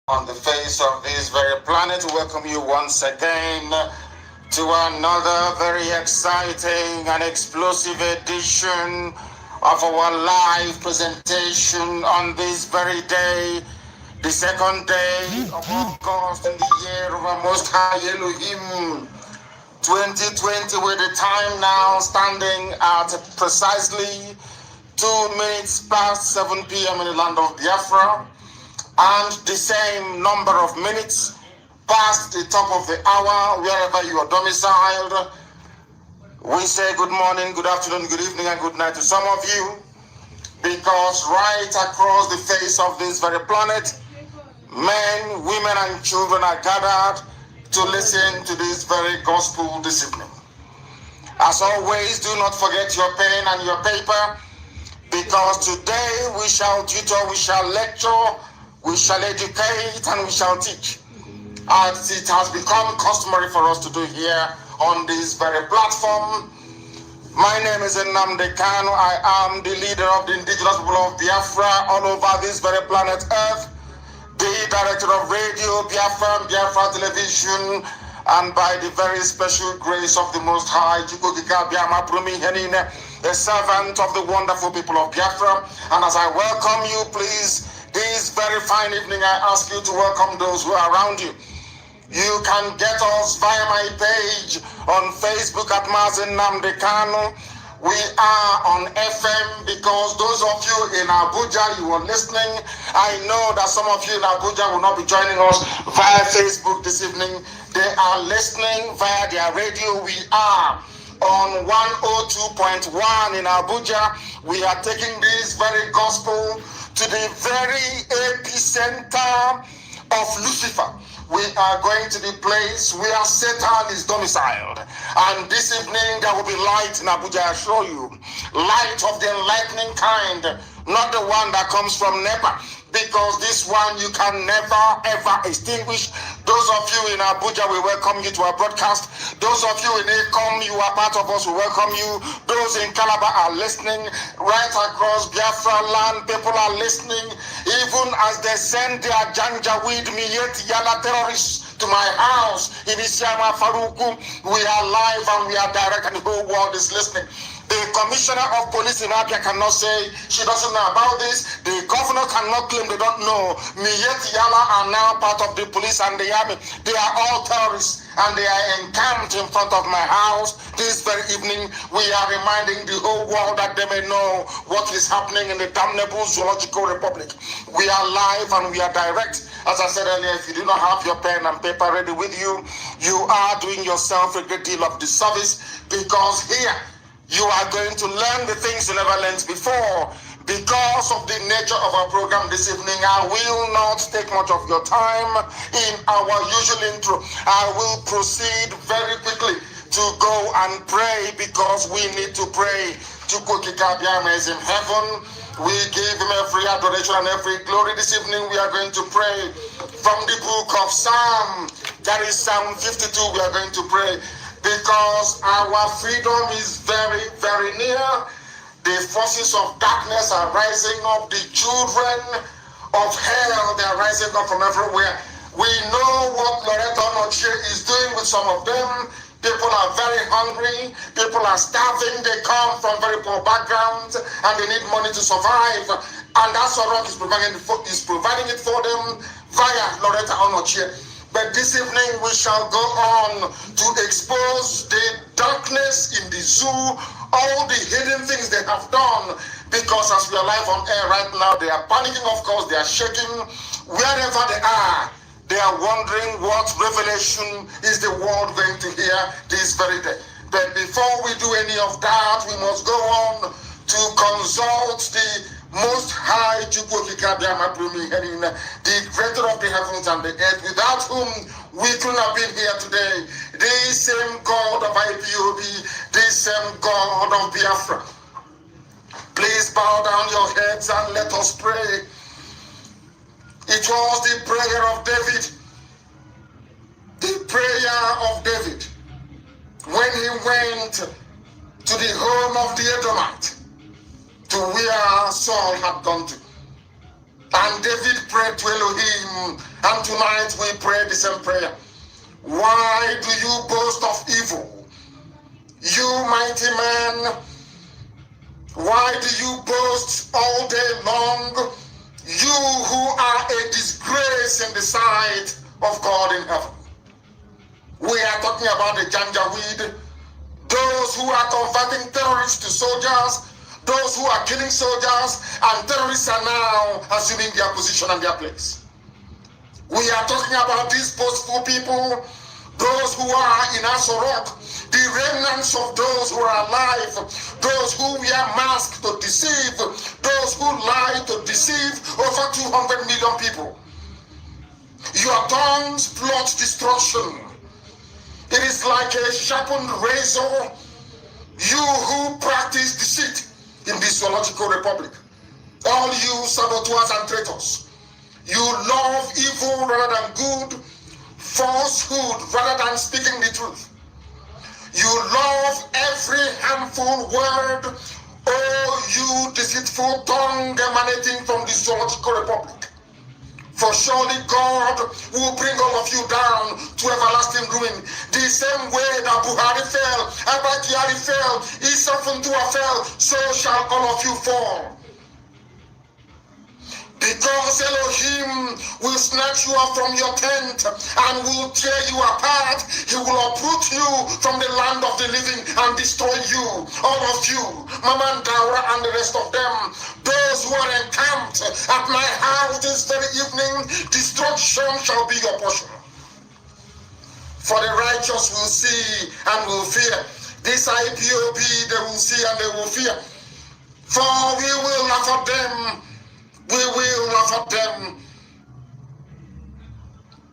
on the face of this very planet. Welcome you once again to another very exciting and explosive edition of our live presentation on this very day, the second day of August in the year of our Most High Elohim 2020, with the time now standing at precisely 2 minutes past 7 p.m. in the land of Biafra, and the same number of minutes past the top of the hour wherever you are domiciled. We say good morning, good afternoon, good evening, and good night to some of you, because right across the face of this very planet, men, women, and children are gathered to listen to this very gospel this evening. As always, do not forget your pen and your paper, because today we shall tutor, we shall lecture, we shall educate, and we shall teach, as it has become customary for us to do here on this very platform. My name is Nnamdi Kanu. I am the leader of the indigenous people of Biafra all over this very planet Earth, the director of radio Biafra and Biafra television, and by the very special grace of the Most High, the servant of the wonderful people of Biafra. And as I welcome you, please, this very fine evening, I ask you to welcome those who are around you. You can get us via my page on Facebook at Mazi Nnamdi Kanu. We are on FM, because those of you in Abuja, you are listening. I know that some of you in Abuja will not be joining us via Facebook this evening. They are listening via their radio. We are on 102.1 in Abuja. We are taking this very gospel to the very epicenter of Lucifer. We are going to the place where Satan is domiciled. And this evening there will be light in Abuja, I assure you. Light of the enlightening kind, not the one that comes from NEPA, because this one you can never ever extinguish. Those of you in Abuja, we welcome you to our broadcast. Those of you in Akom, you are part of us, we welcome you. Those in Calabar are listening. Right across Biafra land, people are listening. Even as they send their Janjaweed Miyeti Yala terrorists to my house in Isiama Faruku, we are live and we are direct, and the whole world is listening. The commissioner of police in Abia cannot say she doesn't know about this. The governor cannot claim they don't know. Miyeti Yala are now part of the police and the army. They are all terrorists, and they are encamped in front of my house. This very evening, we are reminding the whole world that they may know what is happening in the damnable zoological republic. We are live and we are direct. As I said earlier, if you do not have your pen and paper ready with you, you are doing yourself a great deal of disservice, because here you are going to learn the things you never learned before. Because of the nature of our program this evening, I will not take much of your time in our usual intro. I will proceed very quickly to go and pray, because we need to pray. Chukwukikabiama is in heaven. We give him every adoration and every glory. This evening we are going to pray from the book of Psalm. That is Psalm 52 we are going to pray, because our freedom is very, very near. The forces of darkness are rising up. The children of hell, they are rising up from everywhere. We know what Loretta Noche is doing with some of them. People are very hungry. People are starving. They come from very poor backgrounds and they need money to survive. And that's what is providing it for them via Loretta Onochie. But this evening we shall go on to expose the darkness in the zoo, all the hidden things they have done, because as we are live on air right now, they are panicking, of course, they are shaking. Wherever they are, they are wondering what revelation is the world going to hear this very day. But before we do any of that, we must go on to consult the Most High, the creator of the heavens and the earth, without whom we could not have been here today. The same God of IPOB, the same God of Biafra. Please bow down your heads and let us pray. It was the prayer of David. The prayer of David when he went to the home of the Edomite, to where Saul had gone to. And David prayed to Elohim, and tonight we pray the same prayer. Why do you boast of evil, you mighty man? Why do you boast all day long, you who are a disgrace in the sight of God in heaven? We are talking about the Janjaweed, those who are converting terrorists to soldiers, those who are killing soldiers, and terrorists are now assuming their position and their place. We are talking about these boastful people, those who are in Asorok, the remnants of those who are alive, those who wear masks to deceive, those who lie to deceive over 200 million people. Your tongues plot destruction. It is like a sharpened razor, you who practice deceit in the zoological republic. All you saboteurs and traitors, you love evil rather than good, falsehood rather than speaking the truth. You love every harmful word, oh you deceitful tongue emanating from the zoological republic. For surely God will bring all of you down to everlasting ruin. The same way that Buhari fell, Abba Kyari fell, Isa Funtua fell, so shall all of you fall. Because Elohim will snatch you up from your tent and will tear you apart. He will uproot you from the land of the living and destroy you, all of you, Mama and Daura and the rest of them. Those who are encamped at my house this very evening, destruction shall be your portion. For the righteous will see and will fear. This IPOB they will see and they will fear. For we will laugh at them. We will laugh at them.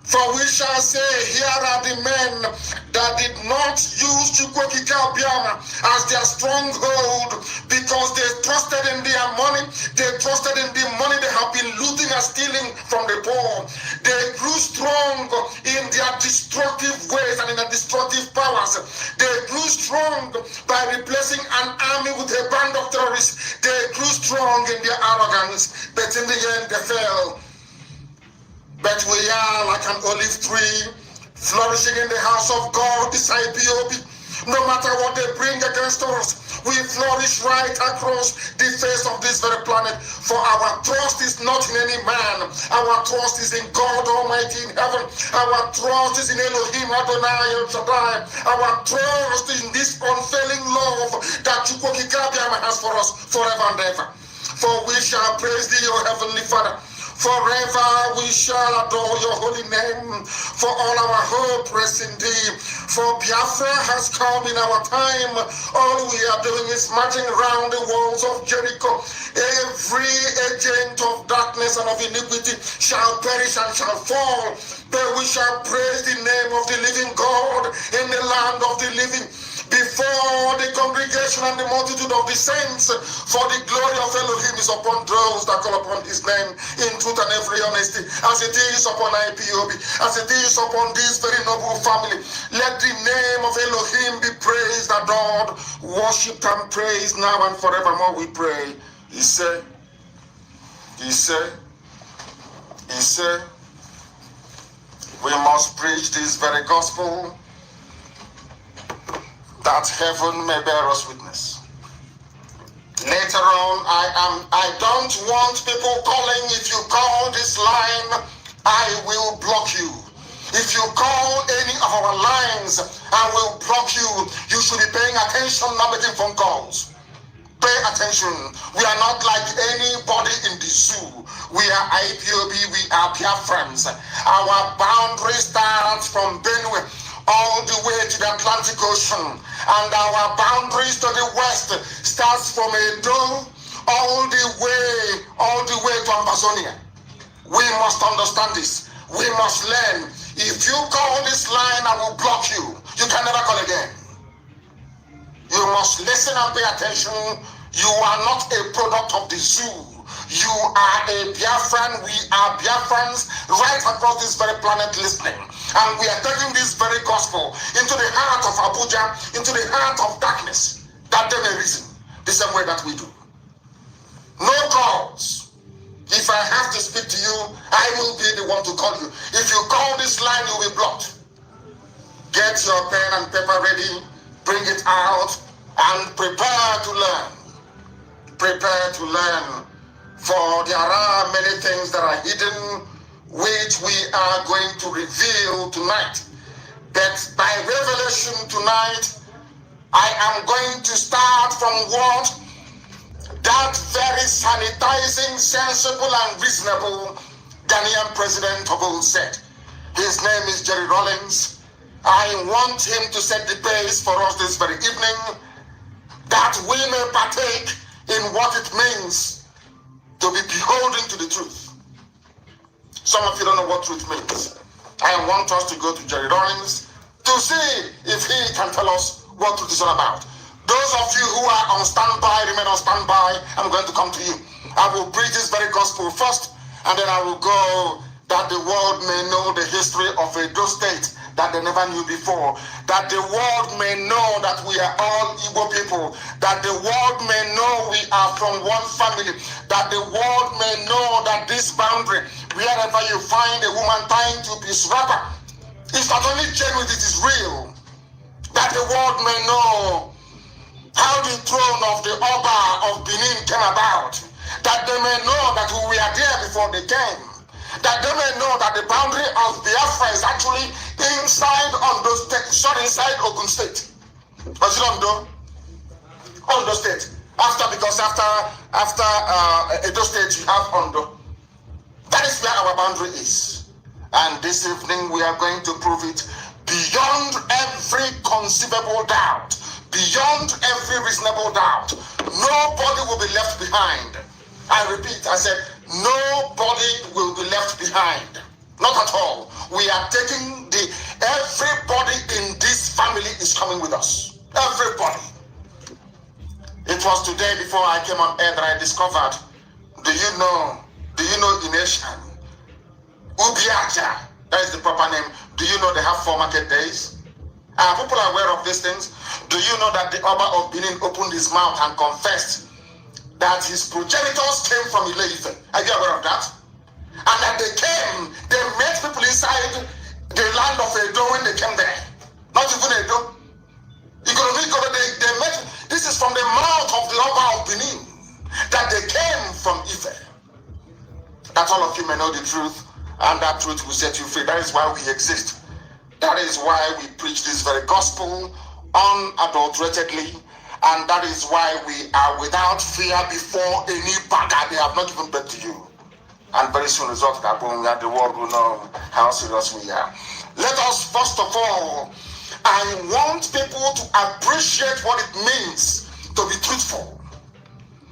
For we shall say, here are the men that did not use Chukwokika-Biama as their stronghold because they trusted in their money. They trusted in the money they have been looting and stealing from the poor. They grew strong in their destructive ways and in their destructive powers. They grew strong by replacing an army with a band of terrorists. They grew strong in their arrogance, but in the end they fell. But we are like an olive tree, flourishing in the house of God, this IPOB. No matter what they bring against us, we flourish right across the face of this very planet. For our trust is not in any man. Our trust is in God Almighty in heaven. Our trust is in Elohim Adonai El Shaddai. Our trust is in this unfailing love that Chukwokika-Biama has for us forever and ever. For we shall praise thee, O Heavenly Father. Forever we shall adore your holy name, for all our hope rests in thee. For Biafra has come in our time. All we are doing is marching around the walls of Jericho. Every agent of darkness and of iniquity shall perish and shall fall. But we shall praise the name of the living God in the land of the living, before the congregation and the multitude of the saints. For the glory of Elohim is upon those that call upon his name in truth and every honesty, as it is upon IPOB, as it is upon this very noble family. Let the name of Elohim be praised, adored, worshipped and praised now and forevermore, we pray. He said, we must preach this very gospel, that heaven may bear us witness. Later on, I don't want people calling. If you call this line, I will block you. If you call any of our lines, I will block you. You should be paying attention, not making phone calls. Pay attention. We are not like anybody in the zoo. We are IPOB, we are Biafrans. Our boundary starts from Benue all the way to the Atlantic Ocean, and our boundaries to the west starts from Edo all the way to Amazonia. We must understand this. We must learn. If you call this line, I will block you. You can never call again. You must listen and pay attention. You are not a product of the zoo. You are a Biafran. We are Biafrans right across this very planet listening. And we are taking this very gospel into the heart of Abuja, into the heart of darkness, that they may reason the same way that we do. No calls. If I have to speak to you, I will be the one to call you. If you call this line, you will be blocked. Get your pen and paper ready, bring it out, and prepare to learn. Prepare to learn, for there are many things that are hidden which we are going to reveal tonight. But by revelation tonight, I am going to start from what that very sanitizing, sensible, and reasonable Ghanaian president of old said. His name is Jerry Rawlings. I want him to set the pace for us this very evening, that we may partake in what it means to be beholden to the truth. Some of you don't know what truth means. I want us to go to Jerry Rawlings to see if he can tell us what truth is all about. Those of you who are on standby, remain on standby. I'm going to come to you. I will preach this very gospel first, and then I will go that the world may know the history of Edo State that they never knew before, that the world may know that we are all Igbo people, that the world may know we are from one family, that the world may know that this boundary, wherever you find a woman tying two-piece wrapper, it's not only genuine, it is real. That the world may know how the throne of the Oba of Benin came about, that they may know that we were there before they came, that they may know that the boundary of Biafra is actually inside Ondo State, inside Ogun State. Was it Ondo State. Because after Edo State, you have Ondo. That is where our boundary is. And this evening we are going to prove it beyond every conceivable doubt, beyond every reasonable doubt. Nobody will be left behind. I repeat, I said, nobody will be left behind. Not at all. We are taking everybody in this family is coming with us. Everybody. It was today before I came on air that I discovered, do you know Inesian? Ubiaja, that is the proper name. Do you know they have 4 market days? Are people aware of these things? Do you know that the Oba of Benin opened his mouth and confessed that his progenitors came from Ile-Ife? Are you aware of that? And that they met people inside the land of Edo when they came there. Not even Edo. They met, this is from the mouth of the Oba of Benin, that they came from Ife. That all of you may know the truth, and that truth will set you free. That is why we exist. That is why we preach this very gospel unadulteratedly. And that is why we are without fear before any bagger. They have not given birth to you. And very soon, the world will know how serious we are. Let us, first of all, I want people to appreciate what it means to be truthful.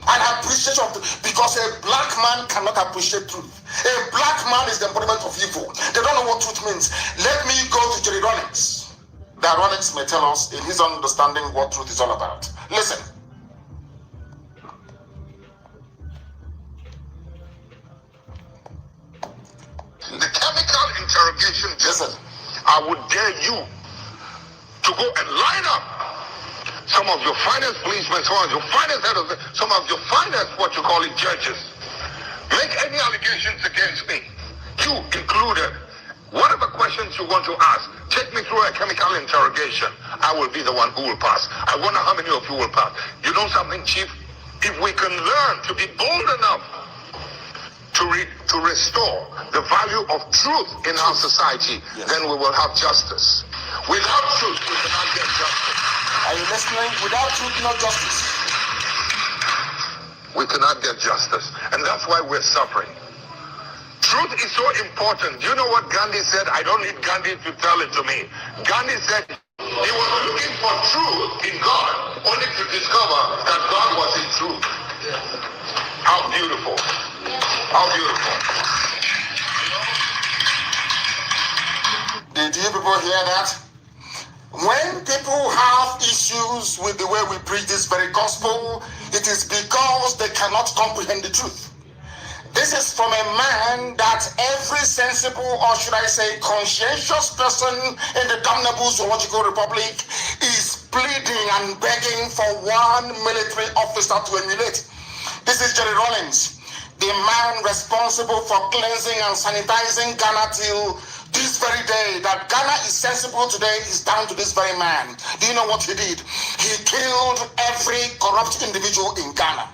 And appreciation of because a black man cannot appreciate truth. A black man is the embodiment of evil. They don't know what truth means. Let me go to Jerry Rawlings. That Rawlings may tell us in his understanding what truth is all about. Listen. The chemical interrogation, Listen. I would dare you to go and line up some of your finest policemen, some of your finest head of some of your finest, what you call it, judges. Make any allegations against me, you included. Whatever questions you want to ask, take me through a chemical interrogation. I will be the one who will pass. I wonder how many of you will pass. You know something, Chief? If we can learn to be bold enough to restore the value of truth in our society, yes, then we will have justice. Without truth, we cannot get justice. Are you listening? Without truth, no justice. We cannot get justice. And that's why we're suffering. Truth is so important. You know what Gandhi said? I don't need Gandhi to tell it to me. Gandhi said he was looking for truth in God, only to discover that God was in truth. How beautiful. How beautiful. Did you people hear that? When people have issues with the way we preach this very gospel, it is because they cannot comprehend the truth. This is from a man that every sensible, or should I say conscientious person in the damnable zoological republic is pleading and begging for one military officer to emulate. This is Jerry Rawlings. the man responsible for cleansing and sanitizing Ghana till this very day, that Ghana is sensible today, is down to this very man. Do you know what he did? He killed every corrupt individual in Ghana.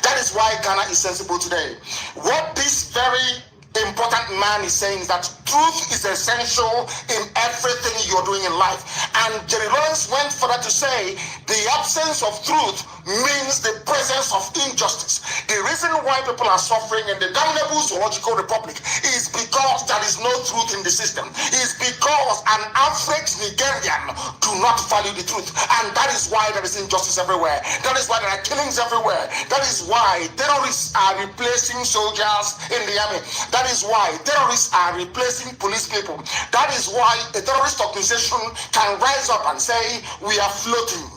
That is why Ghana is sensible today. What this very important man is saying is that truth is essential in everything you're doing in life. And Jerry Lawrence went further to say the absence of truth means the presence of injustice. The reason why people are suffering in the damnable zoological republic is because there is no truth in the system. Is because an average Nigerian do not value the truth. And that is why there is injustice everywhere. That is why there are killings everywhere. That is why terrorists are replacing soldiers in the army. That is why terrorists are replacing police people. That is why a terrorist organization can rise up and say, we are floating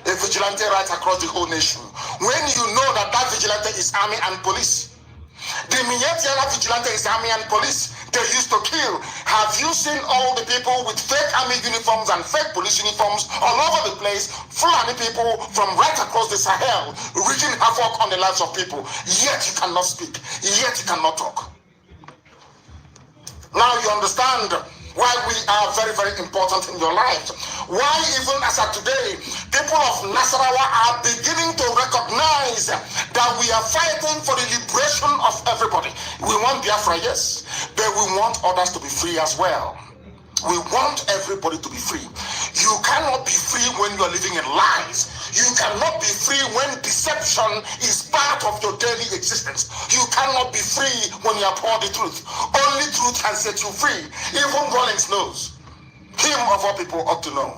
a vigilante right across the whole nation. When you know that that vigilante is army and police. The Minyetiana vigilante is army and police. They used to kill. Have you seen all the people with fake army uniforms and fake police uniforms all over the place? Fulani people from right across the Sahel wreaking havoc on the lives of people. Yet you cannot speak. Yet you cannot talk. Now you understand why we are very, very important in your life. Why even as of today, people of Nasarawa are beginning to recognize that we are fighting for the liberation of everybody. We want Biafra, yes, but we want others to be free as well. We want everybody to be free. You cannot be free when you are living in lies. You cannot be free when deception is part of your daily existence. You cannot be free when you abhor the truth. Only truth can set you free. Even Rollins knows. Him of all people ought to know.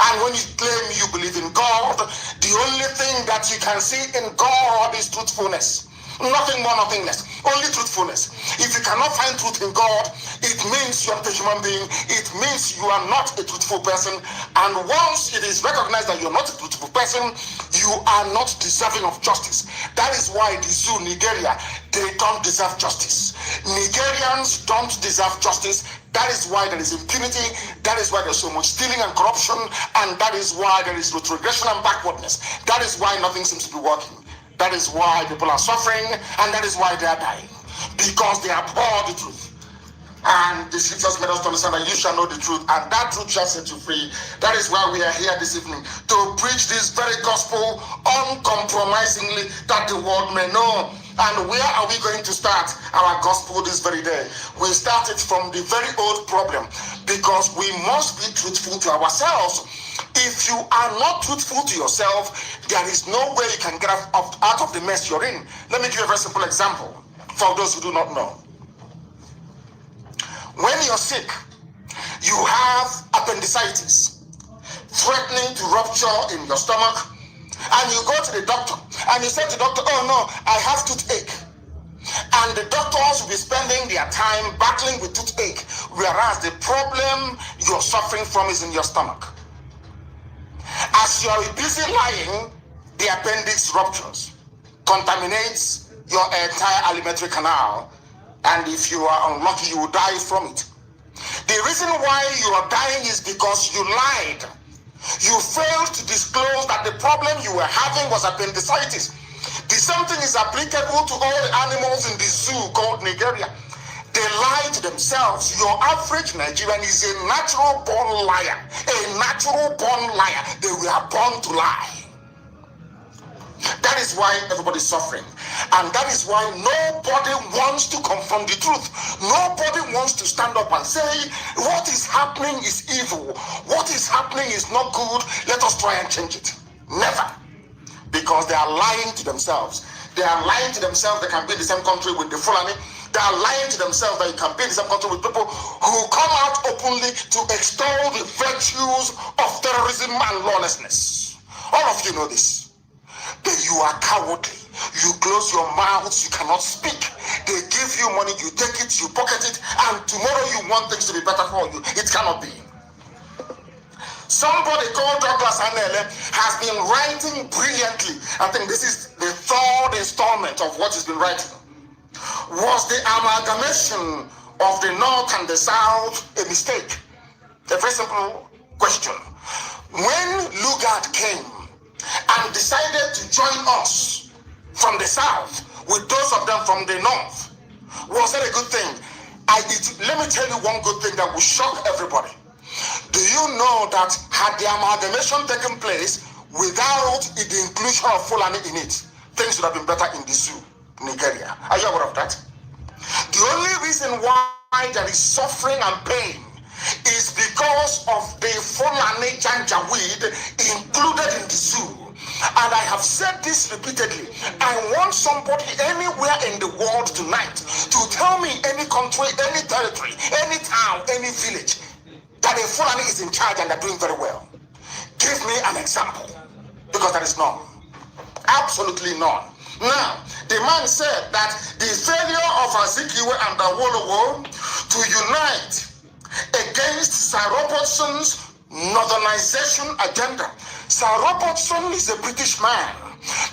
And when you claim you believe in God, the only thing that you can see in God is truthfulness. Nothing more, nothing less. Only truthfulness. If you cannot find truth in God, it means you are not a human being. It means you are not a truthful person. And once it is recognized that you are not a truthful person, you are not deserving of justice. That is why the zoo, Nigeria, they don't deserve justice. Nigerians don't deserve justice. That is why there is impunity. That is why there's so much stealing and corruption. And that is why there is retrogression and backwardness. That is why nothing seems to be working. That is why people are suffering, and that is why they are dying. Because they abhor the truth. And the scriptures made us to understand that you shall know the truth, and that truth shall set you free. That is why we are here this evening, to preach this very gospel uncompromisingly, that the world may know. And where are we going to start our gospel this very day? We start it from the very old problem, because we must be truthful to ourselves. If you are not truthful to yourself, there is no way you can get out of the mess you're in. Let me give you a very simple example for those who do not know. When you're sick, you have appendicitis threatening to rupture in your stomach, and you go to the doctor and you say to the doctor, oh no, I have toothache. And the doctors will be spending their time battling with toothache, whereas the problem you're suffering from is in your stomach. As you are busy lying, the appendix ruptures, contaminates your entire alimentary canal, and if you are unlucky, you will die from it. The reason why you are dying is because you lied. You failed to disclose that the problem you were having was appendicitis. The same thing is applicable to all the animals in the zoo called Nigeria. They lie to themselves. Your average Nigerian is a natural born liar. A natural born liar. They were born to lie. That is why everybody is suffering. And that is why nobody wants to confront the truth. Nobody wants to stand up and say, what is happening is evil. What is happening is not good. Let us try and change it. Never. Because they are lying to themselves. They are lying to themselves. They can be in the same country with the Fulani. They are lying to themselves that you can be in the same country with people who come out openly to extol the virtues of terrorism and lawlessness. All of you know this. But you are cowardly. You close your mouths, you cannot speak. They give you money, you take it, you pocket it, and tomorrow you want things to be better for you. It cannot be. Somebody called Douglas Anele has been writing brilliantly. I think this is the third installment of what he's been writing. Was the amalgamation of the North and the South a mistake? A very simple question. When Lugard came and decided to join us from the south with those of them from the north. Was that a good thing? Let me tell you one good thing that will shock everybody. Do you know that had the amalgamation taken place without the inclusion of Fulani in it, things would have been better in the zoo, Nigeria? Are you aware of that? The only reason why there is suffering and pain is because of the Fulani Janjaweed included in the zoo. And I have said this repeatedly. I want somebody anywhere in the world tonight to tell me any country, any territory, any town, any village that a Fulani is in charge and they're doing very well. Give me an example, because there is none. Absolutely none. Now, the man said that the failure of Azikiwe and Awolowo to unite against Sir Robertson's northernization agenda. Sir Robertson is a British man.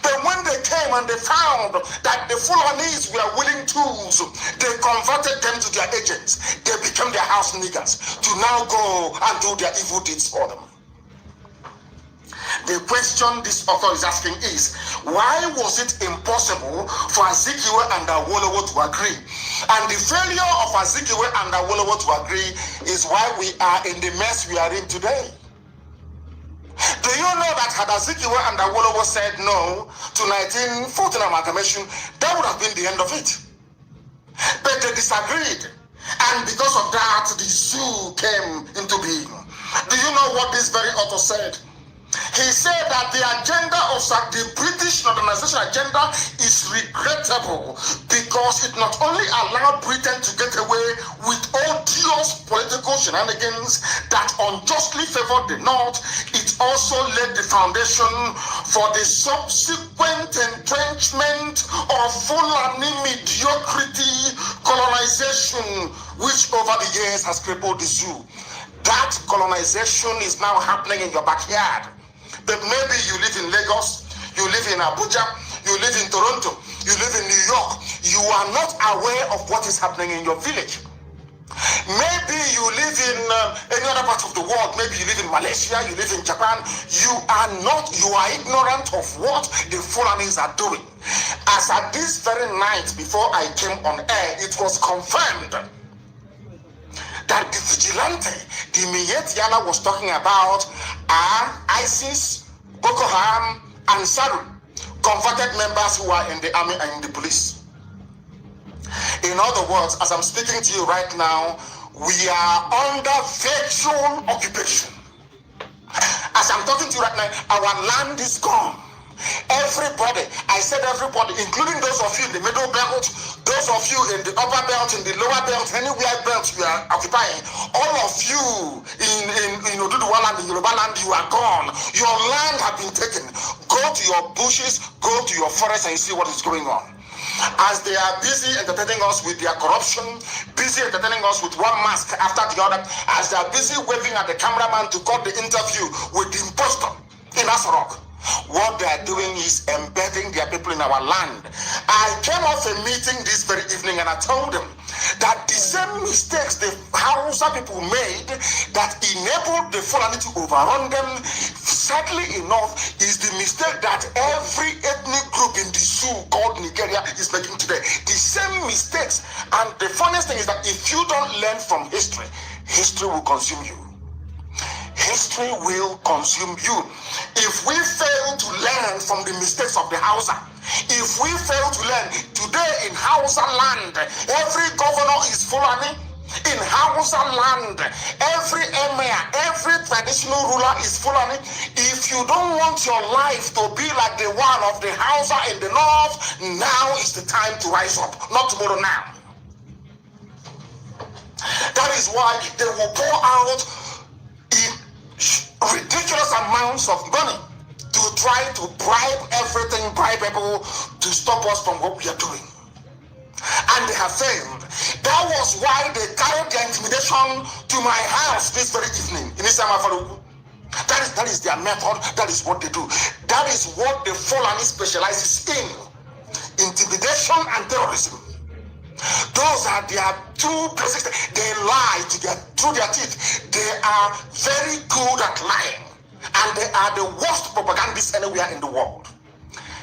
But when they came and they found that the Fulanis were willing tools, they converted them to their agents. They became their house niggers to now go and do their evil deeds for them. The question this author is asking is, why was it impossible for Azikiwe and Awolowo to agree? And the failure of Azikiwe and Awolowo to agree is why we are in the mess we are in today. Do you know that had Azikiwe and Awolowo said no to 1914 amalgamation, that would have been the end of it. But they disagreed. And because of that, the zoo came into being. Do you know what this very author said? He said that the agenda of the British modernization agenda is regrettable because it not only allowed Britain to get away with odious political shenanigans that unjustly favored the North, it also laid the foundation for the subsequent entrenchment of Fulani mediocrity colonization, which over the years has crippled the zoo. That colonization is now happening in your backyard. But maybe you live in Lagos, you live in Abuja, you live in Toronto, you live in New York. You are not aware of what is happening in your village. Maybe you live in any other part of the world. Maybe you live in Malaysia, you live in Japan. You are ignorant of what the Fulanis are doing. As at this very night before I came on air, it was confirmed that the vigilante, the Miyet Yala was talking about, are ISIS, Boko Haram, and Saru, converted members who are in the army and in the police. In other words, as I'm speaking to you right now, we are under virtual occupation. As I'm talking to you right now, our land is gone. Everybody, I said everybody, including those of you in the middle belt, those of you in the upper belt, in the lower belt, anywhere belt you are occupying, all of you in Oduduwa land, in Yoruba land, you are gone. Your land has been taken. Go to your bushes, go to your forest and see what is going on. As they are busy entertaining us with their corruption, busy entertaining us with one mask after the other, as they are busy waving at the cameraman to cut the interview with the impostor in Asorok, what they are doing is embedding their people in our land. I came off a meeting this very evening and I told them that the same mistakes the Hausa people made that enabled the Fulani to overrun them, sadly enough, is the mistake that every ethnic group in the zoo called Nigeria is making today. The same mistakes. And the funniest thing is that if you don't learn from history, history will consume you. History will consume you. If we fail to learn from the mistakes of the Hausa, if we fail to learn, today in Hausa land, every governor is Fulani. In Hausa land, every emir, every traditional ruler is Fulani. If you don't want your life to be like the one of the Hausa in the north, now is the time to rise up, not tomorrow, now. That is why they will pour out ridiculous amounts of money to try to bribe everything, bribe people to stop us from what we are doing. And they have failed. That was why they carried their intimidation to my house this very evening in Isamafalugu. That is their method. That is what they do. That is what the Fulani specializes in: intimidation and terrorism. Those are their two basic. They lie through their teeth. They are very good at lying, and they are the worst propagandists anywhere in the world.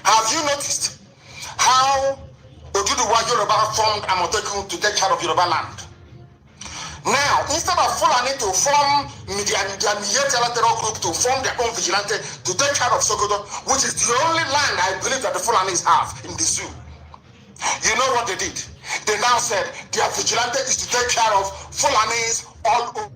Have you noticed how Oduduwa Yoruba formed Amotekun to take care of Yoruba land. Now, instead of Fulani to form their multilateral group to form their own vigilante to take care of Sokoto, which is the only land I believe that the Fulanis have in the zoo, you know what they did? They now said their vigilante is to take care of Fulanis all over.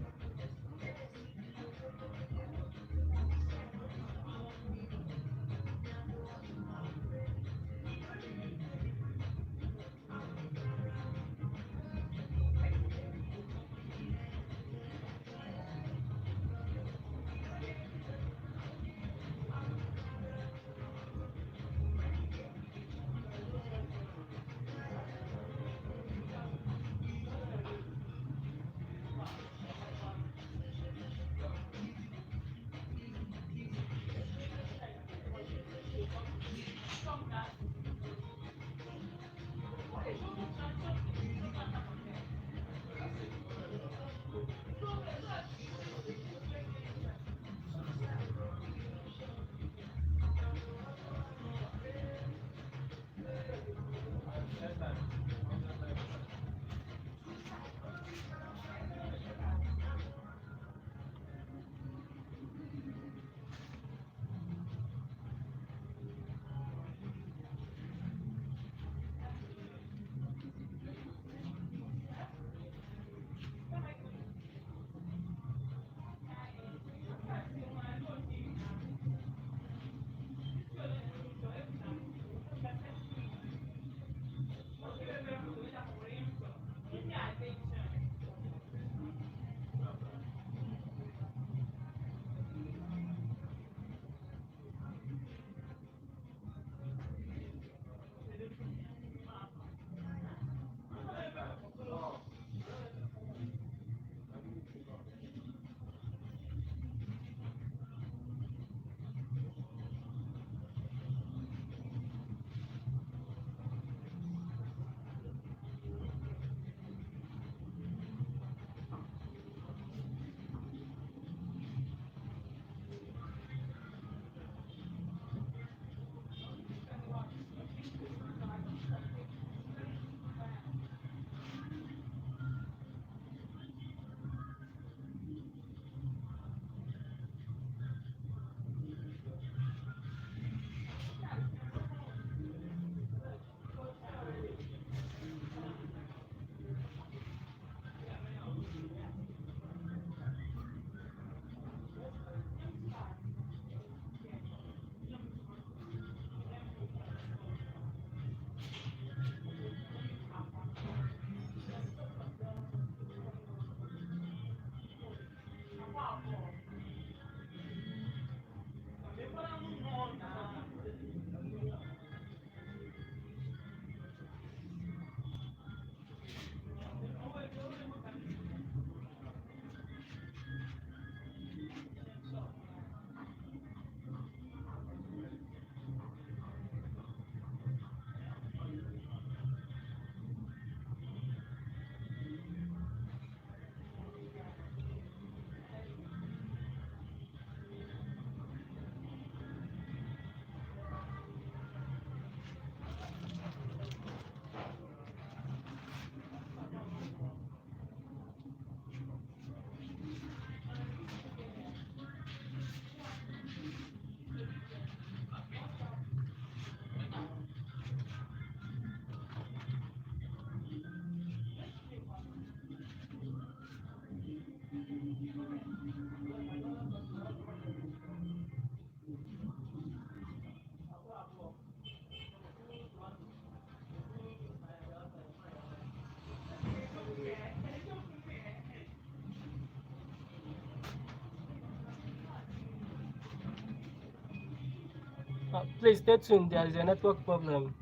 Please stay tuned. There is a network problem.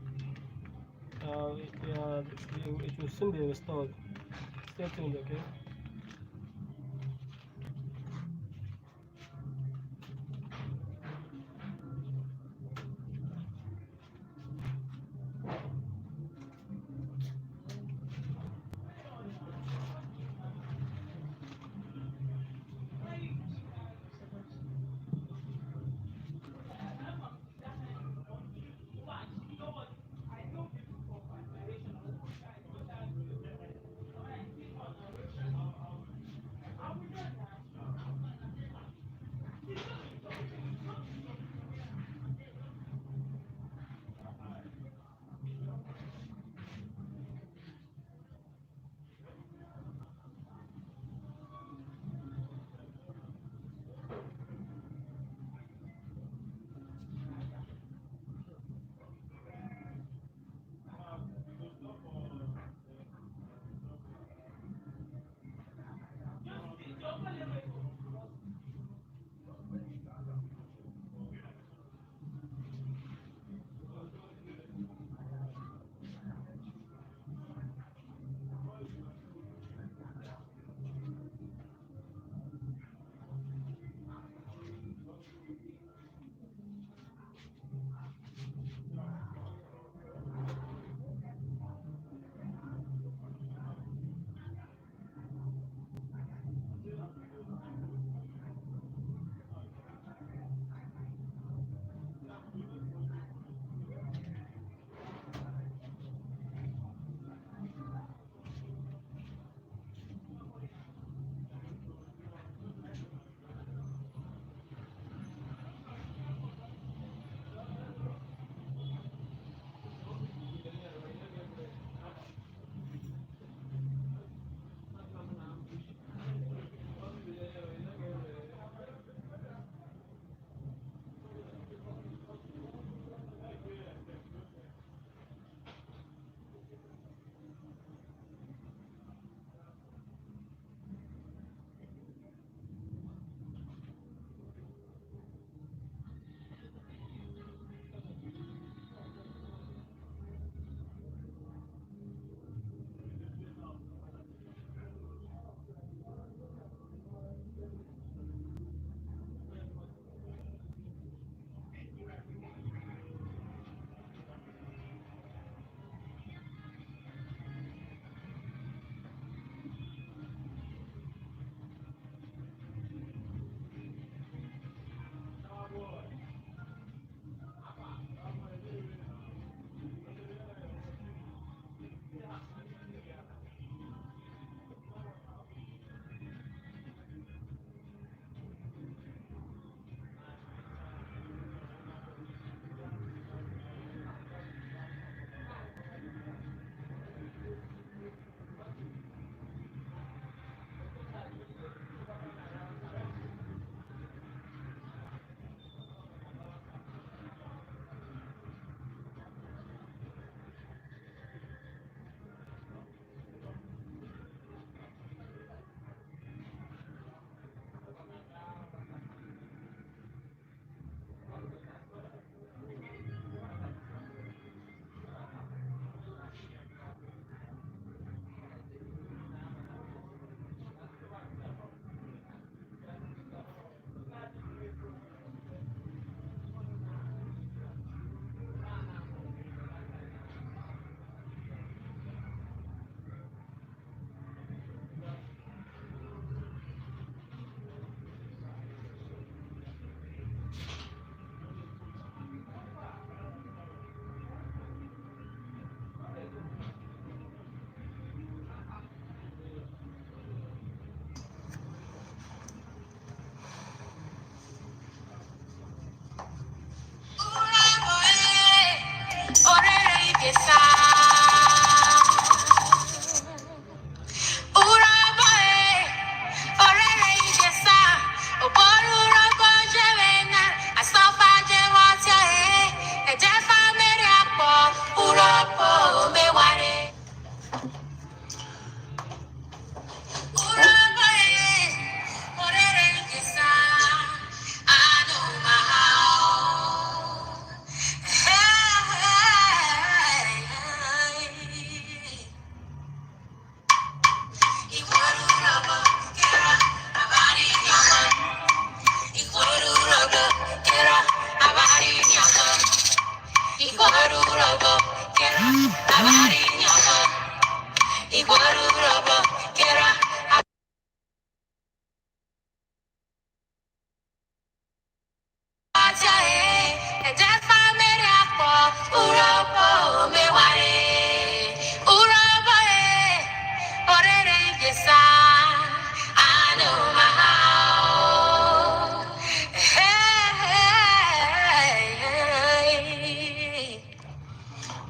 Yeah, it will soon be restored. Stay tuned, okay?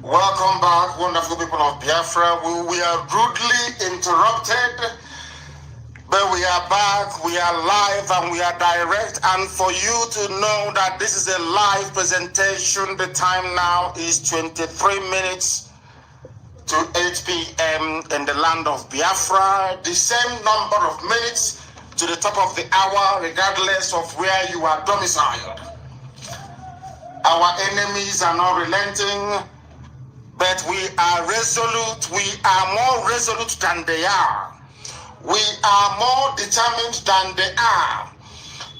Welcome back, wonderful people of Biafra. We are rudely interrupted, but we are back, we are live, and we are direct. And for you to know that this is a live presentation, the time now is 23 minutes to 8 p.m. in the land of Biafra. The same number of minutes to the top of the hour, regardless of where you are domiciled. Our enemies are not relenting, but we are resolute. We are more resolute than they are. We are more determined than they are.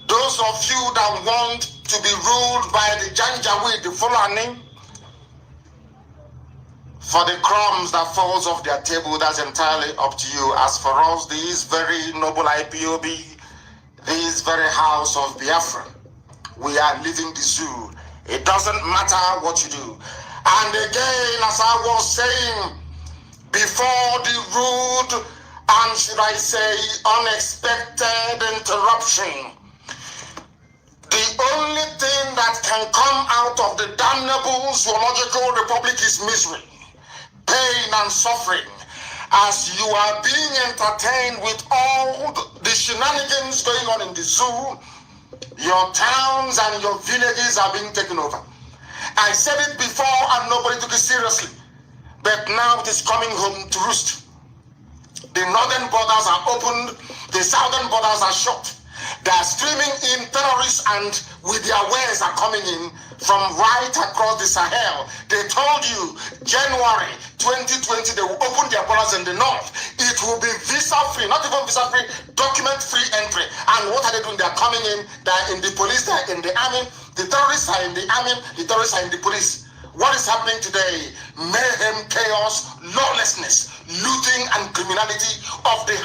Those of you that want to be ruled by the Janjaweed, the Fulani, for the crumbs that falls off their table, that's entirely up to you. As for us, this very noble IPOB, this very house of Biafra, we are living the zoo. It doesn't matter what you do. And again, as I was saying, before the rude and, should I say, unexpected interruption, the only thing that can come out of the damnable zoological republic is misery, pain and suffering, as you are being entertained with all the shenanigans going on in the zoo. Your towns and your villages are being taken over. I said it before and nobody took it seriously, but now it is coming home to roost. The northern borders are opened, the southern borders are shut. They are streaming in terrorists, and with their wares are coming in from right across the Sahel. They told you January 2020 they will open their borders in the north. It will be visa-free, not even visa-free, document-free entry. And what are they doing? They are coming in, they are in the police, they are in the army. The terrorists are in the army, the terrorists are in the police. What is happening today? Mayhem, chaos, lawlessness, looting and criminality of the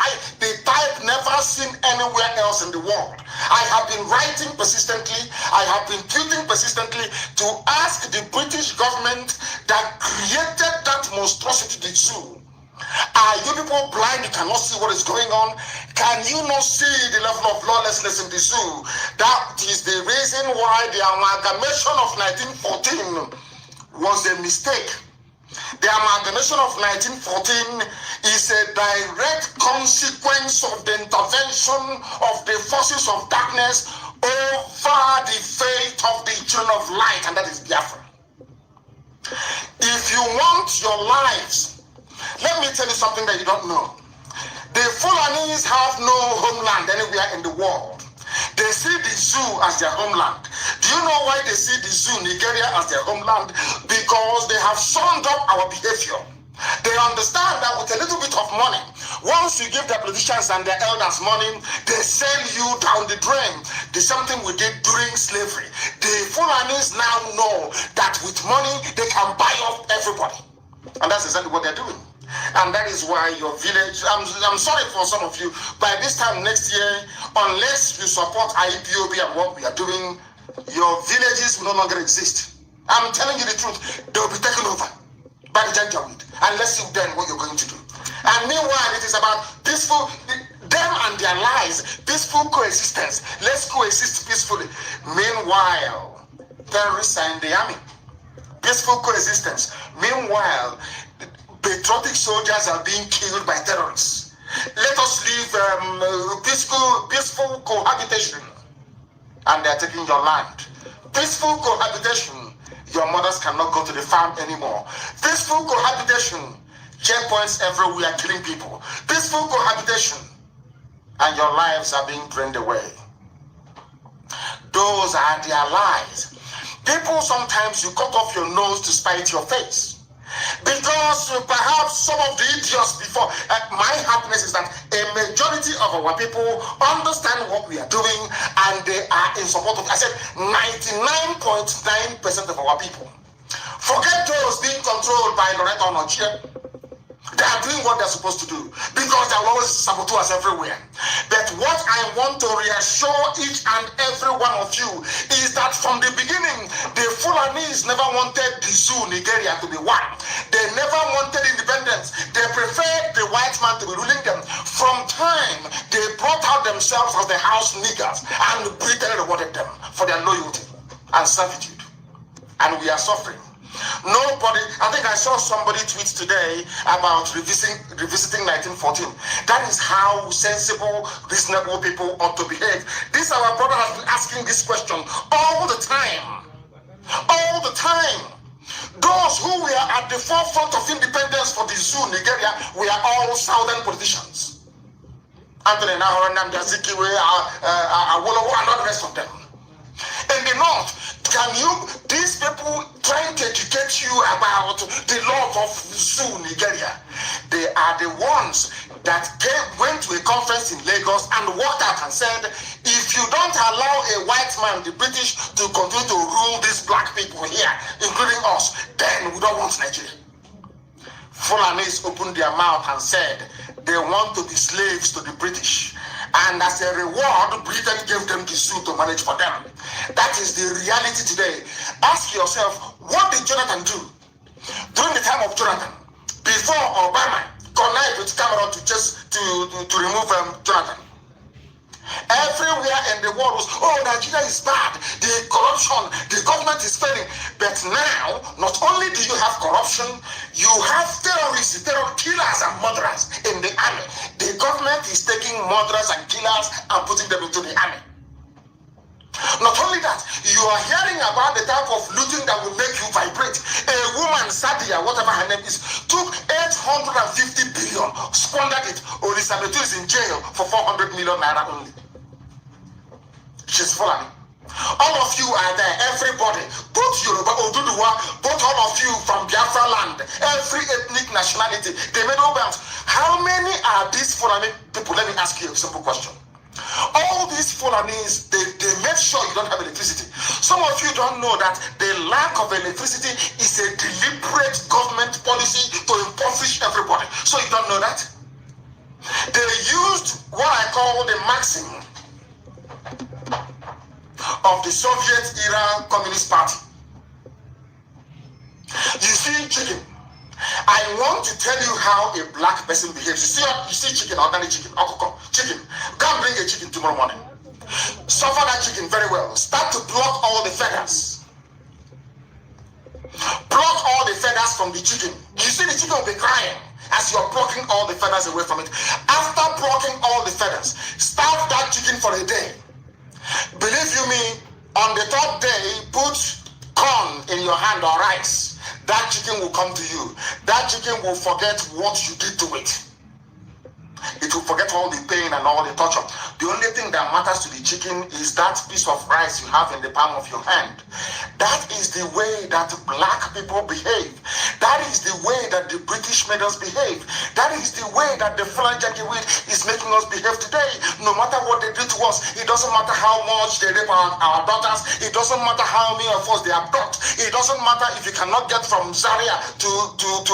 type never seen anywhere else in the world. I have been writing persistently, I have been tweeting persistently to ask the British government that created that monstrosity, the zoo. Are you people blind? You cannot see what is going on? Can you not see the level of lawlessness in the zoo? That is the reason why the amalgamation of 1914 was a mistake. The amalgamation of 1914 is a direct consequence of the intervention of the forces of darkness over the fate of the children of light, and that is Biafra. If you want your lives, let me tell you something that you don't know. The Fulanis have no homeland anywhere in the world. They see the zoo as their homeland. Do you know why they see the zoo, Nigeria, as their homeland? Because they have summed up our behavior. They understand that with a little bit of money, once you give the politicians and their elders money, they sell you down the drain. The same thing we did during slavery. The Fulanis now know that with money, they can buy off everybody. And that's exactly what they're doing. And that is why your village, I'm sorry for some of you, by this time next year, unless you support IPOB and what we are doing, your villages will no longer exist. I'm telling you the truth, they'll be taken over by the Janjaweed. And let's see then what you're going to do. And meanwhile, it is about peaceful, them and their lies, peaceful coexistence. Let's coexist peacefully. Meanwhile, terrorists are in the army. Peaceful coexistence. Meanwhile, patriotic soldiers are being killed by terrorists. Let us live peaceful cohabitation. And they are taking your land. Peaceful cohabitation. Your mothers cannot go to the farm anymore. Peaceful cohabitation. Checkpoints everywhere killing people. Peaceful cohabitation. And your lives are being drained away. Those are their lies. People, sometimes you cut off your nose to spite your face. Because perhaps some of the idiots before, my happiness is that a majority of our people understand what we are doing and they are in support of, I said 99.9% of our people. Forget those being controlled by Loretta Onochie. They are doing what they're supposed to do because they will always sabotage us everywhere. But what I want to reassure each and every one of you is that from the beginning, the Fulanis never wanted the zoo, Nigeria, to be one. They never wanted independence. They preferred the white man to be ruling them. From time, they brought out themselves as the house niggers and brutally rewarded them for their loyalty and servitude. And we are suffering. Nobody, I think I saw somebody tweet today about revisiting 1914. That is how sensible, reasonable people ought to behave. This our brother has been asking this question all the time. All the time. Those who were at the forefront of independence for the zoo, Nigeria, were all southern politicians. Anthony Nahor, Nnamdi Azikiwe, Awolowo, and all the rest of them. In the north, these people trying to educate you about the love of zoo Nigeria, they are the ones that went to a conference in Lagos and walked out and said, if you don't allow a white man, the British, to continue to rule these black people here, including us, then we don't want Nigeria. Fulanis opened their mouth and said they want to be slaves to the British. And as a reward, Britain gave them the zoo to manage for them. That is the reality today. Ask yourself, what did Jonathan do during the time of Jonathan? Before Obama connived with Cameron to remove Jonathan. Everywhere in the world was, oh, Nigeria is bad, the corruption, the government is failing. But now, not only do you have corruption, you have terrorists, terror killers and murderers in the army. The government is taking murderers and killers and putting them into the army. Not only that, you are hearing about the type of looting that will make you vibrate. A woman, Sadia, whatever her name is, took 850 billion, squandered it. Olisabetu is in jail for 400 million naira only. She's falling. All of you are there, everybody, both Yoruba, Oduduwa, both all of you from Biafra land, every ethnic nationality, they made no bounds. How many are these Fulani people? Let me ask you a simple question. All these Fulanis, they make sure you don't have electricity. Some of you don't know that the lack of electricity is a deliberate government policy to impoverish everybody. So you don't know that? They used what I call the maxim of the Soviet-era Communist Party. You see chicken. I want to tell you how a black person behaves. You see chicken, organic chicken, chicken. Go and bring a chicken tomorrow morning. Suffer that chicken very well. Start to pluck all the feathers. Pluck all the feathers from the chicken. You see the chicken will be crying as you're plucking all the feathers away from it. After plucking all the feathers, starve that chicken for a day. Believe you me, on the third day, put corn in your hand or rice. That chicken will come to you. That chicken will forget what you did to it. It will forget all the pain and all the torture. The only thing that matters to the chicken is that piece of rice you have in the palm of your hand. That is the way that black people behave. That is the way that the British made us behave. That is the way that the Fulani is making us behave today. No matter what they do to us, it doesn't matter how much they rape our daughters. It doesn't matter how many of us they abduct. It doesn't matter if you cannot get from Zaria to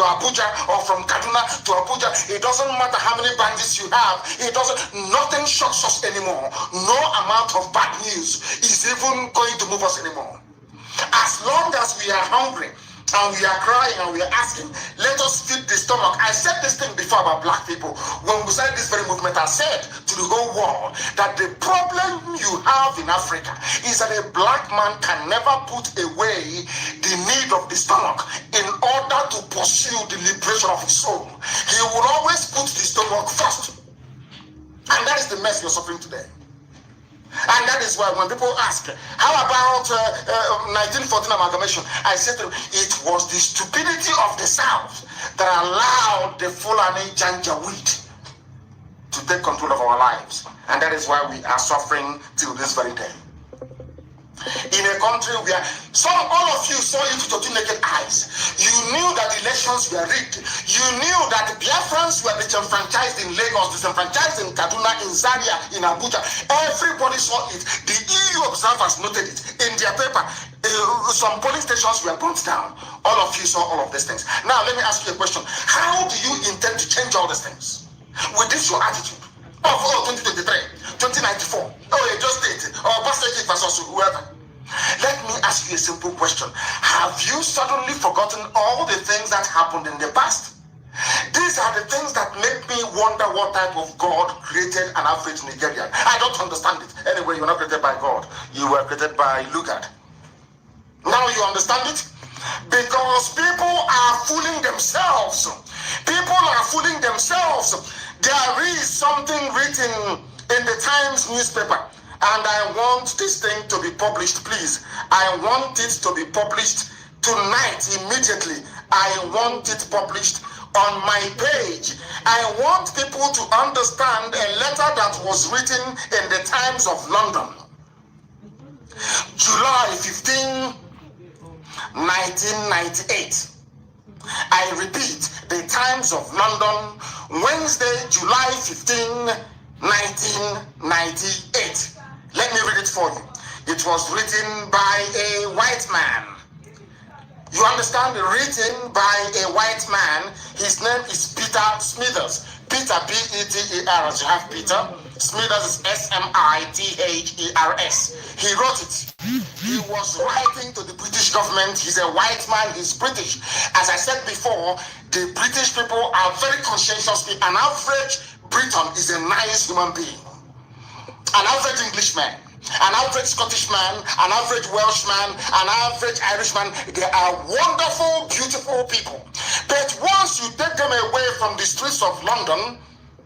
Abuja or from Kaduna to Abuja. It doesn't matter how many bandits you have. It doesn't. Nothing shocks us anymore. No amount of bad news is even going to move us anymore. As long as we are hungry and we are crying and we are asking, let us feed the stomach. I said this thing before about black people. When we started this very movement, I said to the whole world that the problem you have in Africa is that a black man can never put away the need of the stomach in order to pursue the liberation of his soul. He will always put the stomach first. And that is the mess you're suffering today. And that is why when people ask, how about 1914 amalgamation? I said to them, it was the stupidity of the South that allowed the Fulani Janjaweed to take control of our lives. And that is why we are suffering till this very day. In a country where all of you saw it with your two naked eyes. You knew that the elections were rigged. You knew that the Biafrans were disenfranchised in Lagos, disenfranchised in Kaduna, in Zaria, in Abuja. Everybody saw it. The EU observers noted it in their paper. A Some police stations were burnt down. All of you saw all of these things. Now, let me ask you a question. How do you intend to change all these things? With this your attitude of 2023, 2094, just date, or Pastor versus whoever. Let me ask you a simple question. Have you suddenly forgotten all the things that happened in the past? These are the things that make me wonder what type of God created an average Nigerian. I don't understand it. Anyway, you're not created by God. You were created by Lugard. Now you understand it? Because people are fooling themselves. People are fooling themselves. There is something written in the Times newspaper, and I want this thing to be published, please. I want it to be published tonight, immediately. I want it published on my page. I want people to understand a letter that was written in the Times of London, July 15, 1998. I repeat, the Times of London, Wednesday, July 15, 1998. Let me read it for you. It was written by a white man. You understand? Written by a white man. His name is Peter Smithers. Peter, P-E-T-E-R, as you have Peter. Smithers is S-M-I-T-H-E-R-S. He wrote it. He was writing to the British government. He's a white man. He's British. As I said before, the British people are very conscientious people. An average Briton is a nice human being. An average Englishman, an average Scottish man, an average Welshman, an average Irishman, they are wonderful, beautiful people. But once you take them away from the streets of London,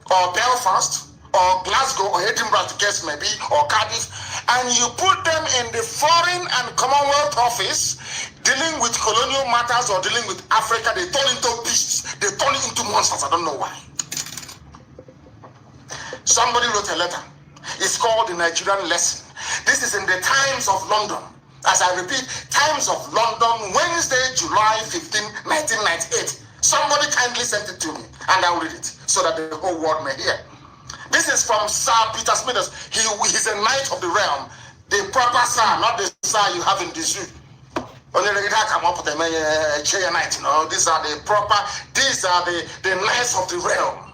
or Belfast, or Glasgow, or Edinburgh, the case maybe, or Cardiff, and you put them in the Foreign and Commonwealth Office, dealing with colonial matters or dealing with Africa, they turn into beasts, they turn into monsters. I don't know why. Somebody wrote a letter. It's called the Nigerian Lesson. This is in the Times of London. As I repeat, Times of London, Wednesday, July 15, 1998. Somebody kindly sent it to me, and I'll read it so that the whole world may hear. This is from Sir Peter Smithers. He's a knight of the realm. The proper sir, not the sir you have in the zoo. Only the guy come up with a chair knight, These are the proper, these are the knights of the realm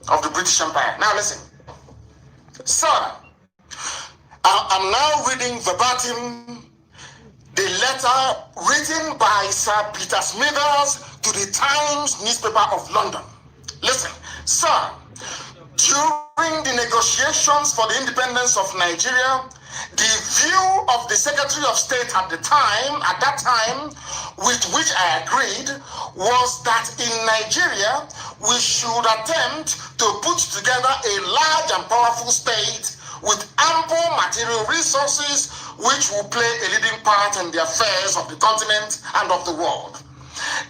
of the British Empire. Now listen. Sir, I'm now reading verbatim the letter written by Sir Peter Smithers to the Times newspaper of London. Listen, sir, during the negotiations for the independence of Nigeria, the view of the Secretary of State at that time, with which I agreed, was that in Nigeria, we should attempt to put together a large and powerful state with ample material resources, which will play a leading part in the affairs of the continent and of the world.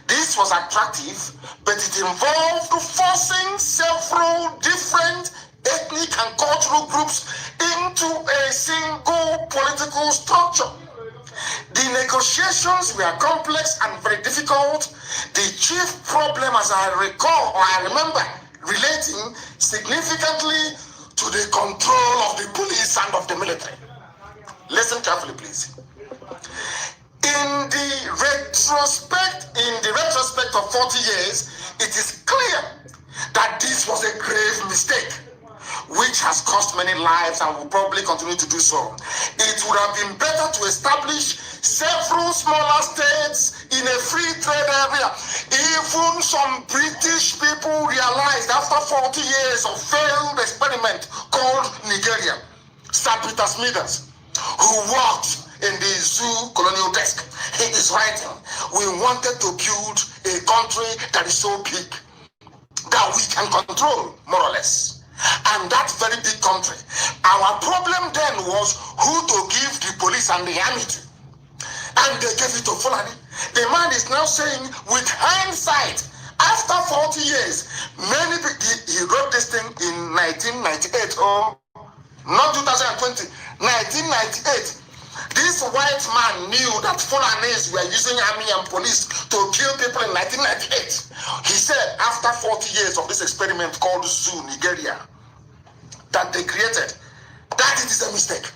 This was attractive, but it involved forcing several different ethnic and cultural groups into a single political structure. The negotiations were complex and very difficult. The chief problem, as I recall, or I remember, relating significantly to the control of the police and of the military. Listen carefully, please. In the retrospect of 40 years, it is clear that this was a grave mistake, which has cost many lives and will probably continue to do so. It would have been better to establish several smaller states in a free trade area. Even some British people realized after 40 years of failed experiment called Nigeria. Sir Peter Smithers, who worked in the zoo colonial desk, he is writing, we wanted to build a country that is so big that we can control, more or less. And that very big country. Our problem then was who to give the police and the army to. And they gave it to Fulani. The man is now saying, with hindsight, after 40 years, many people, he wrote this thing in 1998, or not 2020, 1998. This white man knew that Fulanis were using army and police to kill people in 1998. He said after 40 years of this experiment called Zoo Nigeria that they created, that it is a mistake.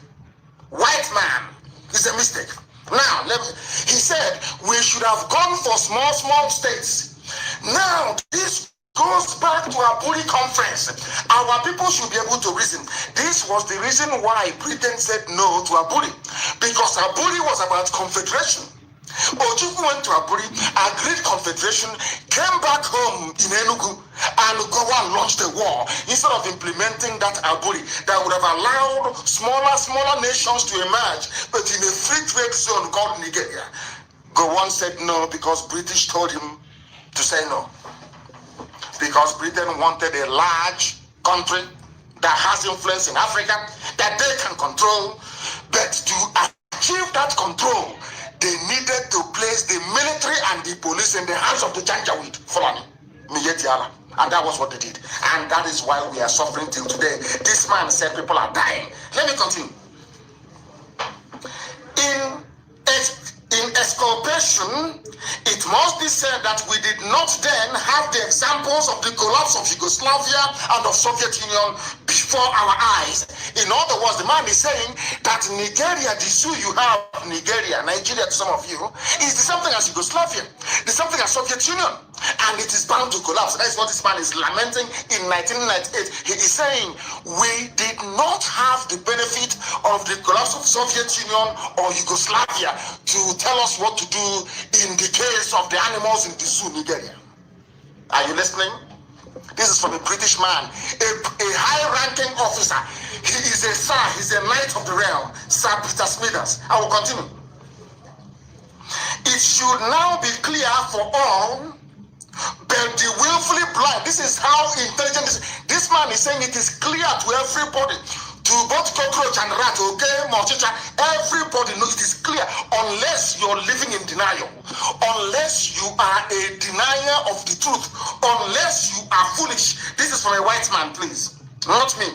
White man is a mistake. Now, he said we should have gone for small states. Now, this goes back to our Aburi conference. Our people should be able to reason. This was the reason why Britain said no to Aburi, because Aburi was about confederation. Ojukwu went to Aburi, agreed confederation, came back home in Enugu, and Gowa launched a war instead of implementing that Aburi that would have allowed smaller nations to emerge, but in a free trade zone called Nigeria. Gowon said no because British told him to say no. Because Britain wanted a large country that has influence in Africa that they can control, but to achieve that control, they needed to place the military and the police in the hands of the Janjaweed, Fulani, Miyetiala. And that was what they did. And that is why we are suffering till today. This man said people are dying. Let me continue. In exculpation, it must be said that we did not then have the examples of the collapse of Yugoslavia and of Soviet Union before our eyes. In other words, the man is saying that Nigeria, the issue you have, Nigeria to some of you, is the same thing as Yugoslavia, the same thing as Soviet Union, and it is bound to collapse. That is what this man is lamenting in 1998. He is saying we did not have the benefit of the collapse of Soviet Union or Yugoslavia to tell us what to do in the case of the animals in the zoo, Nigeria. Are you listening? This is from a British man, a high-ranking officer. He is a sir, he's a knight of the realm, Sir Peter Smithers. I will continue. It should now be clear for all, but the willfully blind. This is how intelligent this man is saying. It is clear to everybody, to both cockroach and rat, okay, Mochicha, everybody knows it is clear, unless you're living in denial, unless you are a denier of the truth, unless you are foolish. This is from a white man, please, not me.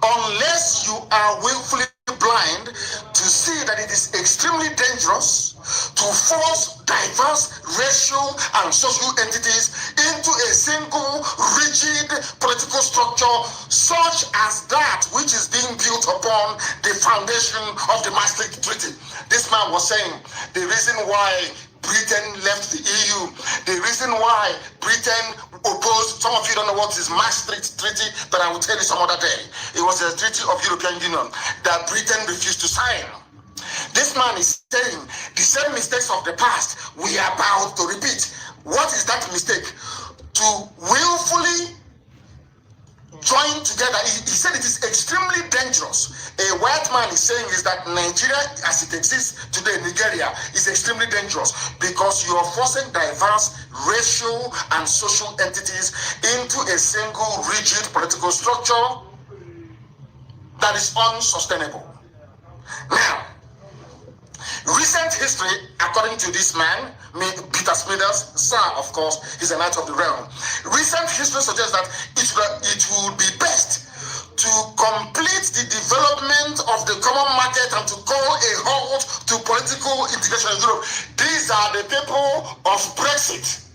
Unless you are willfully blind to see that it is extremely dangerous to force diverse racial and social entities into a single rigid political structure such as that which is being built upon the foundation of the Maastricht Treaty. This man was saying the reason why Britain left the EU, the reason why Britain opposed, some of you don't know what is Maastricht Treaty, but I will tell you some other day. It was a treaty of European Union that Britain refused to sign. This man is saying the same mistakes of the past we are about to repeat. What is that mistake? To willfully join together. He said it is extremely dangerous. A white man is saying is that Nigeria as it exists today, Nigeria, is extremely dangerous because you are forcing diverse racial and social entities into a single rigid political structure that is unsustainable. Now, recent history, according to this man, Peter Smithers, sir, of course, he's a knight of the realm. Recent history suggests that it would be best to complete the development of the common market and to call a halt to political integration in Europe. These are the people of Brexit.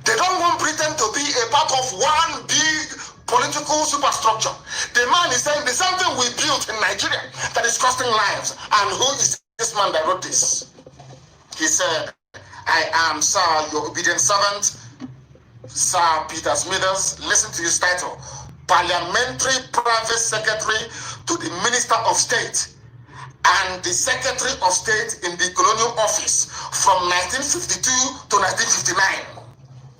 They don't want Britain to be a part of one big political superstructure. The man is saying the same thing we built in Nigeria that is costing lives. And who is this man that wrote this? He said, I am, sir, your obedient servant, Sir Peter Smithers. Listen to his title. Parliamentary Private Secretary to the Minister of State and the Secretary of State in the Colonial Office from 1952 to 1959.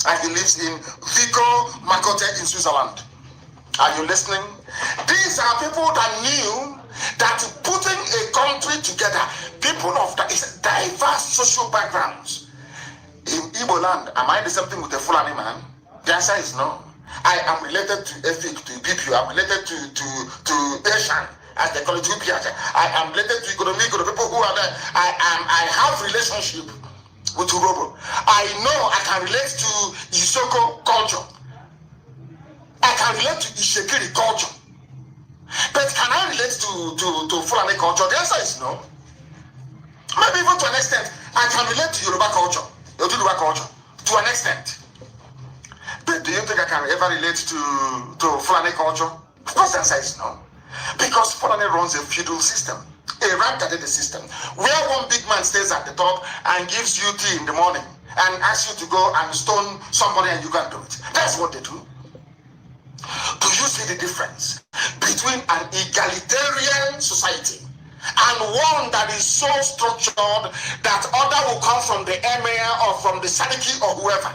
And he lives in Vico Makote in Switzerland. Are you listening? These are people that knew that putting a country together, people of diverse social backgrounds. In Igbo land, am I the same thing with a Fulani man? The answer is no. I am related to Efik, to Ibibu, I'm related to Asian, as they call it, I am related to Ikonomiko, the people who are there. I have relationship with Urobo. I know I can relate to Isoko culture. I can relate to Ishekiri culture. But can I relate to Fulani culture? The answer is no. Maybe even to an extent, I can relate to Yoruba culture, Yoruba culture, to an extent. But do you think I can ever relate to Fulani culture? Of course, the answer is no. Because Fulani runs a feudal system. a rank-gated system, where one big man stays at the top and gives you tea in the morning and asks you to go and stone somebody and you can do it. That's what they do. Do you see the difference between an egalitarian society and one that is so structured that order will come from the emir or from the sadiki or whoever?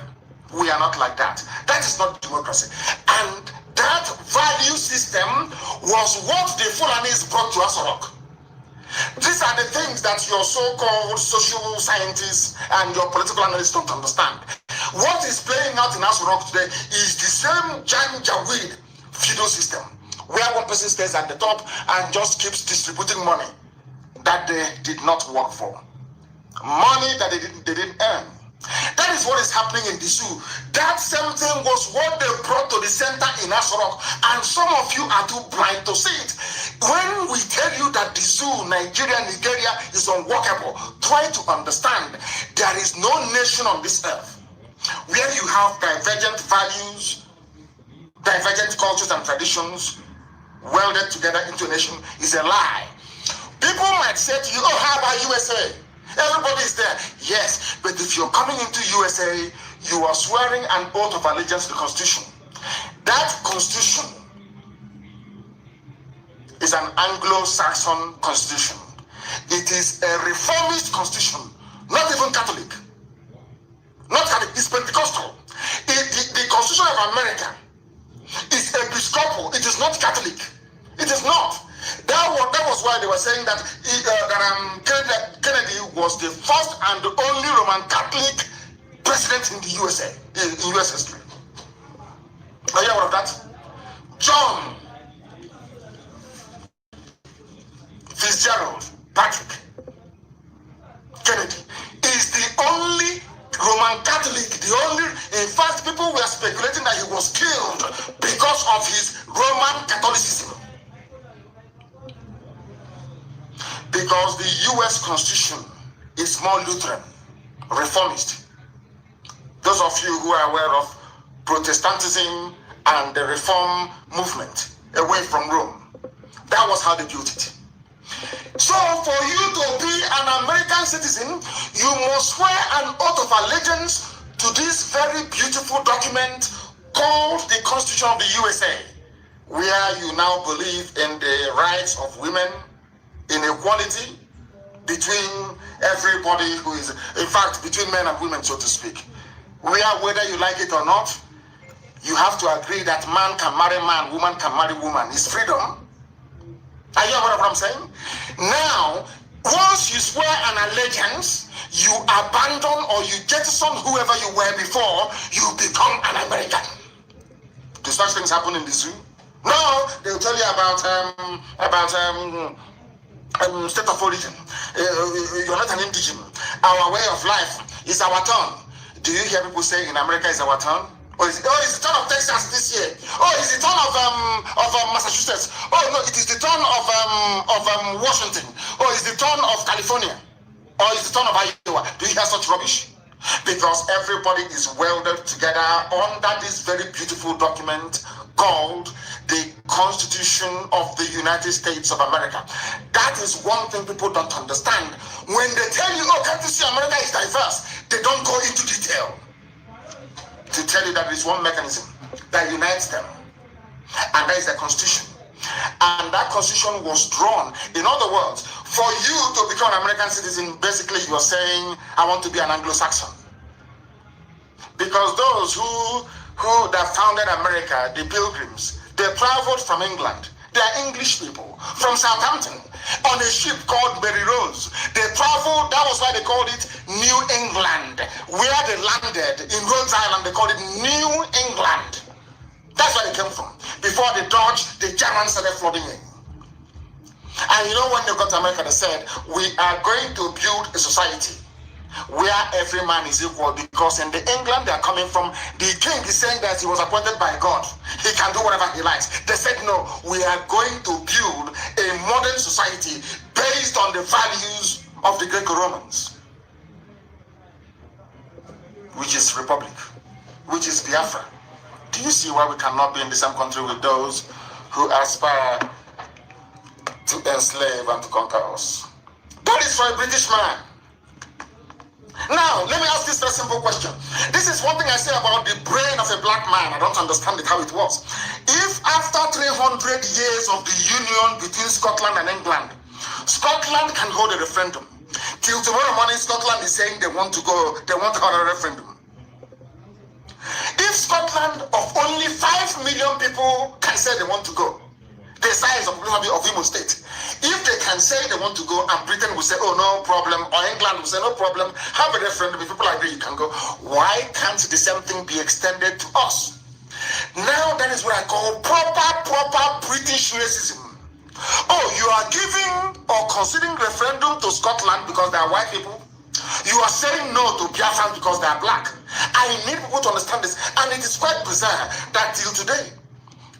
We are not like that. That is not democracy. And that value system was what the Fulanis brought to Asorok. These are the things that your so-called social scientists and your political analysts don't understand. What is playing out in Asorok today is the same janjaweed feudal system, where one person stays at the top and just keeps distributing money that they did not work for, money that they didn't earn. That is what is happening in the zoo. That same thing was what they brought to the center in Asorok, and some of you are too blind to see it. When we tell you that the zoo, Nigeria is unworkable, try to understand there is no nation on this earth where you have divergent values, divergent cultures and traditions welded together into a nation. Is a lie. People might say to you, oh, how about USA? Everybody is there. Yes, but if you're coming into USA, you are swearing an oath of allegiance to the Constitution. That Constitution is an Anglo-Saxon Constitution. It is a reformist Constitution, not even Catholic. Not Catholic, it's Pentecostal. The Constitution of America is Episcopal. It is not Catholic. It is not. That was why they were saying that Kennedy was the first and the only Roman Catholic president in the USA, in US history. Are you aware of that? John Fitzgerald Patrick Kennedy is the only Roman Catholic, in fact, people were speculating that he was killed because of his Roman Catholicism. Because the US Constitution is more Lutheran, reformist. Those of you who are aware of Protestantism and the Reform movement away from Rome, that was how they built it. So for you to be an American citizen, you must swear an oath of allegiance to this very beautiful document called the Constitution of the USA, where you now believe in the rights of women, in equality between everybody who is, in fact, between men and women, so to speak. Where, whether you like it or not, you have to agree that man can marry man, woman can marry woman. It's freedom. Are you aware of what I'm saying? Now, once you swear an allegiance, you abandon or you jettison whoever you were before, you become an American. Do such things happen in the zoo? No, they'll tell you about state of origin. You're not an indigenous. Our way of life is our turn. Do you hear people say in America is our turn? Or it's the turn of Texas this year. Oh, it's the turn of Massachusetts. Oh no, it is the turn of Washington. Oh, it's the turn of California. Or it's the turn of Iowa. Do you hear such rubbish? Because everybody is welded together under this very beautiful document called the Constitution of the United States of America. That is one thing people don't understand. When they tell you, oh, can't you see America is diverse? They don't go into detail to tell you that there is one mechanism that unites them, and that is the Constitution. And that Constitution was drawn. In other words, for you to become an American citizen, basically you're saying, I want to be an Anglo-Saxon. Because those who that founded America, the Pilgrims, they traveled from England. They are English people from Southampton on a ship called Mary Rose. They traveled, that was why they called it New England. Where they landed in Rhode Island, they called it New England. That's where they came from. Before the Dutch, the Germans started flooding in. And you know, when they got to America, they said, we are going to build a society where every man is equal, because in the England they are coming from, the king is saying that he was appointed by God. He can do whatever he likes. They said, no, we are going to build a modern society based on the values of the Greco-Romans, which is Republic, which is Biafra. Do you see why we cannot be in the same country with those who aspire to enslave and to conquer us. That is for a British man. Now, let me ask this very simple question. This is one thing I say about the brain of a black man. I don't understand it, how it works. If after 300 years of the union between Scotland and England, Scotland can hold a referendum, till tomorrow morning Scotland is saying they want to hold a referendum. If Scotland of only 5 million people can say they want to go, the size of Imo State, if they can say they want to go and Britain will say, oh, no problem, or England will say, no problem, have a referendum, if people agree you can go, why can't the same thing be extended to us? Now that is what I call proper British racism. Oh, you are giving or considering referendum to Scotland because they are white people. You are saying no to Biafran because they are black. I need people to understand this, and it is quite bizarre that till today,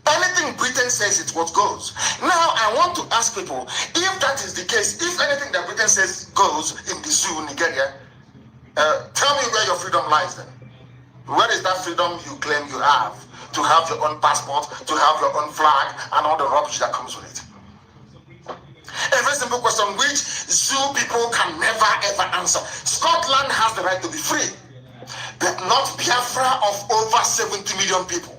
anything Britain says is what goes. Now, I want to ask people, if that is the case, if anything that Britain says goes in the zoo, Nigeria, tell me where your freedom lies then. Where is that freedom you claim you have? To have your own passport, to have your own flag, and all the rubbish that comes with it. A very simple question which zoo people can never ever answer. Scotland has the right to be free, but not Biafra of over 70 million people.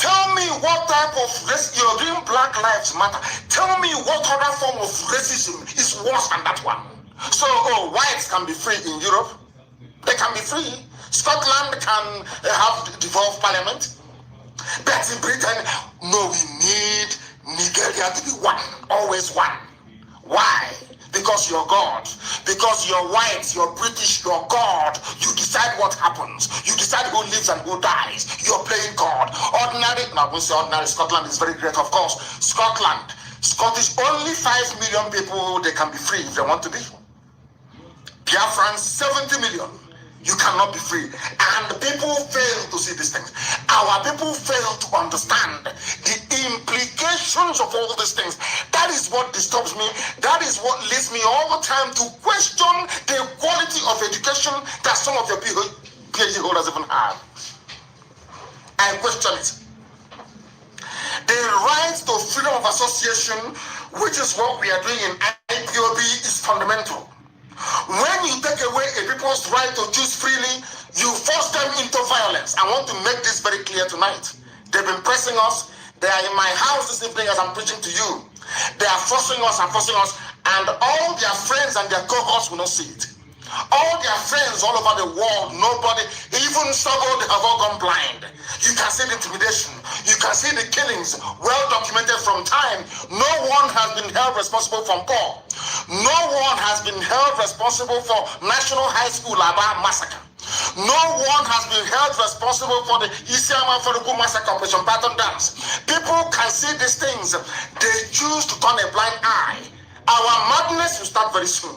Tell me what type of race, you're doing Black Lives Matter. Tell me what other form of racism is worse than that one. So, whites can be free in Europe. They can be free. Scotland can have devolved parliament. But in Britain, no, we need Nigeria to be one, always one. Why? Because you're God. Because you're white, you're British, you're God. You decide what happens. You decide who lives and who dies. You're playing God. Ordinary, now we say ordinary, Scotland is very great, of course. Scottish, only 5 million people, they can be free if they want to be. Biafrans, 70 million. You cannot be free. And people fail to see these things. Our people fail to understand the implications of all these things. That is what disturbs me. That is what leads me all the time to question the quality of education that some of your PhD holders even have. I question it. The right to freedom of association, which is what we are doing in IPOB, is fundamental. When you take away a people's right to choose freely, you force them into violence. I want to make this very clear tonight. They've been pressing us. They are in my house this evening as I'm preaching to you. They are forcing us, and all their friends and their cohorts will not see it. All their friends all over the world, nobody, even Sobo, they have all gone blind. You can see the intimidation. You can see the killings, well documented from time. No one has been held responsible for Paul. No one has been held responsible for National High School Aba massacre. No one has been held responsible for the Isiama Forugu massacre, Operation Pattern Dance. People can see these things. They choose to turn a blind eye. Our madness will start very soon.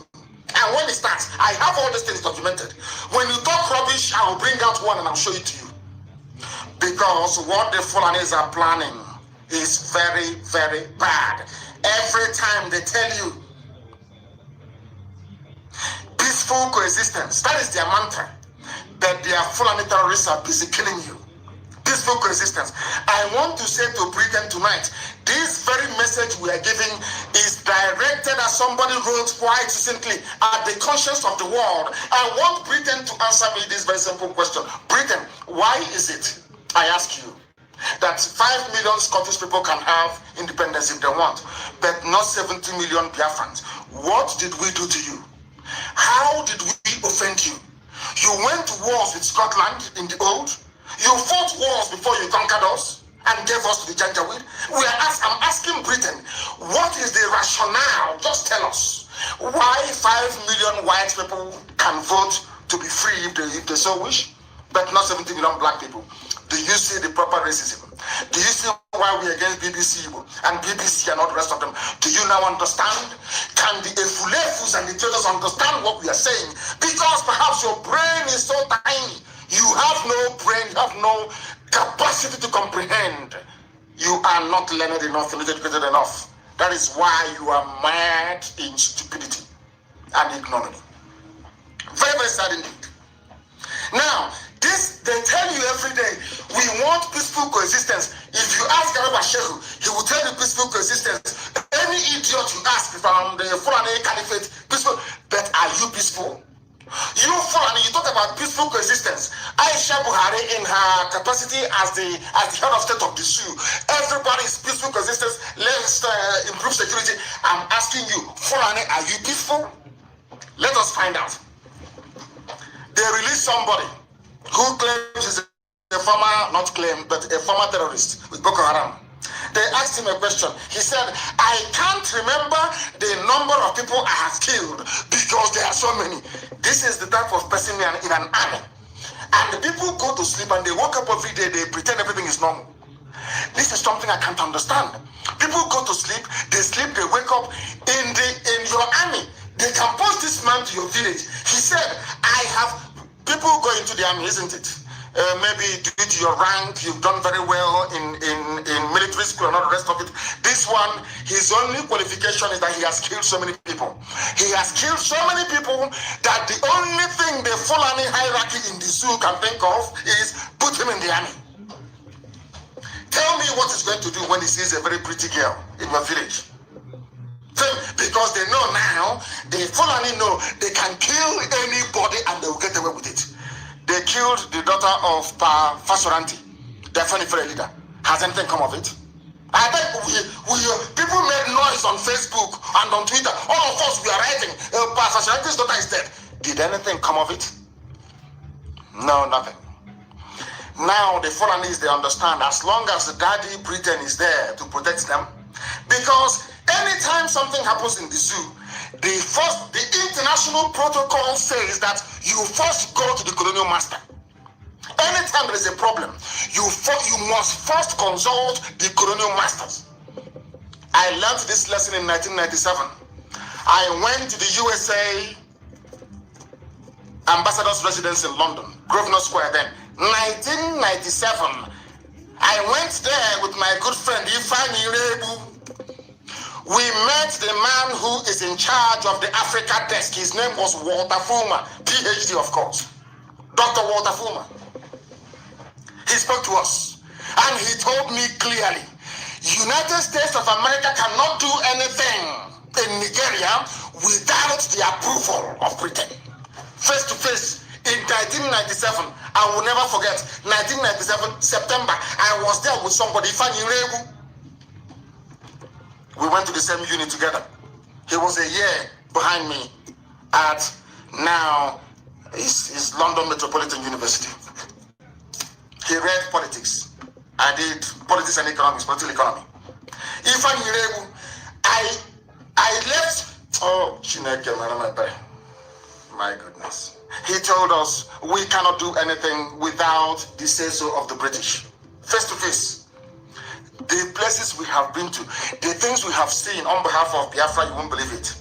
And when it starts, I have all these things documented. When you talk rubbish, I will bring out one and I'll show it to you. Because what the Fulanis are planning is very, very bad. Every time they tell you peaceful coexistence, that is their mantra. But their Fulani terrorists are busy killing you. Peaceful coexistence. I want to say to Britain tonight, this very message we are giving is directed, as somebody wrote quite recently, at the conscience of the world. I want Britain to answer me this very simple question. Britain, why is it, I ask you, that 5 million Scottish people can have independence if they want, but not 70 million Biafrans? What did we do to you? How did we offend you? You went to wars with Scotland in the old. You fought wars before you conquered us and gave us to the Janjaweed. I'm asking Britain, what is the rationale? Just tell us why 5 million white people can vote to be free if they so wish, but not 70 million black people. Do you see the proper racism? Do you see why we are against BBC and BBC and all the rest of them? Do you now understand? Can the Efulefus and the traders understand what we are saying? Because perhaps your brain is so tiny. You have no brain, you have no capacity to comprehend. You are not learned enough, not educated enough. That is why you are mad in stupidity and ignominy. Very, very sad indeed. Now, they tell you every day, we want peaceful coexistence. If you ask Araba Shehu, he will tell you peaceful coexistence. Any idiot you ask from the Fulani Caliphate, peaceful, but are you peaceful? You Fulani, you talk about peaceful coexistence. Aisha Buhari, in her capacity as the head of state of the Sioux, everybody is peaceful coexistence. Let's improve security. I'm asking you, Fulani, are you peaceful? Let us find out. They released somebody who claims he's a former, not claim, but a former terrorist with Boko Haram. They asked him a question. He said, I can't remember the number of people I have killed because there are so many. This is the type of person in an army. And the people go to sleep and they wake up every day, they pretend everything is normal. This is something I can't understand. People go to sleep, they wake up in your army. They can post this man to your village. He said, people go into the army, isn't it? Maybe due to your rank, you've done very well in military school and all the rest of it. This one, his only qualification is that he has killed so many people. He has killed so many people that the only thing the Fulani hierarchy in the zoo can think of is put him in the army. Tell me what he's going to do when he sees a very pretty girl in your village. Because they know now, the Fulani know they can kill anybody and they will get away with it. They killed the daughter of Fasoranti, their Fanifere leader. Has anything come of it? I bet people made noise on Facebook and on Twitter. All of us, we are writing, Fasoranti's daughter is dead. Did anything come of it? No, nothing. Now the Fulanis, they understand, as long as the daddy Britain is there to protect them, because anytime something happens in the zoo, the international protocol says that you first go to the colonial master. Anytime there is a problem, you must first consult the colonial masters. I learned this lesson in 1997. I went to the USA ambassador's residence in London, Grosvenor Square then. 1997. I went there with my good friend Ifani Rebu. We met the man who is in charge of the Africa desk. His name was Walter Fulmer, PhD of course. Dr. Walter Fulmer. He spoke to us and he told me clearly, United States of America cannot do anything in Nigeria without the approval of Britain. Face to face in 1997, I will never forget, 1997, September, I was there with somebody, Ifani Rebu. We went to the same unit together. He was a year behind me at now is London Metropolitan University. He read politics. I did politics and economics, political economy. Ifan Yirebu, I left. Oh, Chineke, my goodness. He told us we cannot do anything without the say-so of the British. Face to face. The places we have been to, the things we have seen on behalf of Biafra, you won't believe it.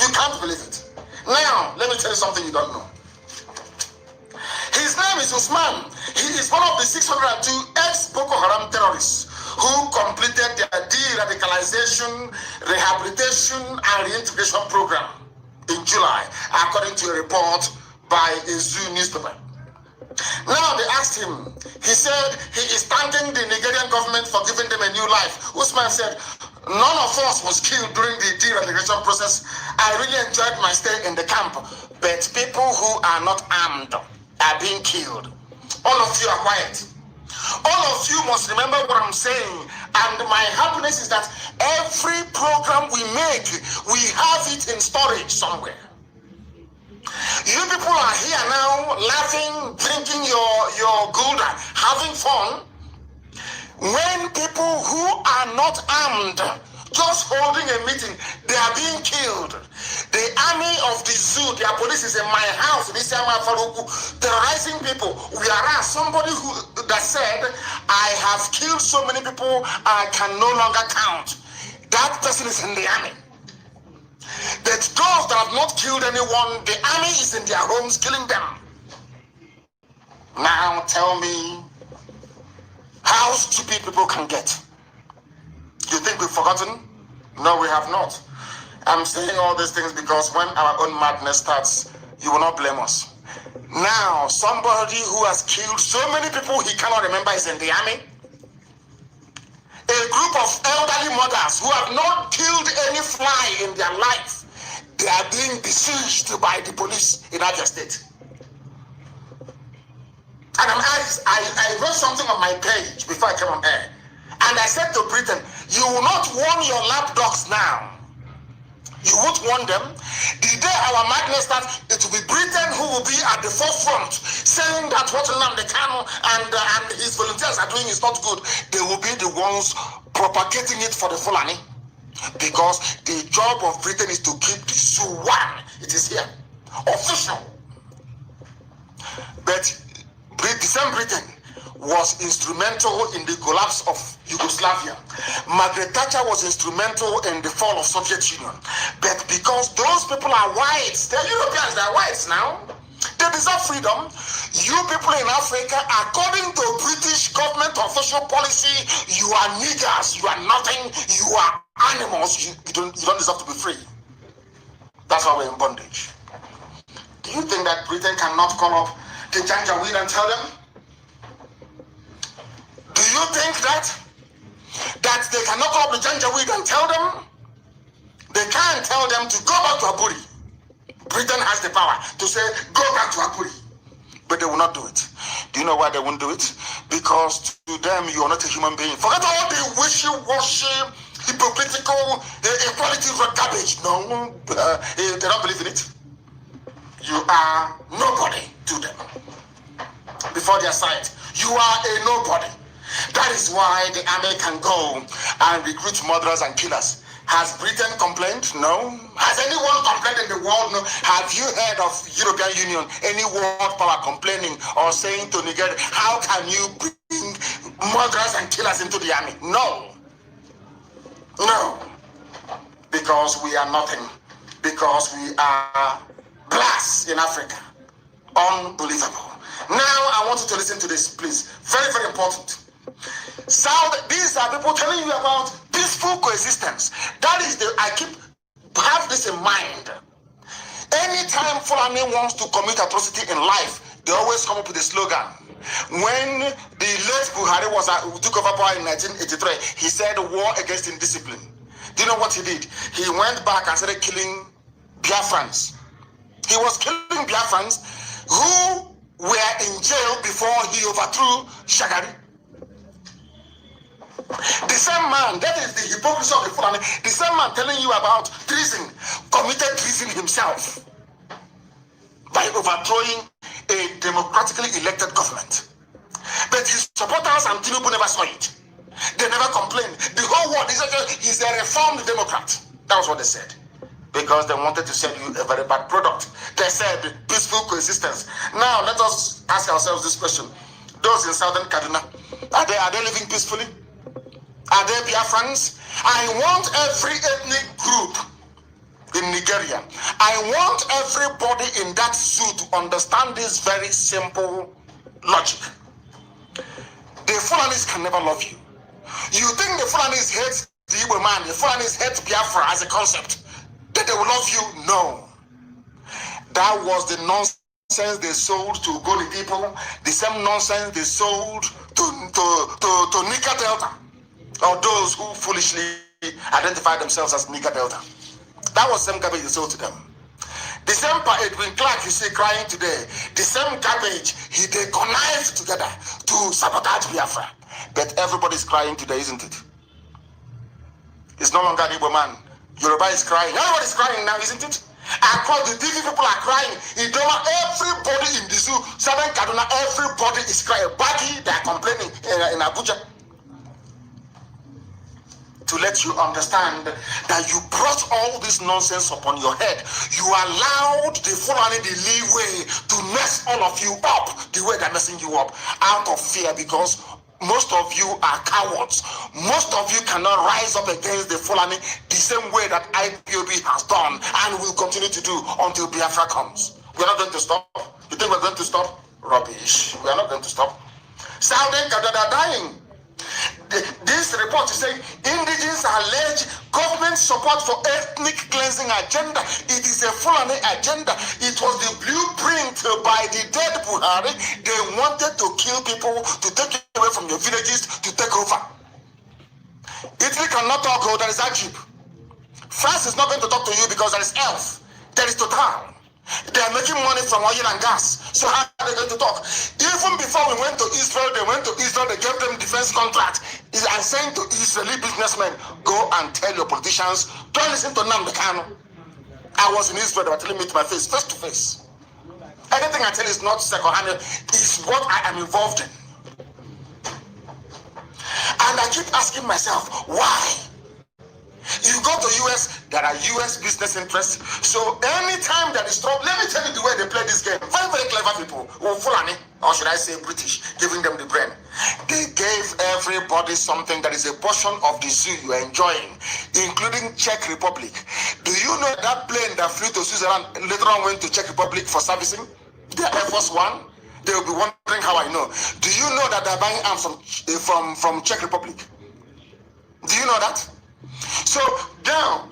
You can't believe it. Now, let me tell you something you don't know. His name is Usman. He is one of the 602 ex-Boko Haram terrorists who completed their de-radicalization, rehabilitation, and reintegration program in July, according to a report by a Zoo newspaper. Now they asked him, he said he is thanking the Nigerian government for giving them a new life. Usman said, none of us was killed during the de-radicalization process. I really enjoyed my stay in the camp, but people who are not armed are being killed. All of you are quiet. All of you must remember what I'm saying. And my happiness is that every program we make, we have it in storage somewhere. You people are here now laughing, drinking your gulda, having fun, when people who are not armed, just holding a meeting, they are being killed. The army of the zoo, their police is in my house, this terrorizing people. Whereas somebody that said, I have killed so many people, I can no longer count. That person is in the army. That those that have not killed anyone, the army is in their homes killing them. Now tell me how stupid people can get. You think we've forgotten? No, we have not. I'm saying all these things because when our own madness starts, you will not blame us. Now, somebody who has killed so many people he cannot remember is in the army. A group of elderly mothers who have not killed any fly in their life, they are being besieged by the police in Abia State. And I wrote something on my page before I came on air. And I said to Britain, you will not warn your lapdogs now. You won't warn them. The day our madness starts, it will be Britain who will be at the forefront, saying that what Nnamdi Kanu and his volunteers are doing is not good. They will be the ones propagating it for the Fulani. Because the job of Britain is to keep the zoo one. It is here. Official. But the same Britain was instrumental in the collapse of Yugoslavia. Margaret Thatcher was instrumental in the fall of Soviet Union. But because those people are whites, they're Europeans, they're whites now, they deserve freedom. You people in Africa, according to British government official policy, you are niggers, you are nothing, you are animals, you don't deserve to be free. That's why we're in bondage. Do you think that Britain cannot call up the Janjaweed and tell them? Do you think that they cannot call up the Janjaweed and tell them? They can't tell them to go back to Aburi. Britain has the power to say, go back to Aburi. But they will not do it. Do you know why they won't do it? Because to them, you are not a human being. Forget all the wishy-washy, hypocritical, equality garbage. No, they don't believe in it. You are nobody to them. Before their sight, you are a nobody. That is why the army can go and recruit murderers and killers. Has Britain complained? No. Has anyone complained in the world? No. Have you heard of European Union, any world power complaining or saying to Nigeria, how can you bring murderers and killers into the army? No. No. Because we are nothing. Because we are glass in Africa. Unbelievable. Now I want you to listen to this, please. Very, very important. These are people telling you about peaceful coexistence. That is have this in mind. Anytime Fulani wants to commit atrocity in life, they always come up with a slogan. When the late Buhari took over power in 1983, he said war against indiscipline. Do you know what he did? He went back and started killing Biafrans. He was killing Biafrans who were in jail before he overthrew Shagari. The same man, that is the hypocrisy of the Fulani, the same man telling you about treason, committed treason himself by overthrowing a democratically elected government. But his supporters and Tinubu never saw it. They never complained. The whole world is a reformed Democrat. That was what they said. Because they wanted to sell you a very bad product. They said peaceful coexistence. Now let us ask ourselves this question. Those in southern Kaduna, are they living peacefully? Are they Biafrans? I want every ethnic group in Nigeria. I want everybody in that zoo to understand this very simple logic. The Fulanis can never love you. You think the Fulanis hate the Igbo man, the Fulanis hate Biafra as a concept, that they will love you? No. That was the nonsense they sold to Goli people, the same nonsense they sold to Nika Delta, or those who foolishly identify themselves as Nika Delta. That was the same garbage they sold to them. The same Edwin Clark you see crying today, the same garbage they connived together to sabotage Biafra. But everybody's crying today, isn't it? It's no longer the Igbo man. Yoruba is crying. Everybody's crying now, isn't it? Across the TV, people are crying. Everybody in the zoo, Southern Kaduna, everybody is crying. Baggy, they are complaining in Abuja. To let you understand that you brought all this nonsense upon your head. You allowed the Fulani the leeway to mess all of you up the way they're messing you up out of fear, because most of you are cowards. Most of you cannot rise up against the Fulani the same way that IPOB has done and will continue to do until Biafra comes. We're not going to stop. You think we're going to stop? Rubbish. We are not going to stop. Southern Kaduna are dying. This report is saying indigenous allege government support for ethnic cleansing agenda. It is a Fulani agenda. It was the blueprint by the dead Buhari. They wanted to kill people, to take away from your villages, to take over. Italy cannot talk, oh, there is Egypt. France is not going to talk to you because there is ELF. There is Total. They are making money from oil and gas. So how are they going to talk? Even before we went to Israel, they gave them defense contract. And saying to Israeli businessmen, go and tell your politicians, don't listen to Nnamdi Kanu. I was in Israel, they were telling me to my face to face. Anything I tell is not second-hand, it's what I am involved in. And I keep asking myself, why? You go to US, there are US business interests. So anytime there is trouble, let me tell you the way they play this game. Very, very clever people. Fulani, or should I say British, giving them the brain. They gave everybody something that is a portion of the zoo you are enjoying, including Czech Republic. Do you know that plane that flew to Switzerland later on went to Czech Republic for servicing? Their Air Force One. They will be wondering how I know. Do you know that they're buying arms from Czech Republic? Do you know that? So now,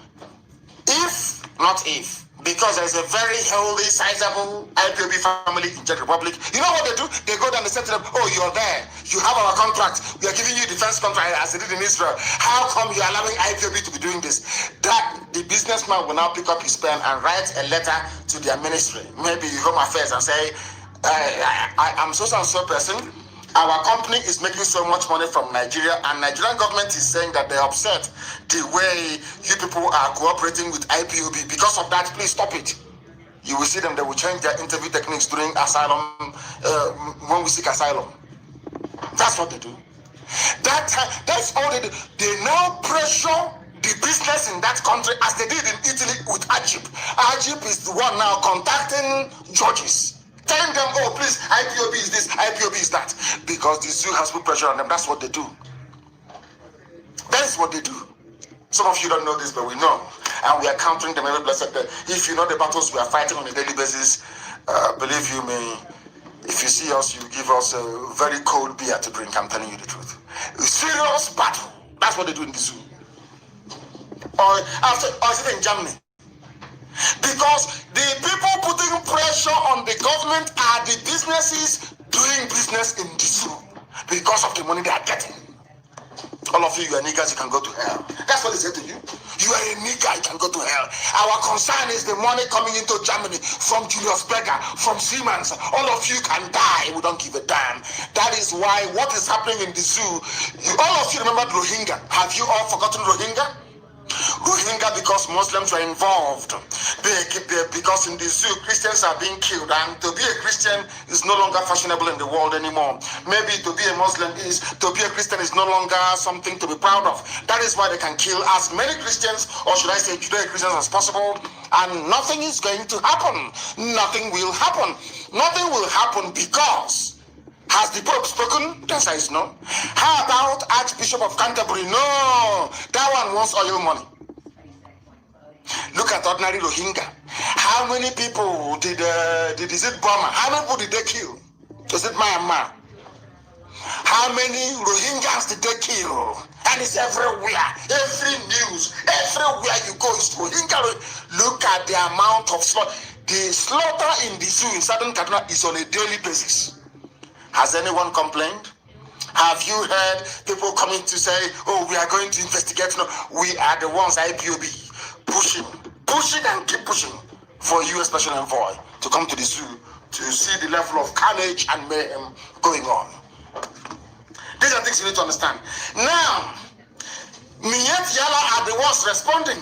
because there's a very healthy, sizable IPOB family in Czech Republic, you know what they do? They go down and say to them, oh, you're there. You have our contract. We are giving you defense contract as they did in Israel. How come you're allowing IPOB to be doing this? That the businessman will now pick up his pen and write a letter to their ministry, maybe Home Affairs, and say, I'm so and so person. Our company is making so much money from Nigeria, and Nigerian government is saying that they're upset the way you people are cooperating with IPOB. Because of that, please stop it. You will see them, they will change their interview techniques during asylum, when we seek asylum. That's what they do. That's all they do. They now pressure the business in that country as they did in Italy with Egypt. Egypt is the one now contacting judges, telling them, oh, please, IPOB is this, IPOB is that. Because the zoo has put pressure on them. That's what they do. That's what they do. Some of you don't know this, but we know. And we are countering them every blessed day. If you know the battles we are fighting on a daily basis, believe you me, if you see us, you give us a very cold beer to drink. I'm telling you the truth. A serious battle. That's what they do in the zoo. Or is it in Germany? Because the people putting pressure on the government are the businesses doing business in the zoo because of the money they are getting. All of you are niggers, you can go to hell. That's what they say to you. You are a nigger, you can go to hell. Our concern is the money coming into Germany from Julius Berger, from Siemens. All of you can die. We don't give a damn. That is why what is happening in the zoo, all of you remember Rohingya. Have you all forgotten Rohingya? Rohingya, because Muslims were involved. Because in the zoo, Christians are being killed, and to be a Christian is no longer fashionable in the world anymore. Maybe to be a Muslim to be a Christian is no longer something to be proud of. That is why they can kill as many Christians, or should I say Judeo-Christians, as possible, and nothing is going to happen. Nothing will happen. Nothing will happen because has the Pope spoken? The answer is no. How about Archbishop of Canterbury? No, that one wants oil money. Look at ordinary Rohingya. How many people did is it Burma? How many people did they kill? Is it Myanmar? How many Rohingyas did they kill? And it's everywhere. Every news, everywhere you go is Rohingya. Look at the amount of slaughter. The slaughter in the zoo in southern Kaduna is on a daily basis. Has anyone complained? Have you heard people coming to say, oh, we are going to investigate? No, we are the ones, IPOB, pushing and keep pushing for U.S. Special Envoy to come to the zoo to see the level of carnage and mayhem going on. These are things you need to understand. Now, Miet Yala are the ones responding.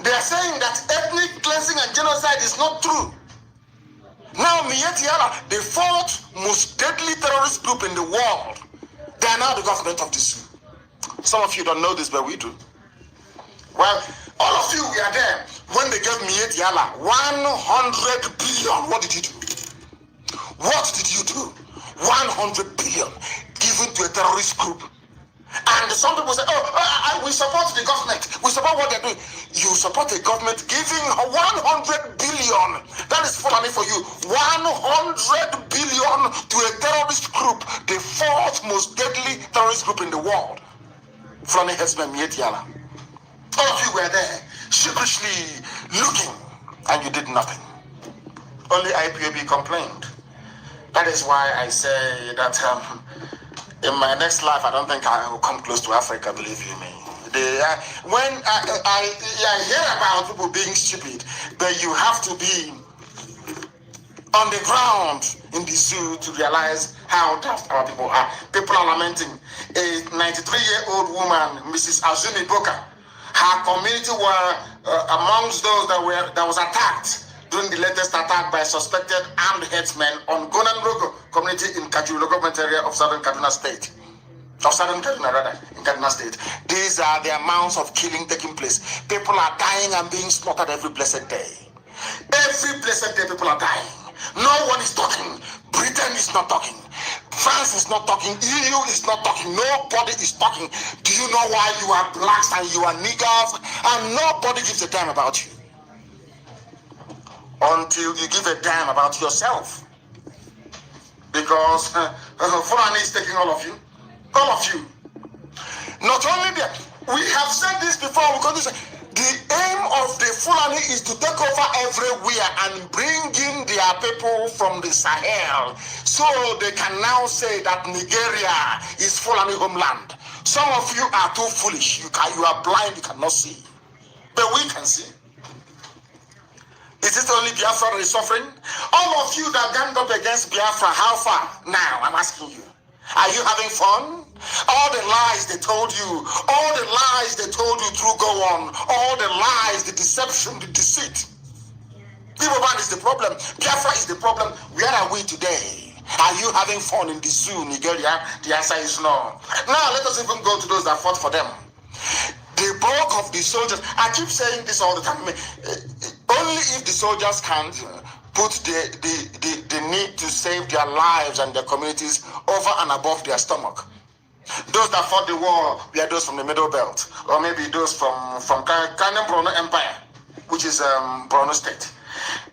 They are saying that ethnic cleansing and genocide is not true. Now, Miet Yala, the fourth most deadly terrorist group in the world, they are now the government of the zoo. Some of you don't know this, but we do. Well, all of you were there when they gave Miet Yala 100 billion. What did you do? What did you do? 100 billion given to a terrorist group. And some people say, we support the government. We support what they're doing. You support a government giving 100 billion. That is money for you. 100 billion to a terrorist group, the fourth most deadly terrorist group in the world. Fulani Herdsmen Miet Yala. All of you were there, sheepishly looking, and you did nothing. Only IPOB complained. That is why I say that in my next life, I don't think I will come close to Africa, believe you me. When I hear about people being stupid, but you have to be on the ground in the zoo to realize how daft our people are. People are lamenting. A 93-year-old woman, Mrs. Azumi Boka, her community were amongst those that was attacked during the latest attack by suspected armed headsmen on Gonanrogo community in Kajuru local government area of Southern Kaduna State. Of Southern Kaduna, rather, in Kaduna State. These are the amounts of killing taking place. People are dying and being slaughtered every blessed day. Every blessed day, people are dying. No one is talking. Britain is not talking. France is not talking. EU is not talking. Nobody is talking. Do you know why you are blacks and you are niggers? And nobody gives a damn about you. Until you give a damn about yourself. Because Fulani is taking all of you. All of you. Not only that, we have said this before, because the aim of the Fulani is to take over everywhere and bring in their people from the Sahel, so they can now say that Nigeria is Fulani homeland. Some of you are too foolish. You are blind, you cannot see. But we can see. Is it only Biafra that is suffering? All of you that ganged up against Biafra, how far now? I'm asking you. Are you having fun? All the lies they told you, all the lies they told you through go on, all the lies, the deception, the deceit. Iboban is the problem. Biafra is the problem. Where are we today? Are you having fun in the zoo, Nigeria? The answer is no. Now let us even go to those that fought for them. The bulk of the soldiers, I keep saying this all the time, only if the soldiers can't put the need to save their lives and their communities over and above their stomach. Those that fought the war were those from the Middle Belt, or maybe those from Kanem Borno Empire, which is Borno State.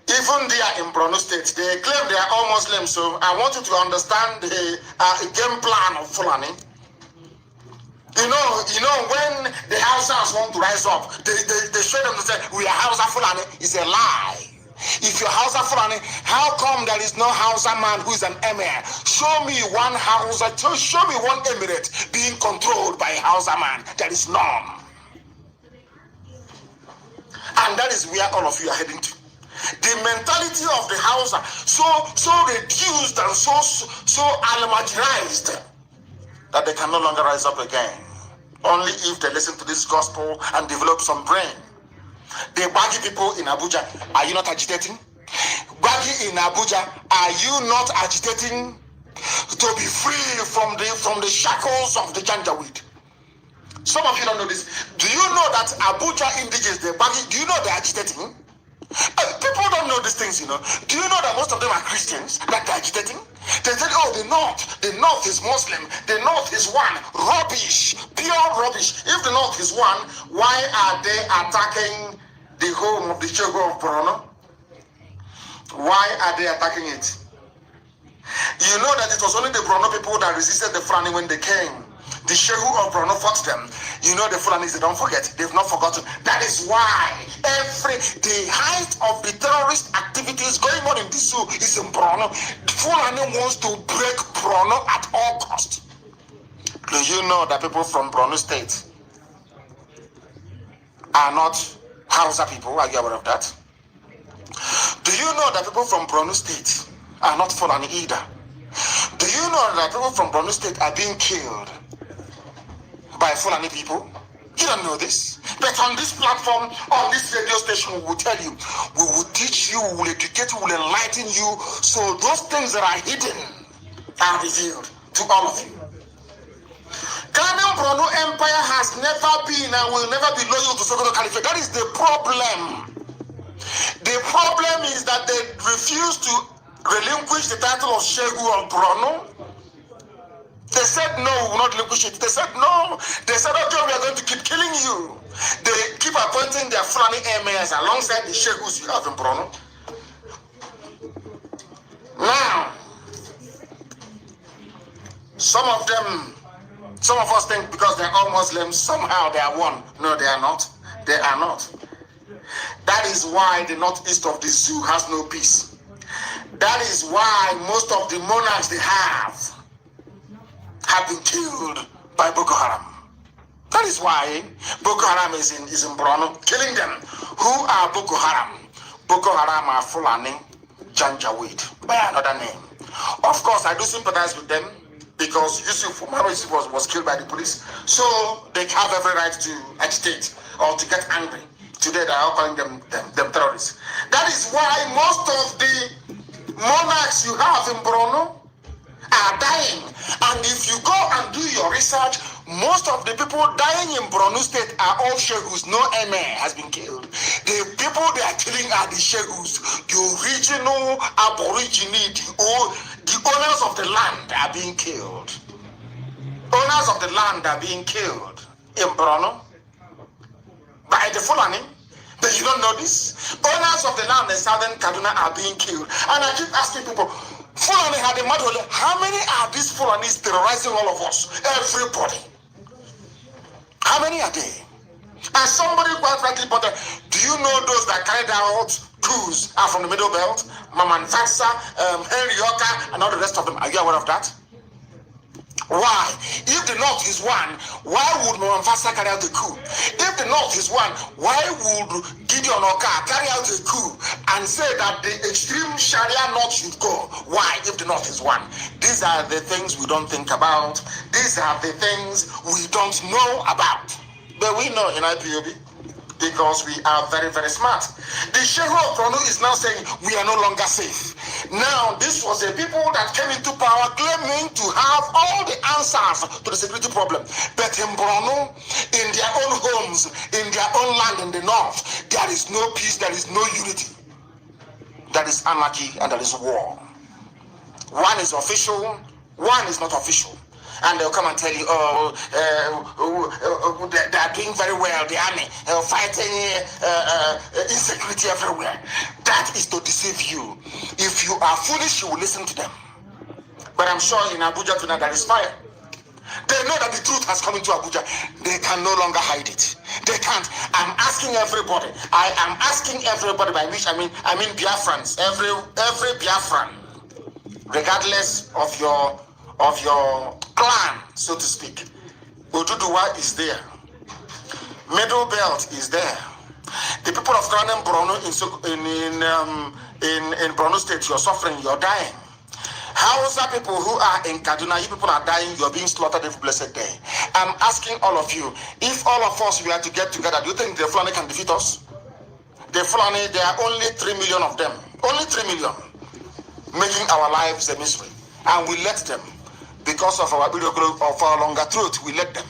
Even there in Borno State, they claim they are all Muslims. So I want you to understand the game plan of Fulani. You know, when the Hausas want to rise up, they show them to say, we are Hausa Fulani. It's a lie. If you're Hausa Fulani, how come there is no Hausa man who is an emir? Show me one Hausa, show me one emirate being controlled by a Hausa man. There is none. And that is where all of you are heading to. The mentality of the Hausa, so reduced and so almagirized that they can no longer rise up again. Only if they listen to this gospel and develop some brain. The baggy people in Abuja, are you not agitating? Baggy in Abuja, are you not agitating to be free from the shackles of the Janjaweed? Some of you don't know this. Do you know that Abuja indigenous, the baggy, do you know they're agitating? People don't know these things, you know. Do you know that most of them are Christians that they're agitating? They said, oh, the North is Muslim, the North is one. Rubbish, pure rubbish. If the North is one, why are they attacking the home of the Chego of Borno? Why are they attacking it? You know that it was only the Borno people that resisted the Fulani when they came. The Shehu of Borno fought them. You know the Fulanis, they don't forget. They've not forgotten. That is why the height of the terrorist activities going on in the zoo is in Borno. Fulani wants to break Borno at all costs. Do you know that people from Borno State are not Hausa people? Are you aware of that? Do you know that people from Borno State are not Fulani either? Do you know that people from Borno State are being killed by Fulani people? You don't know this. But on this platform, on this radio station, we will tell you, we will teach you, we will educate you, we will enlighten you, so those things that are hidden are revealed to all of you. Ghanaian Borno Empire has never been and will never be loyal to Sokoto Caliphate. That is the problem. The problem is that they refuse to relinquish the title of Shegu of Borno. They said no, we will not relinquish it. They said no. They said, okay, we are going to keep killing you. They keep appointing their Fulani emirs alongside the Shegus you have in Borno. Now, some of us think because they're all Muslims, somehow they are one. No, they are not. They are not. That is why the northeast of the zoo has no peace. That is why most of the monarchs they have been killed by Boko Haram. That is why Boko Haram is in Borno, killing them. Who are Boko Haram? Boko Haram are Fulani Janjaweed, by another name. Of course, I do sympathize with them because Yusuf was killed by the police. So they have every right to agitate or to get angry. Today they are calling them terrorists. That is why most of the monarchs you have in Borno are dying. And if you go and do your research, most of the people dying in Borno State are all sheikhs. No emir has been killed. The people they are killing are the sheikhs, the original aborigine, the owners of the land are being killed. Owners of the land are being killed in Borno by the Fulani. But you don't know this? Owners of the land in southern Kaduna are being killed. And I keep asking people, Fulani had a mad. How many are these Fulanis terrorizing all of us? Everybody. How many are they? And somebody quite frankly, but do you know those that carried out coups are from the Middle Belt? Maman Fatsa, Henry Yoka, and all the rest of them. Are you aware of that? Why? If the North is one, why would Maman Fatsa carry out the coup? If the North is one, why would Gideon Oka carry out a coup and say that the extreme Sharia North should go? Why? If the North is one. These are the things we don't think about. These are the things we don't know about. But we know in IPOB because we are very, very smart. The Sheikh of Borno is now saying we are no longer safe. Now, this was the people that came into power claiming to have all the answers to the security problem. But in Borno, in their own homes, in their own land in the north, there is no peace, there is no unity. There is anarchy and there is war. One is official, one is not official. And they'll come and tell you, they are doing very well, the army, fighting insecurity everywhere. That is to deceive you. If you are foolish, you will listen to them. But I'm sure in Abuja tonight there is fire. They know that the truth has come into Abuja. They can no longer hide it. They can't. I'm asking everybody. I am asking everybody, by which I mean Biafrans, every Biafran, regardless of your clan, so to speak. Oduduwa is there. Middle Belt is there. The people of Ghana, Borno in Borno State, you're suffering, you're dying. Hausa people who are in Kaduna, you people are dying, you're being slaughtered every blessed day. I'm asking all of you, if all of us we are to get together, do you think the Fulani can defeat us? The Fulani, there are only 3 million of them. Only 3 million. Making our lives a misery. And we let them. Because of our longer truth, we let them.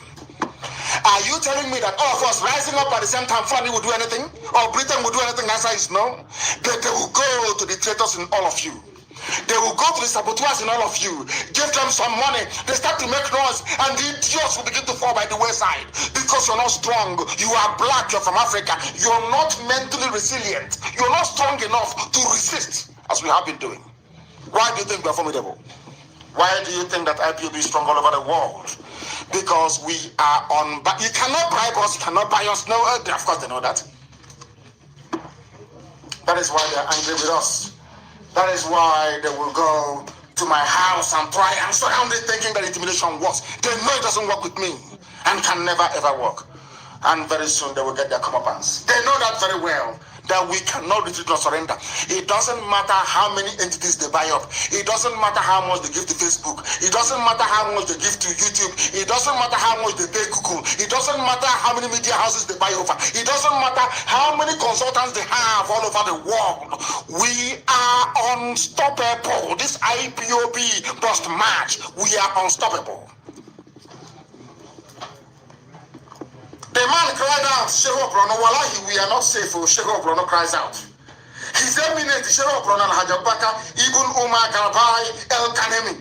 Are you telling me that all of us rising up at the same time, Fulani will do anything? Or Britain will do anything? The answer is no. But they will go to the traitors in all of you. They will go to the saboteurs in all of you. Give them some money. They start to make noise. And the idiots will begin to fall by the wayside. Because you're not strong. You are black. You're from Africa. You're not mentally resilient. You're not strong enough to resist, as we have been doing. Why do you think we're formidable? Why do you think that IPOB is strong all over the world? Because we are on. You cannot bribe us, you cannot buy us. No, of course they know that. That is why they're angry with us. That is why they will go to my house and try and surround it thinking that intimidation works. They know it doesn't work with me and can never ever work. And very soon they will get their comeuppance. They know that very well. That we cannot retreat or surrender. It doesn't matter how many entities they buy up. It doesn't matter how much they give to Facebook. It doesn't matter how much they give to YouTube. It doesn't matter how much they pay Google. It doesn't matter how many media houses they buy over. It doesn't matter how many consultants they have all over the world. We are unstoppable. This IPOB must march. We are unstoppable. The man cried out, Sheikh of Borno, wallahi, we are not safe. Sheikh of Borno cries out. His eminent Sheikh of Borno Al-Hajjabaka, Ibn Umar Garabai El Kanemi,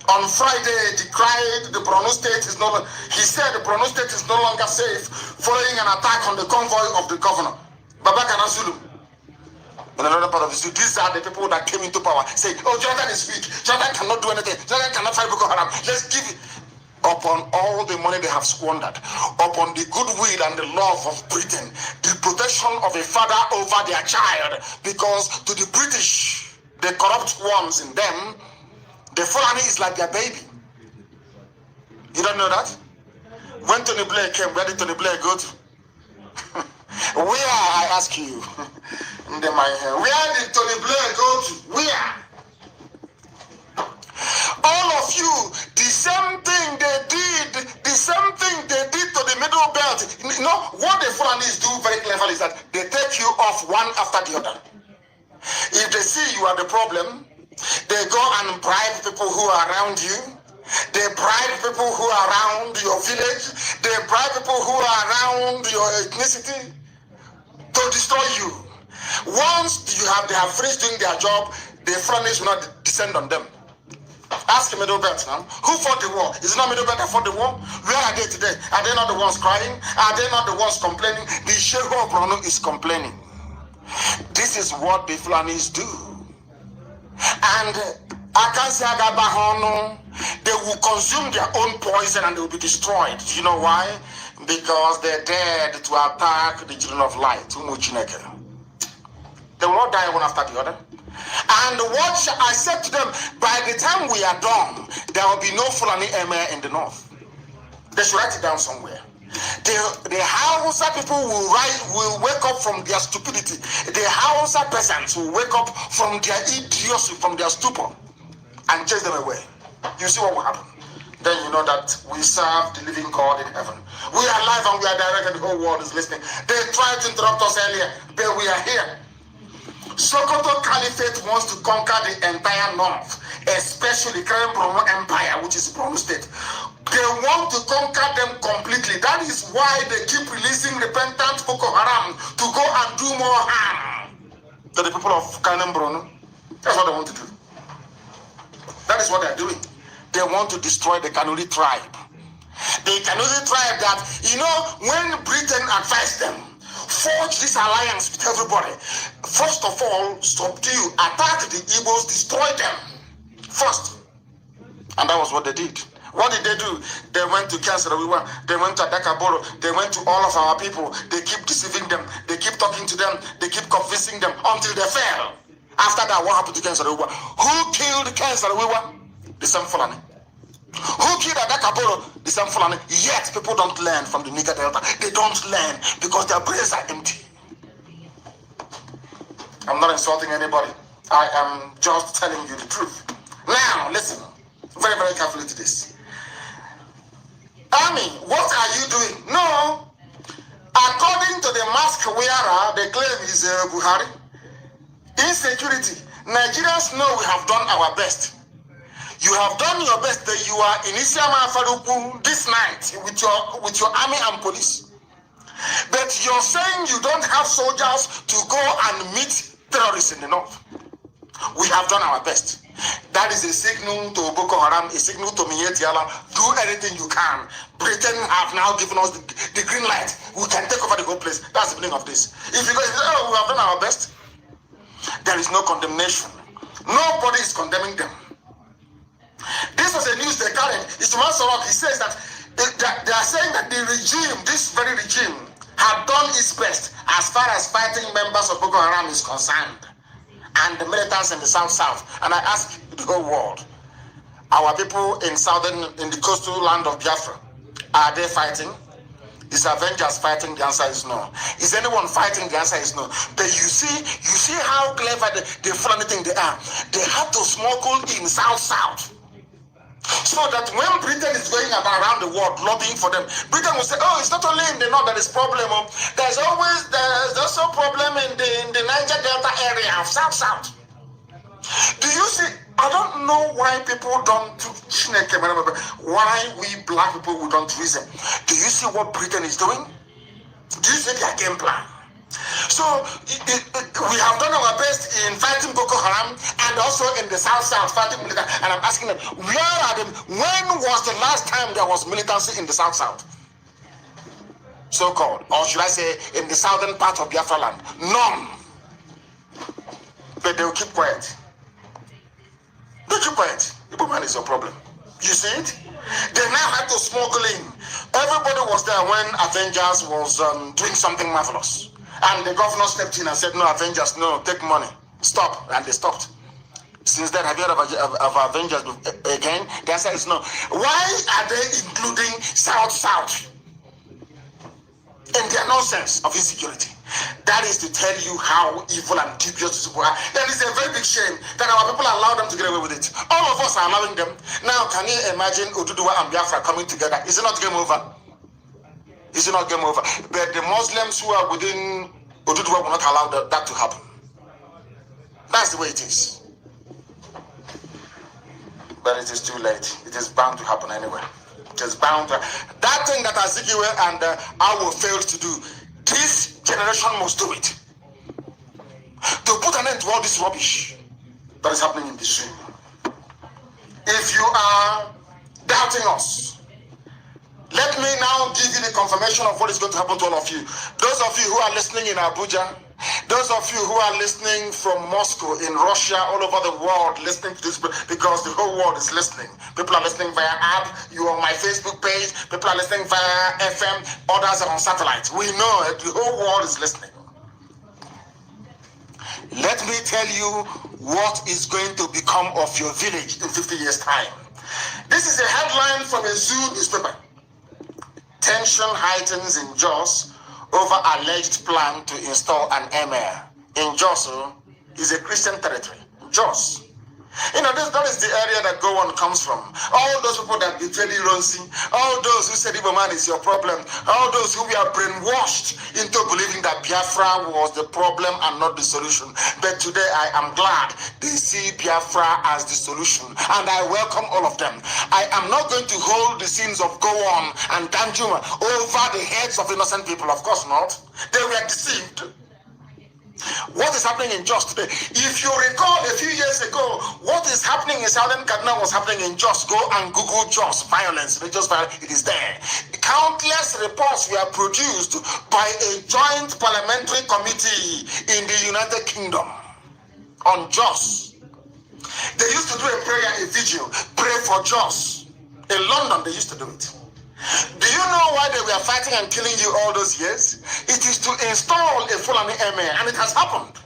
on Friday decried the Borno state is no longer, he said the Borno state is no longer safe following an attack on the convoy of the governor, Babakana Zulu. In another part of the zoo, these are the people that came into power, saying, oh, Jonathan is weak, Jonathan cannot do anything, Jonathan cannot fight Boko Haram, let's give it. Upon all the money they have squandered, upon the goodwill and the love of Britain, the protection of a father over their child, because to the British, the corrupt ones in them, the Fulani is like their baby. You don't know that? When Tony Blair came, where did Tony Blair go to? Where, I ask you? Where did Tony Blair go to? Where? All of you, the same thing they did, to the middle belt. You know, what the Fulanis do very cleverly is that they take you off one after the other. If they see you are the problem, they go and bribe people who are around you. They bribe people who are around your village. They bribe people who are around your ethnicity to destroy you. Once they have finished doing their job, the Fulanis will not descend on them. Ask Middle Belt now. Who fought the war? Is it not Middle Belt that fought the war? Where are they today? Are they not the ones crying? Are they not the ones complaining? The Sheikh of Borno is complaining. This is what the Fulanis do. And they will consume their own poison and they will be destroyed. Do you know why? Because they're dead to attack the children of light. They will not die one after the other. And what I said to them, by the time we are done, there will be no Fulani Emir in the north. They should write it down somewhere. The Hausa people will wake up from their stupidity. The Hausa peasants will wake up from their idiocy, from their stupor, and chase them away. You see what will happen. Then you know that we serve the living God in heaven. We are live and we are direct and the whole world is listening. They tried to interrupt us earlier, but we are here. Sokoto Caliphate wants to conquer the entire north, especially Karen Bromo Empire, which is Borno State. They want to conquer them completely. That is why they keep releasing repentant Boko Haram to go and do more harm to the people of Karen Brono. That's what they want to do. That is what they are doing. They want to destroy the Kanuri tribe. The Kanuri tribe that, you know, when Britain advised them, forge this alliance with everybody. First of all, subdue, attack the Igbos, destroy them first. And that was what they did. What did they do? They went to Kansarawiwa, they went to Adakaboro, they went to all of our people. They keep deceiving them, they keep talking to them, they keep convincing them until they fail. After that, what happened to Kansarawiwa? Who killed Kansarawiwa? The same Fulani. Who killed Adakaboro? The same Fulani. Yet people don't learn from the Niger Delta. They don't learn because their brains are empty. I'm not insulting anybody. I am just telling you the truth. Now, listen very, very carefully to this. Army, what are you doing? No. According to the mask wearer, the claim is Buhari. Insecurity. Nigerians know we have done our best. You have done your best. That you are in Isiama Faruku this night with your army and police. But you're saying you don't have soldiers to go and meet terrorists in the north. We have done our best. That is a signal to Boko Haram, a signal to Mietiala. Do anything you can. Britain have now given us the green light. We can take over the whole place. That's the beginning of this. If you guys say, oh, we have done our best, there is no condemnation. Nobody is condemning them. This was a news they carried. It's He says that they are saying that the regime, this very regime, had done its best as far as fighting members of Boko Haram is concerned, and the militants in the south. And I ask the whole world, our people in the coastal land of Biafra, are they fighting? Is Avengers fighting? The answer is no. Is anyone fighting? The answer is no. But you see how clever the Fulani thing they are. They have to smuggle in south. So that when Britain is going around the world lobbying for them, Britain will say, oh, it's not only in the north that is problem. There's also problem in the Niger Delta area of south. Do you see? I don't know why people don't, why we black people we don't reason. Do you see what Britain is doing? Do you see their game plan? So we have done our best in fighting Boko Haram and also in the south fighting military. And I'm asking them, where are them? When was the last time there was militancy in the south? So-called, or should I say, in the southern part of Biafra land? None. But they will keep quiet. They keep quiet. Igbo man is your problem. You see it? They now had to smuggle in. Everybody was there when Avengers was doing something marvelous. And the governor stepped in and said, no, Avengers, no, take money. Stop. And they stopped. Since then, have you heard of Avengers again? The answer is no. Why are they including South? and their nonsense of insecurity. That is to tell you how evil and dubious these people are. That is a very big shame that our people allow them to get away with it. All of us are allowing them. Now, can you imagine Oduduwa and Biafra coming together? Is it not game over? Is it not game over? But the Muslims who are within Oduduwa will not allow that to happen. That's the way it is. But it is too late. It is bound to happen anyway. It is bound to. That thing that Azikiwe and Awo failed to do, this generation must do it. To put an end to all this rubbish that is happening in this room. If you are doubting us, let me now give you the confirmation of what is going to happen to all of you. Those of you who are listening in Abuja, those of you who are listening from Moscow, in Russia, all over the world, listening to this, because the whole world is listening. People are listening via app, you are on my Facebook page, people are listening via FM, others are on satellite. We know it, the whole world is listening. Let me tell you what is going to become of your village in 50 years' time. This is a headline from a Zoo newspaper. Tension heightens in Jos over alleged plan to install an emir. In Jos is a Christian territory. Jos. You know, that is the area that Gowon comes from. All those people that betrayed Ironsi, all those who said Igbo man is your problem, all those who were brainwashed into believing that Biafra was the problem and not the solution. But today I am glad they see Biafra as the solution, and I welcome all of them. I am not going to hold the sins of Gowon and Danjuma over the heads of innocent people. Of course not. They were deceived. What is happening in Jos today? If you recall a few years ago, what is happening in Southern Kaduna was happening in Jos. Go and Google Jos violence, religious violence. It is there. Countless reports were produced by a joint parliamentary committee in the United Kingdom on Jos. They used to do a prayer, a vigil, pray for Jos. In London, they used to do it. Do you know why they were fighting and killing you all those years? It is to install a Fulani emir, and it has happened.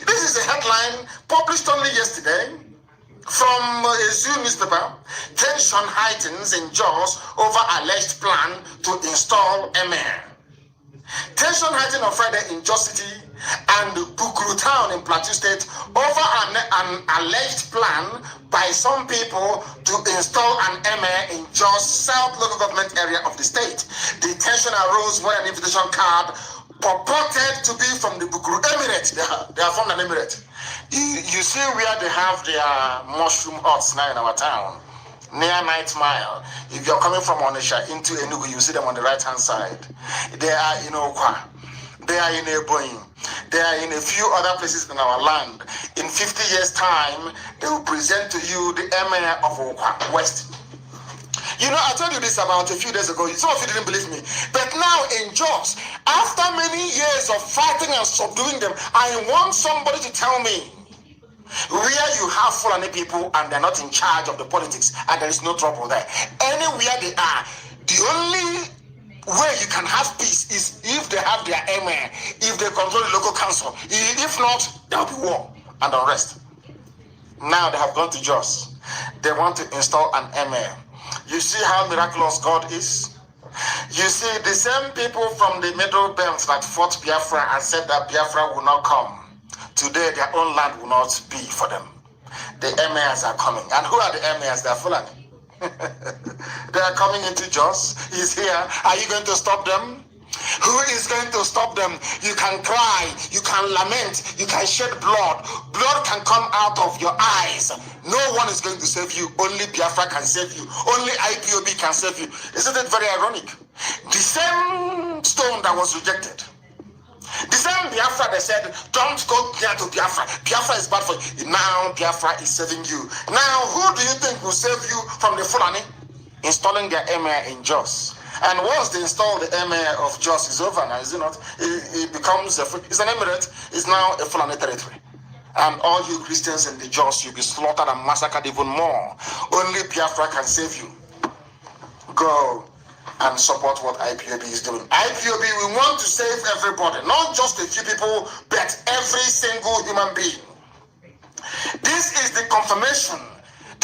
This is a headline published only yesterday from a Zoo newspaper. Tension heightens in Jos over alleged plan to install emir. Tension heightened on Friday in Jos City and Bukuru Town in Plateau State over an alleged plan by some people to install an emir in Jos South local government area of the state. The tension arose when an invitation card purported to be from the Bukuru Emirate. They are from an emirate. You see where they have their mushroom huts now in our town, near 9th Mile. If you're coming from Onitsha into Enugu, you see them on the right hand side. They are in Okwa. They are in Ebonyi. They are in a few other places in our land. In 50 years' time, they will present to you the emir of Okwa West. You know, I told you this about a few days ago. Some of you didn't believe me. But now in Jos, after many years of fighting and subduing them, I want somebody to tell me where you have Fulani people and they're not in charge of the politics and there is no trouble there. Anywhere they are, the only way you can have peace is if they have their emir, if they control the local council. If not, there will be war and unrest. Now they have gone to Jos. They want to install an emir. You see how miraculous God is? You see, the same people from the Middle Belt that fought Biafra and said that Biafra will not come, today their own land will not be for them. The emirs are coming. And who are the emirs? They are Fulani. They are coming into Jos. He's here. Are you going to stop them? Who is going to stop them? You can cry, you can lament, you can shed blood. Blood can come out of your eyes. No one is going to save you. Only Biafra can save you. Only IPOB can save you. Isn't it very ironic? The same stone that was rejected, the same Biafra they said, don't go near to Biafra. Biafra is bad for you. Now Biafra is saving you. Now who do you think will save you from the Fulani? Installing their emir in Jos. And once they install the emir of Jos, is over now, is it not? It becomes it's an emirate. It's now a Fulani territory. And all you Christians in the Jos, you'll be slaughtered and massacred even more. Only Biafra can save you. Go and support what IPOB is doing. IPOB, we want to save everybody, not just a few people, but every single human being. This is the confirmation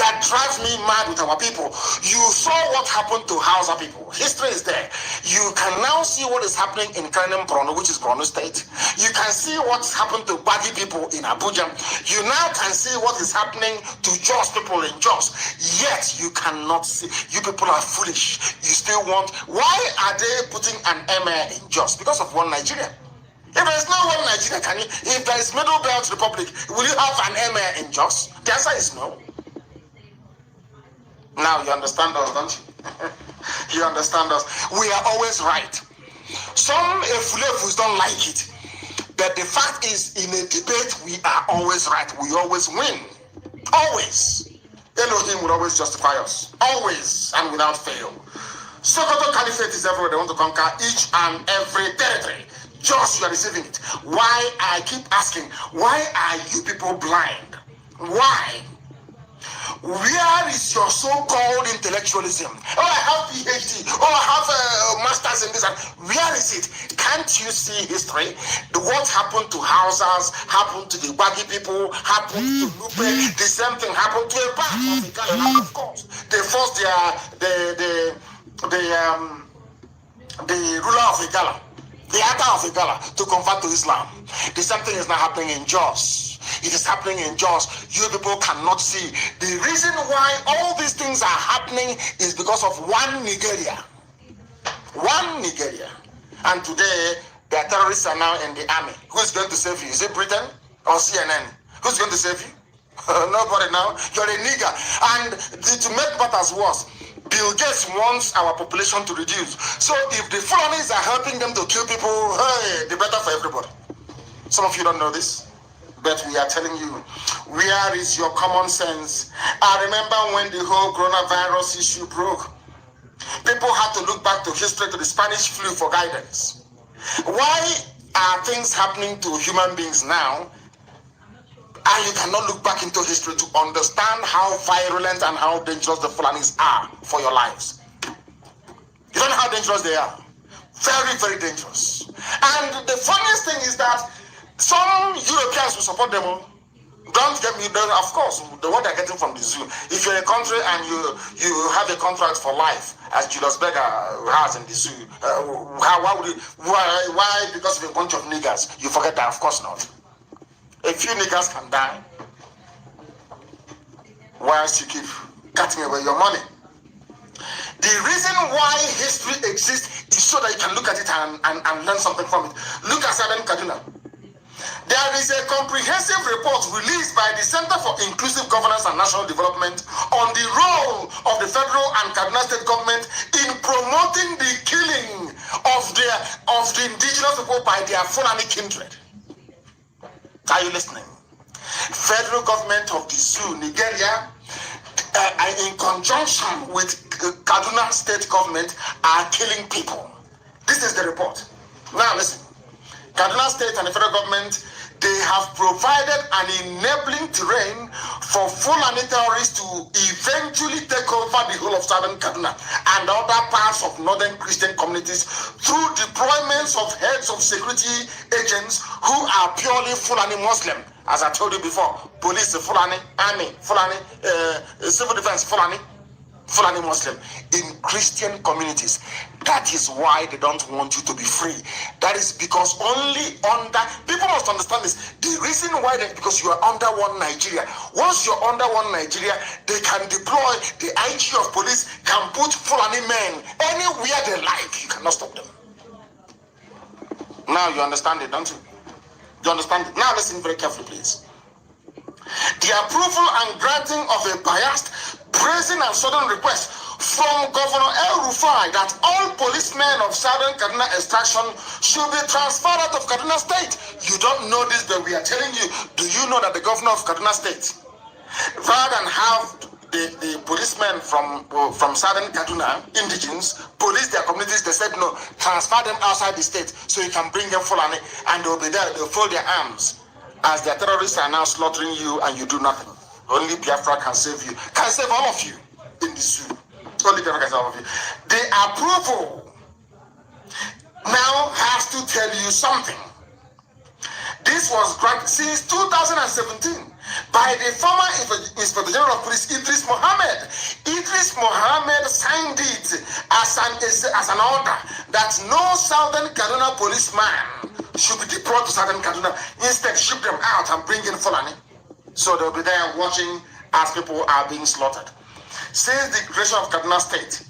that drives me mad with our people. You saw what happened to Hausa people. History is there. You can now see what is happening in Kanem Prono, which is Borno State. You can see what's happened to Bagi people in Abuja. You now can see what is happening to Jos people in Jos. Yet you cannot see. You people are foolish. You still want. Why are they putting an MA in Jos? Because of one Nigeria. If there is no one Nigeria, can you? If there is Middle Belt Republic, will you have an MA in Jos? The answer is no. Now you understand us, don't you? You understand us. We are always right. Some Efulefus don't like it. But the fact is, in a debate, we are always right. We always win. Always. Elohim will always justify us. Always and without fail. Sokoto Caliphate is everywhere. They want to conquer each and every territory. Just you are receiving it. Why? I keep asking, why are you people blind? Why? Where is your so-called intellectualism? Oh, I have PhD. Oh, I have a master's in this. Where is it? Can't you see history? What happened to Hausas, happened to the Wagi people, happened to Lupe. The same thing happened to a part of the Ghana, of course. They forced the ruler of Igala, the Ata of Igala, to convert to Islam. The same thing is now happening in Jos. It is happening in Jos. You people cannot see. The reason why all these things are happening is because of one Nigeria. One Nigeria. And today, the terrorists are now in the army. Who's going to save you? Is it Britain or CNN? Who's going to save you? Nobody now. You're a nigger. And to make matters worse, Bill Gates wants our population to reduce. So if the Fulanis are helping them to kill people, hey, the better for everybody. Some of you don't know this, but we are telling you, where is your common sense? I remember when the whole coronavirus issue broke. People had to look back to history, to the Spanish flu for guidance. Why are things happening to human beings now? And you cannot look back into history to understand how virulent and how dangerous the Fulanis are for your lives. You don't know how dangerous they are. Very, very dangerous. And the funniest thing is that some Europeans will support them. Don't get me wrong, of course, the what they're getting from the zoo. If you're in a country and you have a contract for life, as Julius Berger has in the zoo, why because of a bunch of niggers, you forget that? Of course not. A few niggas can die whilst you keep cutting away your money. The reason why history exists is so that you can look at it and learn something from it. Look at Southern Kaduna. There is a comprehensive report released by the Center for Inclusive Governance and National Development on the role of the federal and Kaduna state government in promoting the killing of the indigenous people by their Fulani kindred. Are you listening? Federal government of the zoo, Nigeria, in conjunction with Kaduna state government, are killing people. This is the report. Now listen. Kaduna state and the federal government, they have provided an enabling terrain for Fulani terrorists to eventually take over the whole of southern Kaduna and other parts of northern Christian communities through deployments of heads of security agents who are purely Fulani Muslim. As I told you before, police Fulani, army Fulani, civil defense Fulani Muslim in Christian communities. That is why they don't want you to be free. That is because only under, people must understand this. The reason why that because you are under one Nigeria. Once you're under one Nigeria, they can deploy, the IG of police can put Fulani men anywhere they like. You cannot stop them. Now you understand it, don't you? You understand it? Now listen very carefully, please. The approval and granting of a biased, brazen and sudden request from Governor El Rufai that all policemen of Southern Kaduna extraction should be transferred out of Kaduna State. You don't know this, but we are telling you. Do you know that the governor of Kaduna State, rather than have the policemen from Southern Kaduna, indigenes, police their communities, they said no, transfer them outside the state so you can bring them Fulani and they'll be there, they'll fold their arms. As their terrorists are now slaughtering you and you do nothing. Only Biafra can save you. Can save all of you in the zoo. Only Biafra can save all of you. The approval now has to tell you something. This was granted since 2017. by the former Inspector General of Police, Idris Mohammed. Idris Mohammed signed it as an order that no Southern Kaduna policeman should be deployed to Southern Kaduna. Instead, ship them out and bring in Fulani. So they'll be there watching as people are being slaughtered. Since the creation of Kaduna State,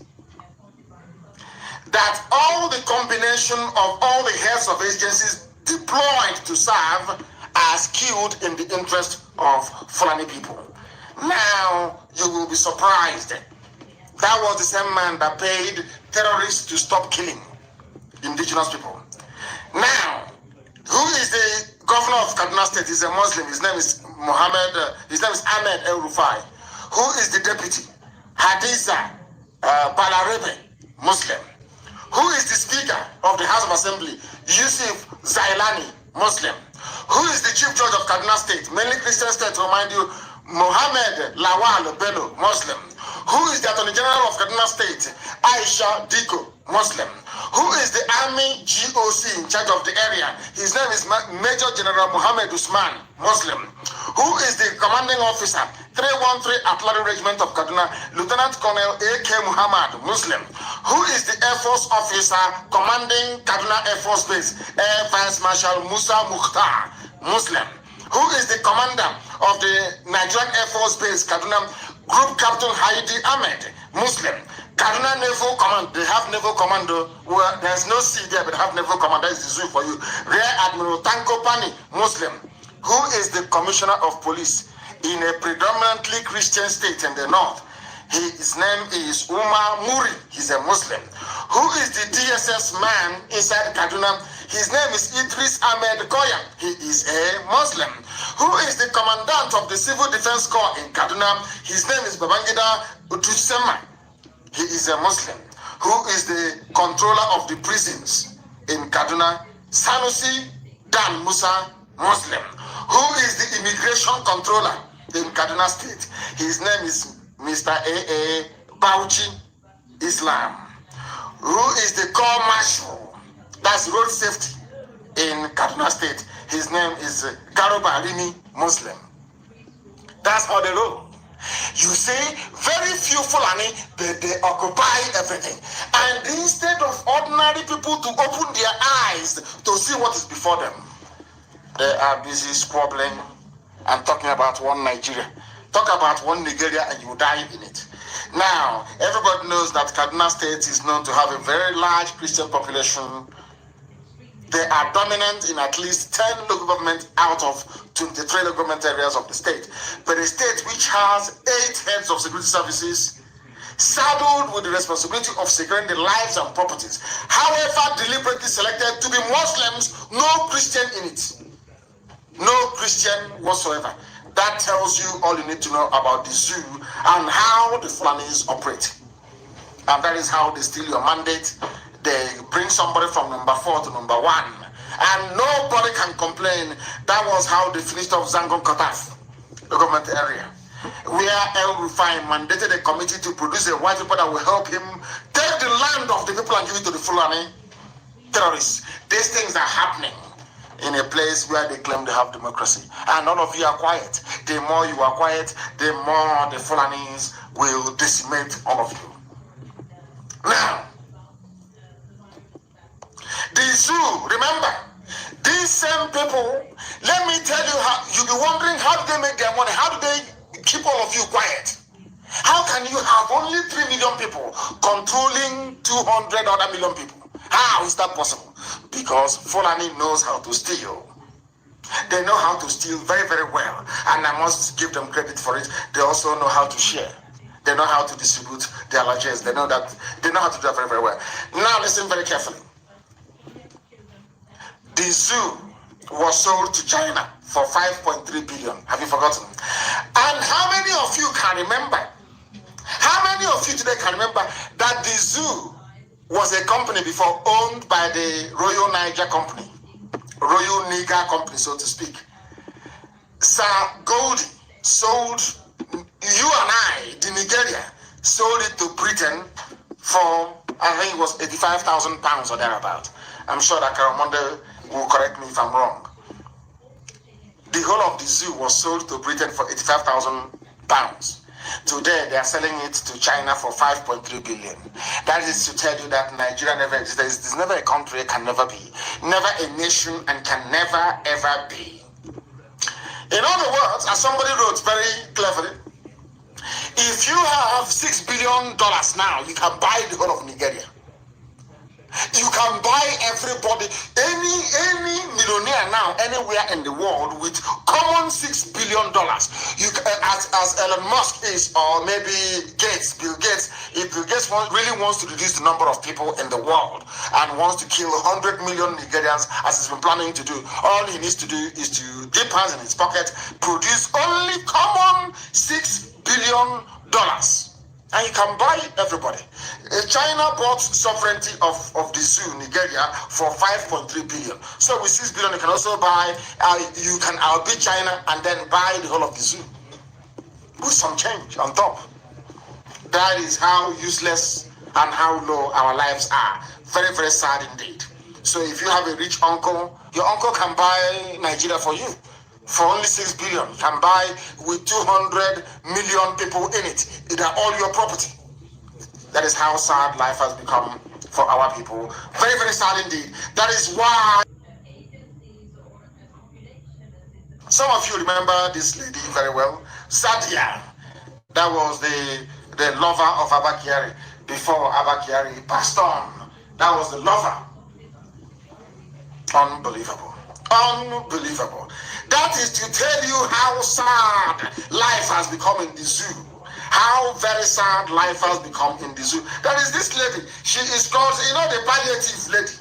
that all the combination of all the heads of agencies deployed to serve are skewed in the interest of Fulani people. Now, you will be surprised. That was the same man that paid terrorists to stop killing indigenous people. Now, who is the governor of Kaduna State? He's a Muslim. His name is Ahmed El Rufai. Who is the deputy? Hadiza Balarebe, Muslim. Who is the speaker of the House of Assembly? Yusuf Zailani, Muslim. Who is the chief judge of Kaduna State? Mainly Christian state, to remind you, Mohammed Lawal Bello, Muslim. Who is the Attorney General of Kaduna State? Aisha Diko, Muslim. Who is the Army GOC in charge of the area? His name is Major General Mohammed Usman, Muslim. Who is the commanding officer, 313 Artillery Regiment of Kaduna, Lieutenant Colonel A.K. Muhammad, Muslim. Who is the Air Force officer commanding Kaduna Air Force Base, Air Vice Marshal Musa Mukhtar, Muslim. Who is the commander of the Nigerian Air Force Base, Kaduna, Group Captain Haidi Ahmed, Muslim. Kaduna Naval Command, they have Naval Commando. Well, there's no sea there, but they have Naval Command. That is the zoo for you. Rear Admiral Tanko Pani, Muslim. Who is the Commissioner of Police in a predominantly Christian state in the north? His name is Umar Muri. He's a Muslim. Who is the DSS man inside Kaduna? His name is Idris Ahmed Koya. He is a Muslim. Who is the commandant of the Civil Defense Corps in Kaduna? His name is Babangida Utusema. He is a Muslim. Who is the controller of the prisons in Kaduna? Sanusi Dan Musa, Muslim. Who is the immigration controller in Kaduna State? His name is Mr. A.A. Bauchi, Islam. Who is the Corps Marshal, that's road safety in Kaduna State? His name is Garoba Alimi, Muslim. That's how they roll. You see, very few Fulani, they occupy everything. And instead of ordinary people to open their eyes to see what is before them, they are busy squabbling and talking about one Nigeria. Talk about one Nigeria and you die in it. Now, everybody knows that Kaduna State is known to have a very large Christian population. They are dominant in at least 10 local government out of 23 local government areas of the state. But a state which has 8 heads of security services, saddled with the responsibility of securing the lives and properties, however deliberately selected to be Muslims, no Christian in it. No Christian whatsoever. That tells you all you need to know about the zoo and how the Fulanis operate. And that is how they steal your mandate. They bring somebody from number 4 to number 1. And nobody can complain. That was how they finished off Zangon Kataf, the government area, where El Rufai mandated a committee to produce a white paper that will help him take the land of the people and give it to the Fulani terrorists. These things are happening in a place where they claim they have democracy. And none of you are quiet. The more you are quiet, the more the Fulanis will decimate all of you. Now, the zoo, remember, these same people, let me tell you how, you'll be wondering how do they make their money? How do they keep all of you quiet? How can you have only 3 million people controlling 200 other million people? How is that possible? Because Fulani knows how to steal. They know how to steal very, very well. And I must give them credit for it. They also know how to share. They know how to distribute their largesse. They know how to do that very, very well. Now listen very carefully. The zoo was sold to China for 5.3 billion. Have you forgotten? And how many of you can remember? How many of you today can remember that the zoo was a company before owned by the Royal Niger Company, Royal Niger Company, so to speak? Sir Goldie sold, you and I, the Nigeria, sold it to Britain for, I think it was £85,000 or thereabout. I'm sure that Karamonde will correct me if I'm wrong. The whole of the zoo was sold to Britain for £85,000. Today, they are selling it to China for 5.3 billion. That is to tell you that Nigeria never existed. There's never a country, can never be. Never a nation, and can never, ever be. In other words, as somebody wrote very cleverly, if you have $6 billion now, you can buy the whole of Nigeria. You can buy everybody, any millionaire now, anywhere in the world with common $6 billion. You as Elon Musk is, or maybe Bill Gates. If Bill Gates really wants to reduce the number of people in the world and wants to kill 100 million Nigerians, as he's been planning to do, all he needs to do is to dip hands in his pocket, produce only common $6 billion. And you can buy everybody. China bought sovereignty of the zoo, Nigeria, for 5.3 billion. So with 6 billion, you can also buy, I'll beat China and then buy the whole of the zoo. With some change on top. That is how useless and how low our lives are. Very, very sad indeed. So if you have a rich uncle, your uncle can buy Nigeria for you. For only 6 billion, you can buy with 200 million people in it. They are all your property. That is how sad life has become for our people. Very, very sad indeed. That is why some of you remember this lady very well, Sadia. That was the lover of Abba Kyari before Abba Kyari passed on. That was the lover. Unbelievable. Unbelievable. That is to tell you how sad life has become in the zoo. How very sad life has become in the zoo. That is this lady. She is called, the palliative lady.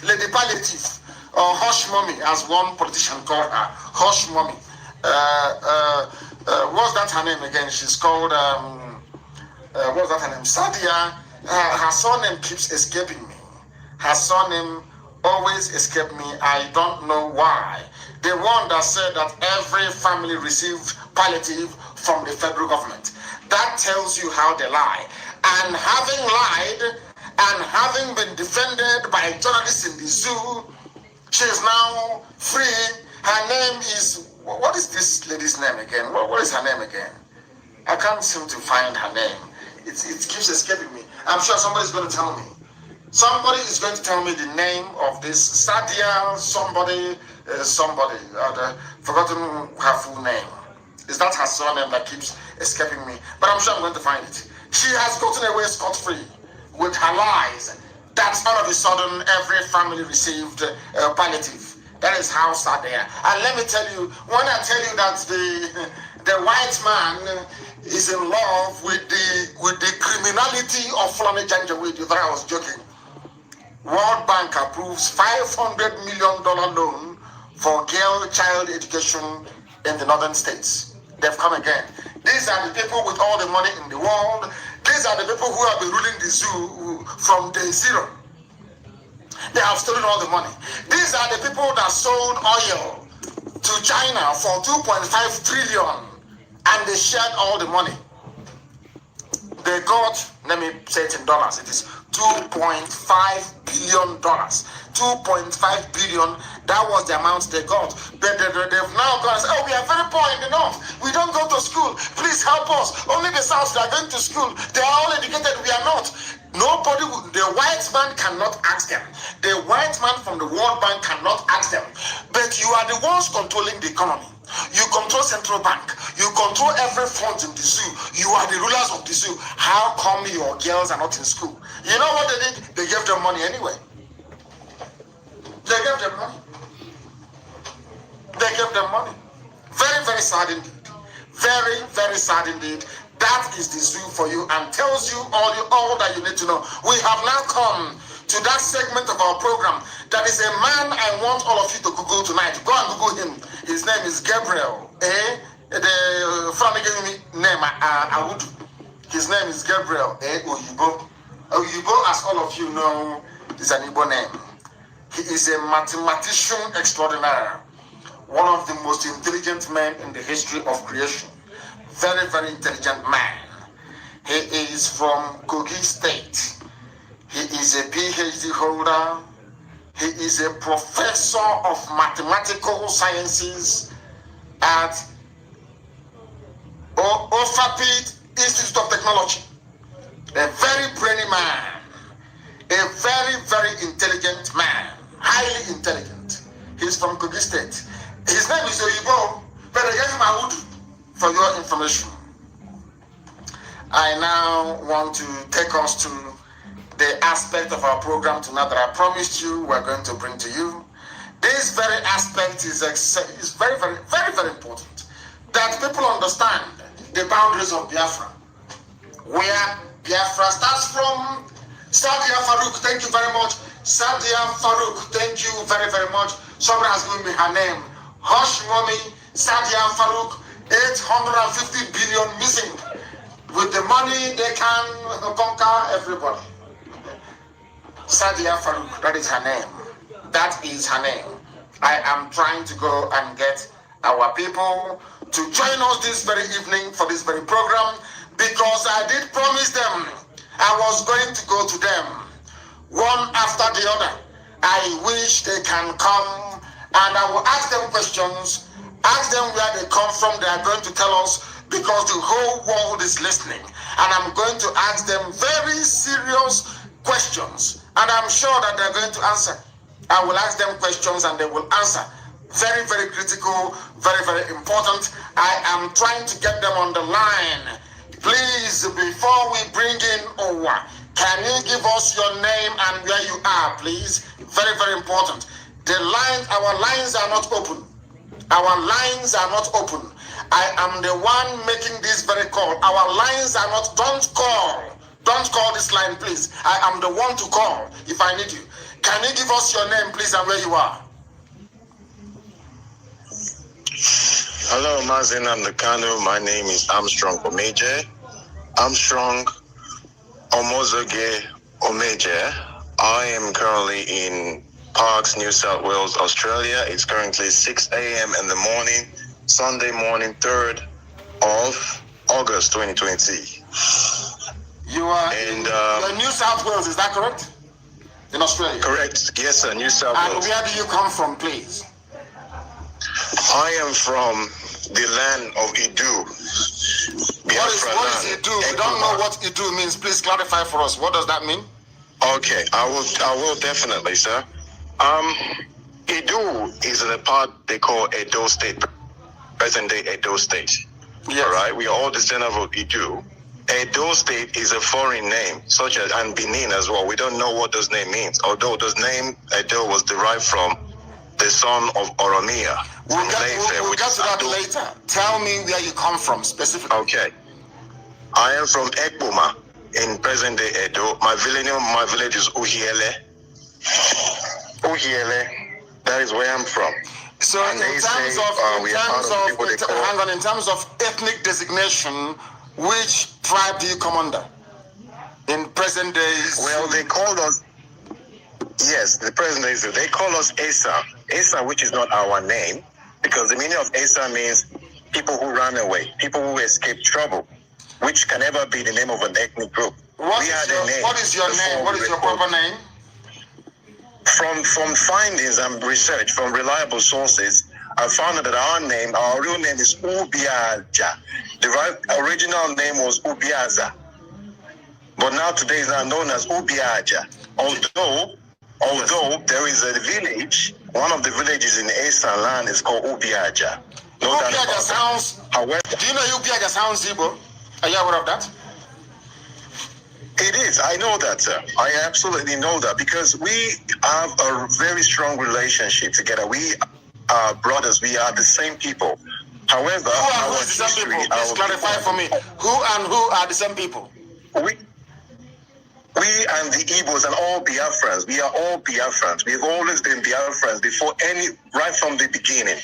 Lady palliative. Or hush mommy, as one politician called her. Hush mommy. What's that her name again? She's called, what's that her name? Sadia. Her surname keeps escaping me. Her surname always escaped me. I don't know why. The one that said that every family received palliative from the federal government. That tells you how they lie. And having lied and having been defended by journalists in the zoo, she is now free. Her name is, what is this lady's name again? What is her name again? I can't seem to find her name. It keeps escaping me. I'm sure somebody's going to tell me. Somebody is going to tell me the name of this Sadia somebody. I've forgotten her full name. Is that her surname that keeps escaping me? But I'm sure I'm going to find it. She has gotten away scot-free with her lies. That's all of a sudden every family received palliative. That is how sad they are. And let me tell you, when I tell you that the white man is in love with the criminality of Fulani Janjaweed, you thought I was joking. World Bank approves $500 million loan for child education in the northern states. They've come again. These are the people with all the money in the world. These are the people who have been ruling the zoo from day zero. They have stolen all the money. These are the people that sold oil to China for 2.5 trillion and they shared all the money. They got, let me say it in dollars, it is $2.5 billion. 2.5 billion, that was the amount they got. But they've now gone and said, we are very poor in the north. We don't go to school. Please help us. Only the south, they are going to school. They are all educated. We are not. Nobody, the white man cannot ask them. The white man from the World Bank cannot ask them. But you are the ones controlling the economy. You control central bank. You control every fund in the zoo. You are the rulers of the zoo. How come your girls are not in school? You know what they did? They gave them money anyway. They gave them money. They gave them money. Very, very sad indeed. Very, very sad indeed. That is the zoo for you and tells you all that you need to know. We have now come to that segment of our program. That is a man I want all of you to Google tonight. Go and Google him. His name is Gabriel. The family gave me name, Awudu. His name is Gabriel Oyibo. Oyibo, as all of you know, is an Igbo name. He is a mathematician extraordinaire. One of the most intelligent men in the history of creation. Very, very intelligent man. He is from Kogi State. He is a PhD holder. He is a professor of mathematical sciences at Ofapid Institute of Technology. A very brainy man, a very, very intelligent man, highly intelligent. He's from Kogi State. His name is Oyibo, but I gave him a wood for your information. I now want to take us to the aspect of our program tonight that I promised you we're going to bring to you. This very aspect is very, very, very, very important. That people understand the boundaries of Biafra. Where Biafra starts from. Sadia Farouk, thank you very much. Sadia Farouk, thank you very, very much. Somebody has given me her name. Hush Mommy, Sadia Farouk, 850 billion missing. With the money, they can conquer everybody. Sadia Farouk, that is her name. That is her name. I am trying to go and get our people to join us this very evening for this very program, because I did promise them I was going to go to them one after the other. I wish they can come and I will ask them questions, ask them where they come from. They are going to tell us, because the whole world is listening. And I'm going to ask them very serious questions, and I'm sure that they're going to answer. I will ask them questions and they will answer. Very, very critical, very, very important. I am trying to get them on the line. Please, before we bring in Owa, can you give us your name and where you are, please? Very, very important. Our lines are not open. Our lines are not open. I am the one making this very call. Our lines are not, don't call. Don't call this line, please. I am the one to call if I need you. Can you give us your name, please, and where you are? Hello, Mazi Nnamdi Kanu. My name is Armstrong Omeje. Armstrong Omozoge Omeje. I am currently in Parkes, New South Wales, Australia. It's currently 6 a.m. in the morning, Sunday morning, 3rd of August 2020. You are in New South Wales, is that correct? In Australia? Correct. Yes, sir. New South Wales. And where do you come from, please? I am from the land of Idu. What is Idu? We don't know what Idu means. Please clarify for us. What does that mean? Okay, I will definitely, sir. Idu is in the part they call Edo State, present day Edo State. Yes. All right, we are all descendants of Idu. Edo State is a foreign name, such as, and Benin as well. We don't know what this name means, although this name Edo was derived from the son of Oromia. We'll get to that later. Tell me where you come from specifically. Okay. I am from Ekboma in present day Edo. My village is Uhiele. Uhiele. That is where I'm from. So in terms of ethnic designation, which tribe do you come under in present days? Well, they call us, yes, the present days, they call us Esa. Esa, which is not our name, because the meaning of Esa means people who ran away, people who escaped trouble, which can never be the name of an ethnic group. What is your name? What is your proper name? From findings and research from reliable sources, I found that our real name is Ubiaja. The original name was Ubiaza, but now today is now known as Ubiaja. Although there is a village, one of the villages in Eastern land is called Ubiaja. Ubiaja sounds. However, do you know Ubiaja sounds Igbo? Are you aware of that? It is. I know that, sir. I absolutely know that, because we have a very strong relationship together. We are brothers. We are the same people. However, who are the same people? Please clarify for me. Who are the same people? We and the Igbos and all Biafrans. We are all Biafrans. We've always been Biafrans right from the beginning.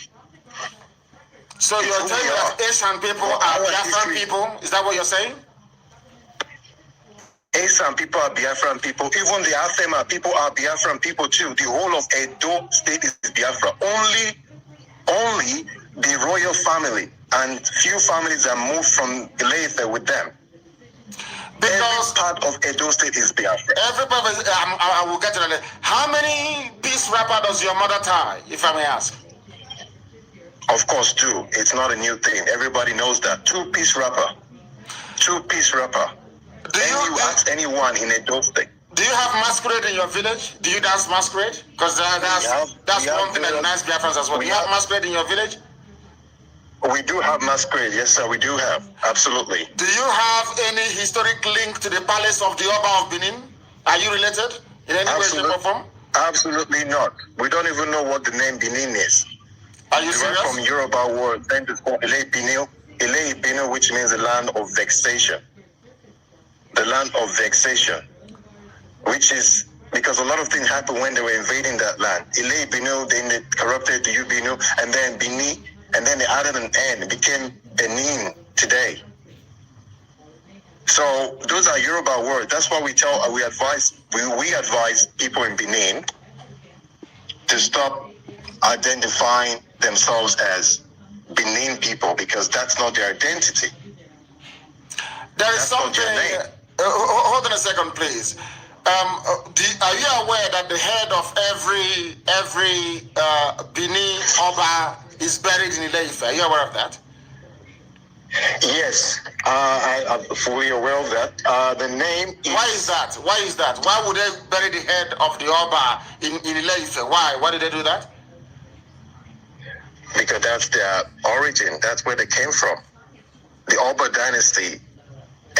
So you're telling me that Asian people are Biafran people? Is that what you're saying? Asian people are Biafran people. Even the Afema people are Biafran people too. The whole of Edo State is Biafra. Only the royal family and few families that moved from Ileife with them. Because every part of Edo State is Biafra. I will get to that. How many piece wrapper does your mother tie, if I may ask? Of course, two. It's not a new thing. Everybody knows that. Two-piece rapper. Two-piece rapper. You ask anyone in Edo State. Do you have masquerade in your village? Do you dance masquerade? Because that's one thing that unites Biafrans as well. Do you have masquerade in your village? We do have masquerade, yes sir, we do have, absolutely. Do you have any historic link to the palace of the Oba of Benin? Are you related in any way, shape or form? Absolutely not. We don't even know what the name Benin is. Are you serious? From Yoruba word, then it's called Ile Ibinu, which means the land of vexation. The land of vexation, which is because a lot of things happened when they were invading that land. Ile Ibinu, then they corrupted the Ubinu, and then Bini, and then they added an N. It became Benin today. So those are Yoruba words. That's why we advise people in Benin to stop identifying themselves as Benin people, because that's not their identity. There is something. Hold on a second, please. Are you aware that the head of every Benin Oba is buried in Ile-Ife? Are you aware of that? Yes, I'm fully aware of that. The name is... Why is that? Why is that? Why would they bury the head of the Oba in Ile-Ife? Why? Why did they do that? Because that's their origin. That's where they came from. The Oba dynasty,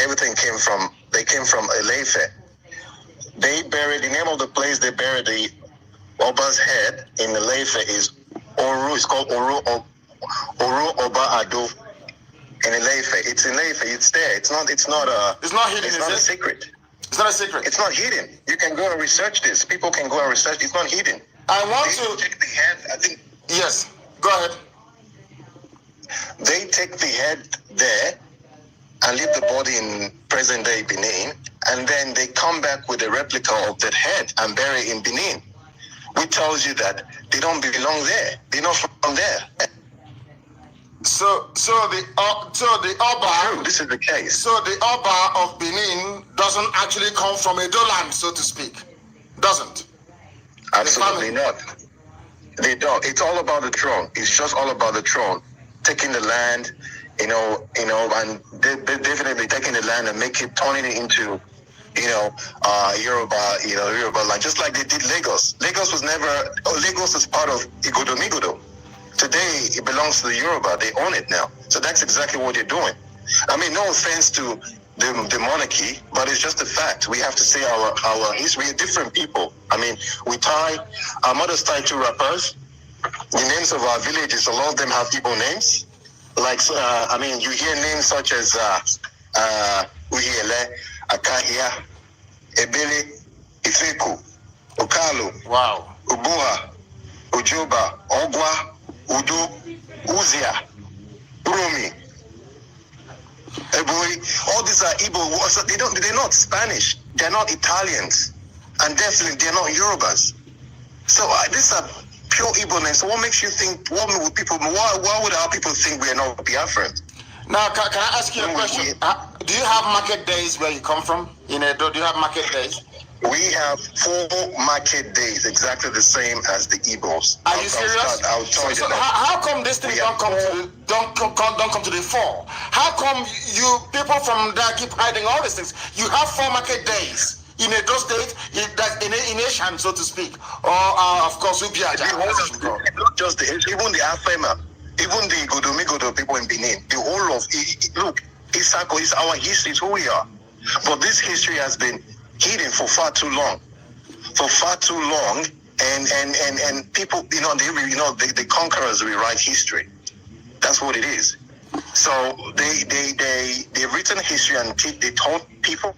everything came from Ile-Ife. They buried, the name of the place they buried the Oba's head in Ile-Ife is Oru. It's called Oru Oba Ado. In Ile-Ife, it's in Ile-Ife. It's there. It's not hidden. It's not a secret. It's not a secret. It's not hidden. You can go and research this. People can go and research. It's not hidden. I want to take the head. I think. Yes. Go ahead. They take the head there and leave the body in present-day Benin, and then they come back with a replica of that head and bury it in Benin, which tells you that they don't belong there. They're not from there. So the Oba. True, this is the case. So the Oba of Benin doesn't actually come from Edo land, so to speak. Doesn't. Absolutely not. They don't. It's all about the throne. It's just all about the throne, taking the land, and definitely taking the land and turning it into, Yoruba land, just like they did Lagos. Lagos is part of Igodomigodo. Today, it belongs to the Yoruba. They own it now. So that's exactly what they're doing. I mean, no offense to the monarchy, but it's just a fact. We have to say our history. We're different people. I mean, our mothers tie two rappers. The names of our villages, a lot of them have Igbo names. Like, you hear names such as Uhiele, Akahia, Ebele, Ifeku, Okalu, wow, Ubuha, Ujoba, Ogwa, Udo, Uzia, Urumi, Eboi. All these are Igbo. So they're not Spanish. They're not Italians, and definitely they're not Yorubas. So these are pure Igbo names. So what makes you think? Why would our people think we are not Biafrans? Now, can I ask you a question? Do you have market days where you come from? In Edo, do you have market days? We have 4 market days, exactly the same as the Igbos. Are you serious? I'll tell you that. How come this thing don't come to the fore? How come you people from there keep hiding all these things? You have 4 market days in Edo State, in Asian, so to speak, or of course Ubiaja. Not just even the Afema, even the Godomigodo people in Benin. The whole of look, Isako is our history. It's who we are. But this history has been hidden for far too long, and people, the conquerors rewrite history. That's what it is. So they've written history, and they told people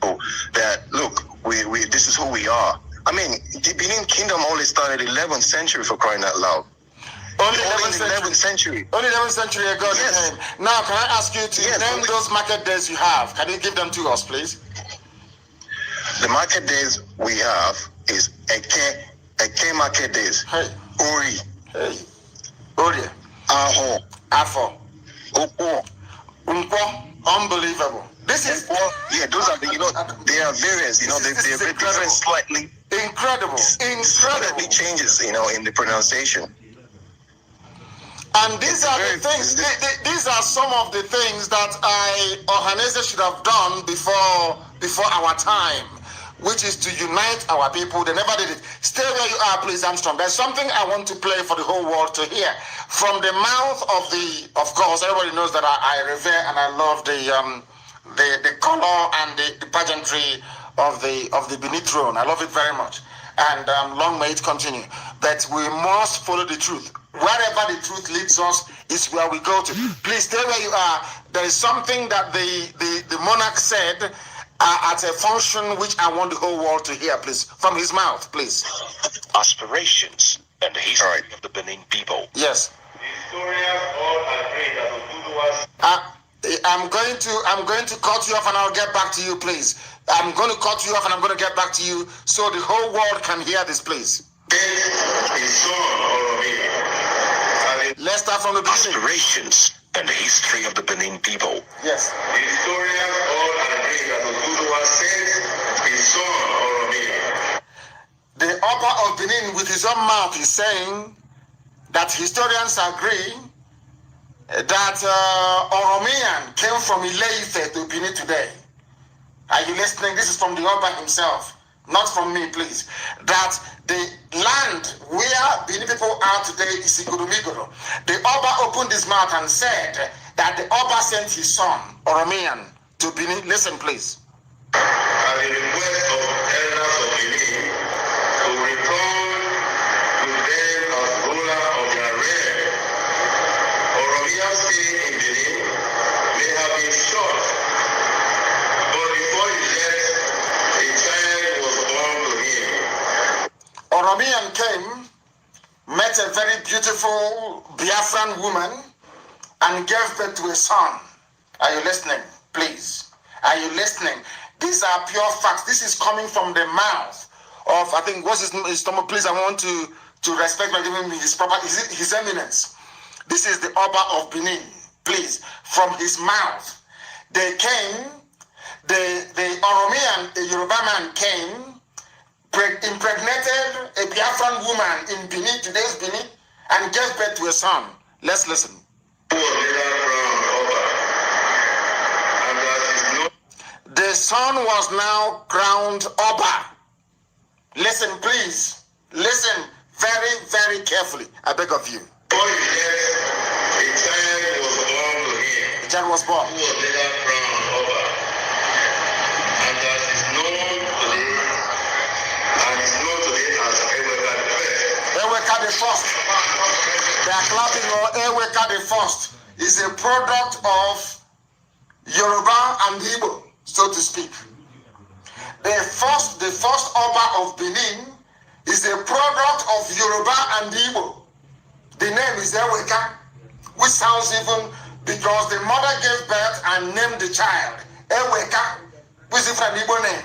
that look, we this is who we are. I mean, the Benin Kingdom only started 11th century, for crying out loud. Only 11th century. Only 11th century ago. Yes. Now, can I ask you to name those market days you have? Can you give them to us, please? The market days we have is Eke market days. Hey. Ori. Hey. Ori. Aho. Afo. Opo. Umpo. Unbelievable. This is... those are they are various, they're different slightly. Incredible. Slightly changes, in the pronunciation. And these are the things, these are some of the things that Ohaneze should have done before our time, which is to unite our people. They never did it. Stay where you are, please, Armstrong. There's something I want to play for the whole world to hear. From the mouth of course, everybody knows that I revere and I love the color and the pageantry of the Benin throne. I love it very much. And long may it continue. But we must follow the truth. Wherever the truth leads us is where we go to. Please stay where you are. There is something that the monarch said at a function which I want the whole world to hear, please. From his mouth, please. Aspirations and the history of the Benin people. Yes. Historians all agree that Oduduwa's I'm going to cut you off and I'll get back to you, please. I'm going to cut you off and I'm going to get back to you so the whole world can hear this, please. his son Oromia. Let's start from the beginning. Aspirations and the history of the Benin people. Yes. The historians all agree that Oduduwa sent his son Oromia. The Oba of Benin with his own mouth is saying that historians agree that Oromian came from Ile-Ife to Benin today. Are you listening? This is from the Oba himself, not from me, please. That the land where Benin people are today is Igodomigoro. The Oba opened his mouth and said that the Oba sent his son, Oromian, to Benin. Listen, please. At the request of elders of Benin to return with them as ruler of their realm, Oromia stay in Benin may have been short, but before he left, a child was born to him. Oromian came, met a very beautiful Biafran woman, and gave birth to a son. Are you listening? Please. Are you listening? These are pure facts. This is coming from the mouth of, I think, what's his stomach? Please, I want to respect by giving me his proper, his eminence. This is the Oba of Benin. Please, from his mouth. They came, the Oromian, a Yoruba man came, impregnated a Biafran woman in Benin, today's Benin, and gave birth to a son. Let's listen. Who was later crowned Oba, and as is known, The son was now crowned Oba. Listen, please. Listen very, very carefully. I beg of you. before he left, a child was born to him. The child was born. Who was later crowned Oba, and as is known today, as Eweka the First. Eweka the First. They are clapping on Eweka the First. Is a product of Yoruba and Igbo, so to speak. The first Oba of Benin is a product of Yoruba and Igbo. The name is Eweka, which sounds even because the mother gave birth and named the child Eweka, which is an Igbo name.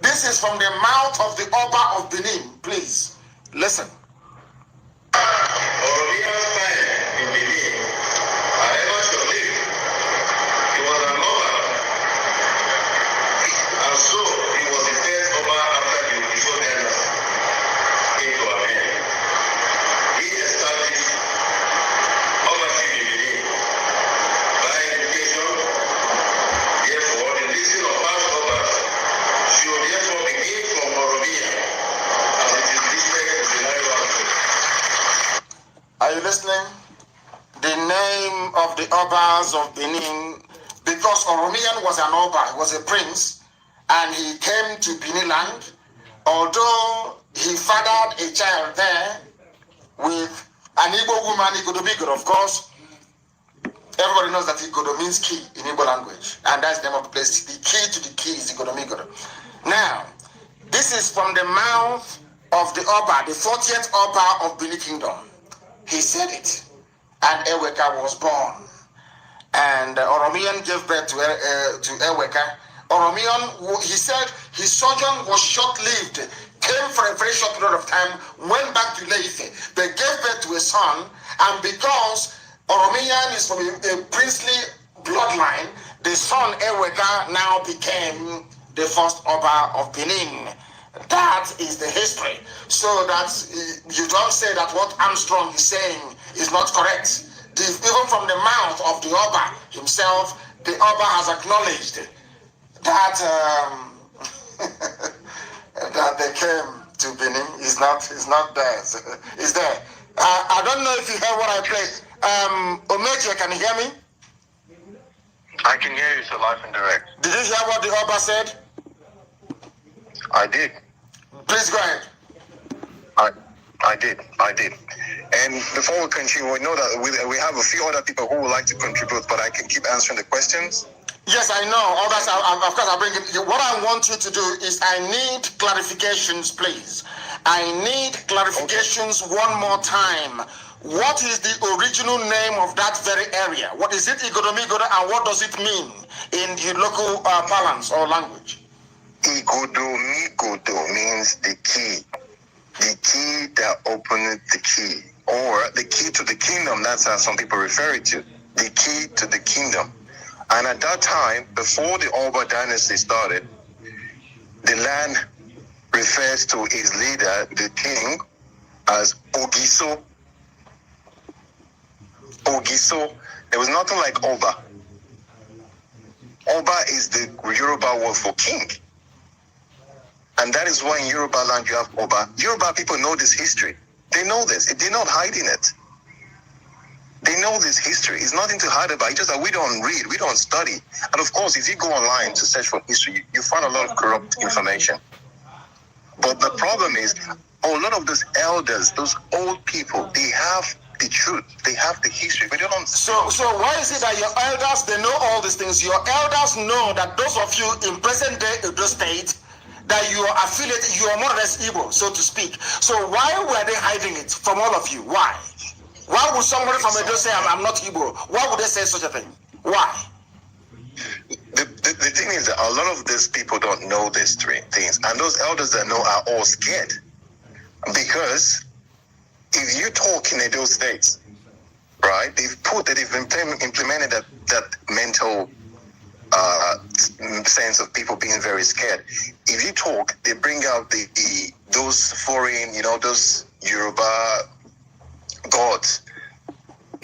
This is from the mouth of the Oba of Benin. Please listen. Oromia's time in Benin, however short-lived, he was an Oba, and so he was the first Oba after the Ogisho dynasty came to appear. He established ownership in Benin by indication. Therefore, the listing of past Obas should therefore begin from Oromia, as it is listed in the Naira. Are you listening? The name of the Obas of Benin, because Oromian was an Oba, he was a prince, and he came to Benin land, although he fathered a child there with an Igbo woman, Igodomigoro, of course. Everybody knows that Igodo means key in Igbo language, and that's the name of the place. The key to the key is Igodomigoro. Now, this is from the mouth of the Oba, the 40th Oba of Benin Kingdom. He said it, and Eweka was born. And Oromian gave birth to Eweka. Oromian, he said his sojourn was short-lived, came for a very short period of time, went back to Ile-Ife. They gave birth to a son, and because Oromian is from a princely bloodline, the son Eweka now became the first Oba of Benin. That is the history. So that you don't say that what Armstrong is saying is not correct. Even from the mouth of the Oba himself, the Oba has acknowledged that that they came to Benin is not theirs. Is there? I don't know if you heard what I played. Omeje, can you hear me? I can hear you, so live and direct. Did you hear what the Oba said? I did. Please go ahead. I did. And before we continue, we know that we have a few other people who would like to contribute, but I can keep answering the questions. Yes, I know. Others, of course, I'll bring it. What I want you to do is I need clarifications, please. I need clarifications one more time. What is the original name of that very area? What is it, Igodomigodo, and what does it mean in the local parlance or language? Igodomigodo means the key that opened the key, or the key to the kingdom. That's how some people refer it to, the key to the kingdom. And at that time, before the Oba dynasty started, the land refers to its leader, the king, as Ogiso. Ogiso. There was nothing like Oba. Oba is the Yoruba word for king. And that is why in Yoruba land you have Oba. Yoruba people know this history. They know this. They're not hiding it. They know this history. It's nothing to hide about. It's just that we don't read, we don't study. And of course, if you go online to search for history, you find a lot of corrupt information. But the problem is, a lot of those elders, those old people, they have the truth. They have the history, but they don't. So why is it that your elders, they know all these things? Your elders know that those of you in present day Edo State, that you are affiliated, you are more or less Igbo, so to speak. So why were they hiding it from all of you? Why? Why would somebody from Edo say, I'm not Igbo? Why would they say such a thing? Why? The thing is that a lot of these people don't know these three things. And those elders that know are all scared. Because if you talk in Edo States, right, they've implemented that mental sense of people being very scared. If you talk, they bring out those foreign, those Yoruba gods,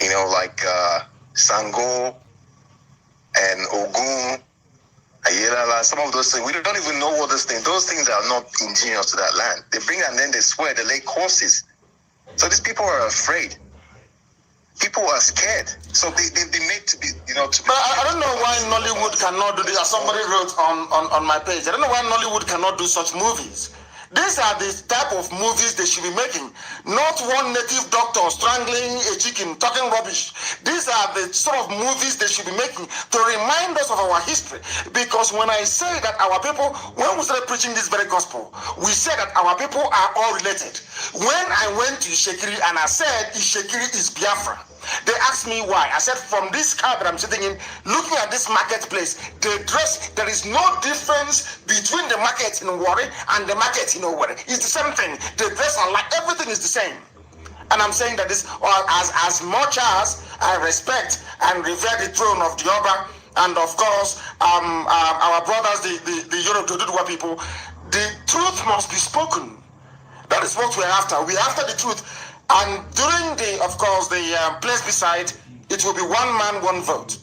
like Sango and Ogun, Ayelala, some of those things. We don't even know what those things. Those things are not indigenous to that land. They bring and then they swear, they lay curses. So these people are afraid. People are scared. So they make to be, But I don't know why Nollywood cannot do this. As somebody wrote on my page, I don't know why Nollywood cannot do such movies. These are the type of movies they should be making. Not one native doctor strangling a chicken, talking rubbish. These are the sort of movies they should be making to remind us of our history. Because when I say that our people, when we started preaching this very gospel, we said that our people are all related. When I went to Ishekiri and I said Ishekiri is Biafra, they asked me why. I said, from this car that I'm sitting in, looking at this marketplace, they dress, there is no difference between the market in Warri and the market in Owerri. It's the same thing. They dress alike, everything is the same. And I'm saying that this, as much as I respect and revere the throne of the Oba, and of course, our brothers, the Yoruba people, the truth must be spoken. That is what we're after. We're after the truth. And during the plebiscite, it will be one man, one vote.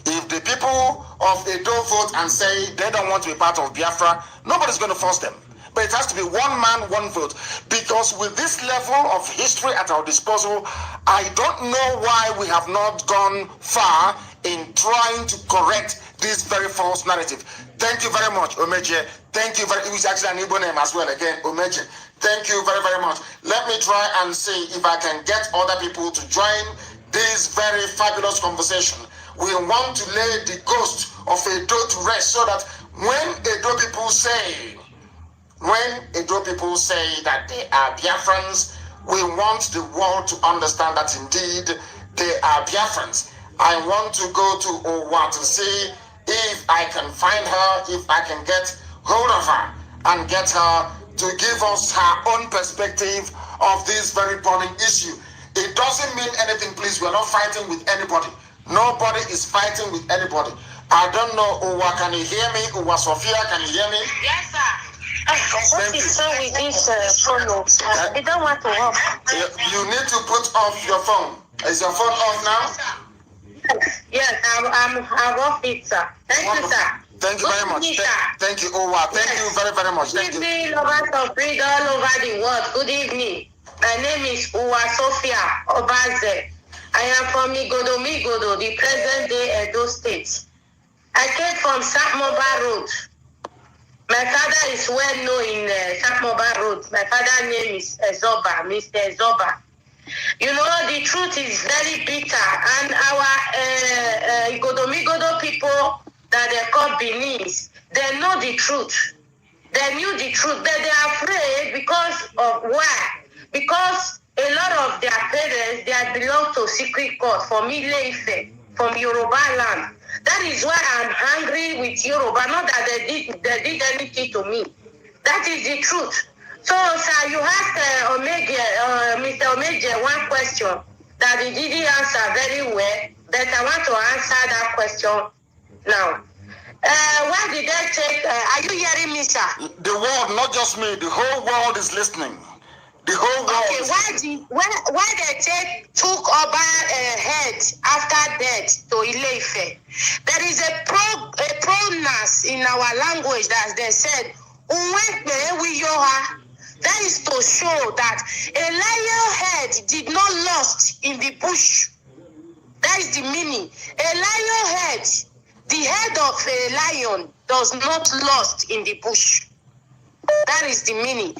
If the people of Edo vote and say they don't want to be part of Biafra, nobody's going to force them. But it has to be one man, one vote. Because with this level of history at our disposal, I don't know why we have not gone far in trying to correct this very false narrative. Thank you very much, Omeje. Thank you very much. It's actually an Igbo name as well, again, Omeje. Thank you very, very much. Let me try and see if I can get other people to join this very fabulous conversation. We want to lay the ghost of Edo to rest so that when Edo people say that they are Biafrans, we want the world to understand that indeed they are Biafrans. I want to go to Owa to see if I can find her, if I can get hold of her and get her to give us her own perspective of this very burning issue. It doesn't mean anything, please. We're not fighting with anybody. Nobody is fighting with anybody. I don't know, Uwa, can you hear me? Uwa Sophia, can you hear me? Yes, sir. What is wrong with this phone? They don't want to work. You need to put off your phone. Is your phone off now? Yes, I'm off it, sir. Thank you, sir. Thank you very much. Thank you, Owa. Thank you very, very much. Thank you. Good evening, lovers of breed all over the world. Good evening. My name is Uwa Sophia Obaze. I am from Migodo, the present day Edo State. I came from Sapmoba Road. My father is well known in Sapmoba Road. My father's name is Ezoba, Mr. Ezoba. You know, the truth is very bitter, and our Igodo people that they call Benin, they know the truth. They knew the truth, but they are afraid because of why? Because a lot of their parents, they belong to secret court from Ile-Ife, from Yoruba land. That is why I'm angry with Yoruba, not that they did anything to me. That is the truth. So, sir, you asked Mr. Omege one question that he didn't answer very well, but I want to answer that question now. Why did they take, are you hearing me, sir? The world, not just me, the whole world is listening. The whole world. Okay, why they took Oba head after death to Ile-Ife? There is a pronoun in our language that they said, that is to show that a lion head did not lost in the bush. That is the meaning. A lion head, the head of a lion does not lost in the bush. That is the meaning.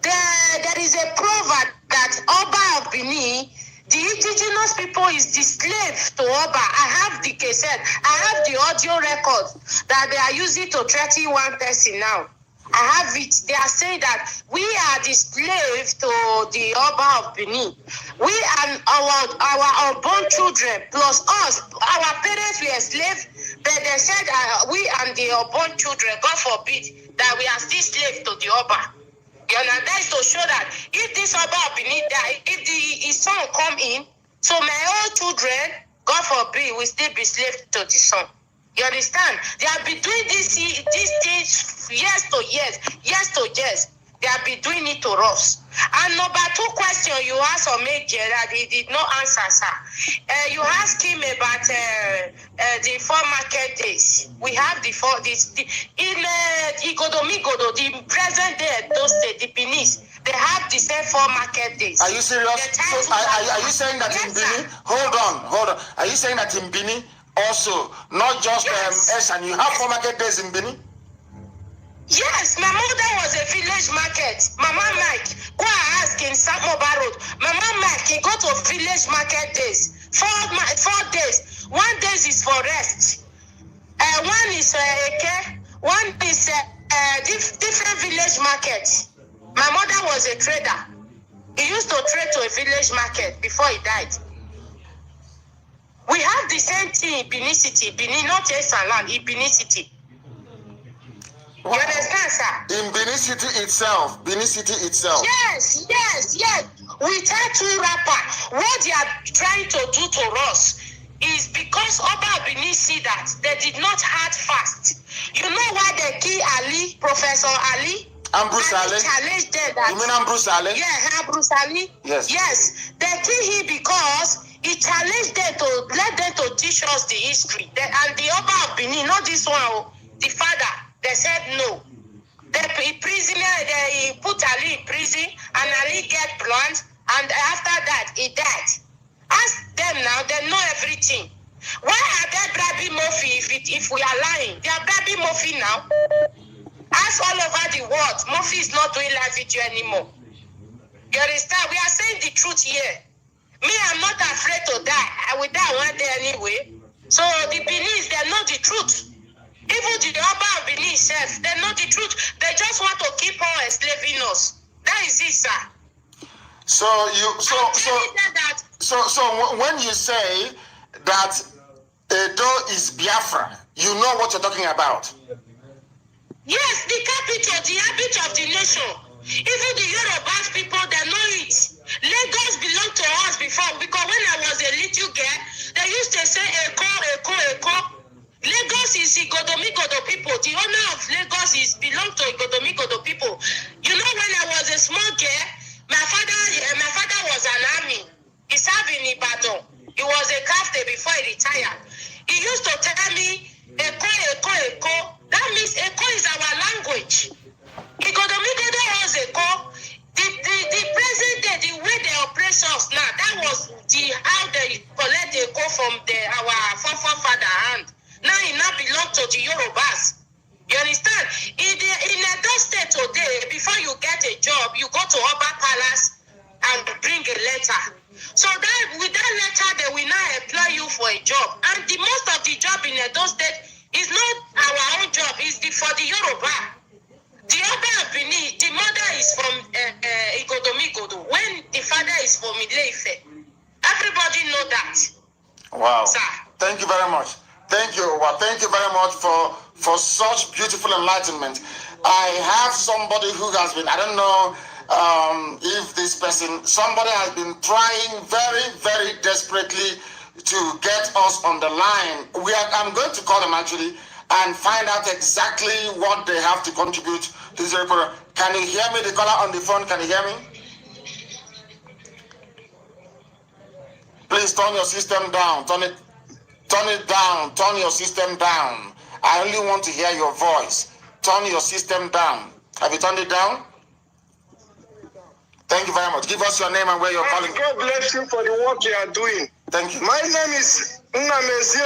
There is a proverb that Oba of Benin, the indigenous people is the slave to Oba. I have the cassette, I have the audio record that they are using to threaten one person now. I have it. They are saying that we are the slave to the Oba of Benin. We and our unborn children plus us, our parents were slaves, but they said we and the unborn children, God forbid, that we are still slaves to the Oba. You know, that is to show that if this Oba of Benin die, if his son come in, so my own children, God forbid, will still be slaves to the son. You understand? They have been doing these things years to years. They have been doing it to us. And number two question you asked Omege that he did not answer, sir. You asked him about the 4 market days. We have in Igodo, the present day, those days, the Benin, they have the same 4 market days. Are you serious? So are you saying that in Benin? Hold on. Are you saying that in Benin? Also, not just and you have 4 market days in Benin? Yes, my mother was a village market. Mama Mike, go and ask in Sapmoba Road. Mama Mike, he go to village market days. 4 days. 1 day is for rest. One is Eke. One is different village market. My mother was a trader. He used to trade to a village market before he died. We have the same thing in Benin City. Benin, not Esalan, in Benin City. Wow. You understand, sir? In Benin City itself. Yes. We try to rapper. What they are trying to do to us is because Oba Benin see that they did not hard fast. You know why they kill Ali, Professor Ali? Ambrose Ali? Challenged them that, you mean Ambrose Ali? Yeah, Ambrose Ali. Yes. They kill him because he challenged them to let them to teach us the history. And the Oba of Benin, not this one, the father, they said no. They put Ali in prison, and Ali get blunt, and after that, he died. Ask them now, they know everything. Why are they bribing Murphy if we are lying? They are bribing Murphy now. Ask all over the world, Murphy is not doing live video anymore. You understand? We are saying the truth here. Me, I'm not afraid to die. I will die one day anyway. So the Benin, they know the truth. Even the Oba of Benin itself, they know the truth. They just want to keep on enslaving us. That is it, sir. So when you say that Edo is Biafra, you know what you're talking about. Yes, the capital, the habit of the nation. Even the Yoruba people, they know it. Lagos belonged to us before, because when I was a little girl, they used to say Eko. Lagos is Igodo people. The owner of Lagos belongs to Igodo people. You know, when I was a small girl, my father was an army. He served in Ibadan. He was a captain before he retired. He used to tell me, Eko, Eko, Eko. That means Eko is our language. Igodomigodo was Eko. The present day, the way they oppress us now, that was how they collect Eko from our forefather hand. Now it now belongs to the Yorubas. You understand? In Edo State today, before you get a job, you go to Oba Palace and bring a letter. So that with that letter, they will now employ you for a job. And the most of the job in Edo State is not our own job, it's for the Yoruba. The Oba of Benin, the mother is from Igodomigodo, when the father is from Ile-Ife. Everybody know that. Wow. Sir. Thank you very much. Thank you. Well, thank you very much for such beautiful enlightenment. I have somebody who has been, I don't know if this person, somebody has been trying very, very desperately to get us on the line. I'm going to call them actually and find out exactly what they have to contribute to this report. Can you hear me? The caller on the phone, can you hear me? Please turn your system down. Turn it down. Turn your system down. I only want to hear your voice. Turn your system down. Have you turned it down? Thank you very much. Give us your name and where you're calling. God bless you for the work you are doing. Thank you. My name is Mazi Nnamdi.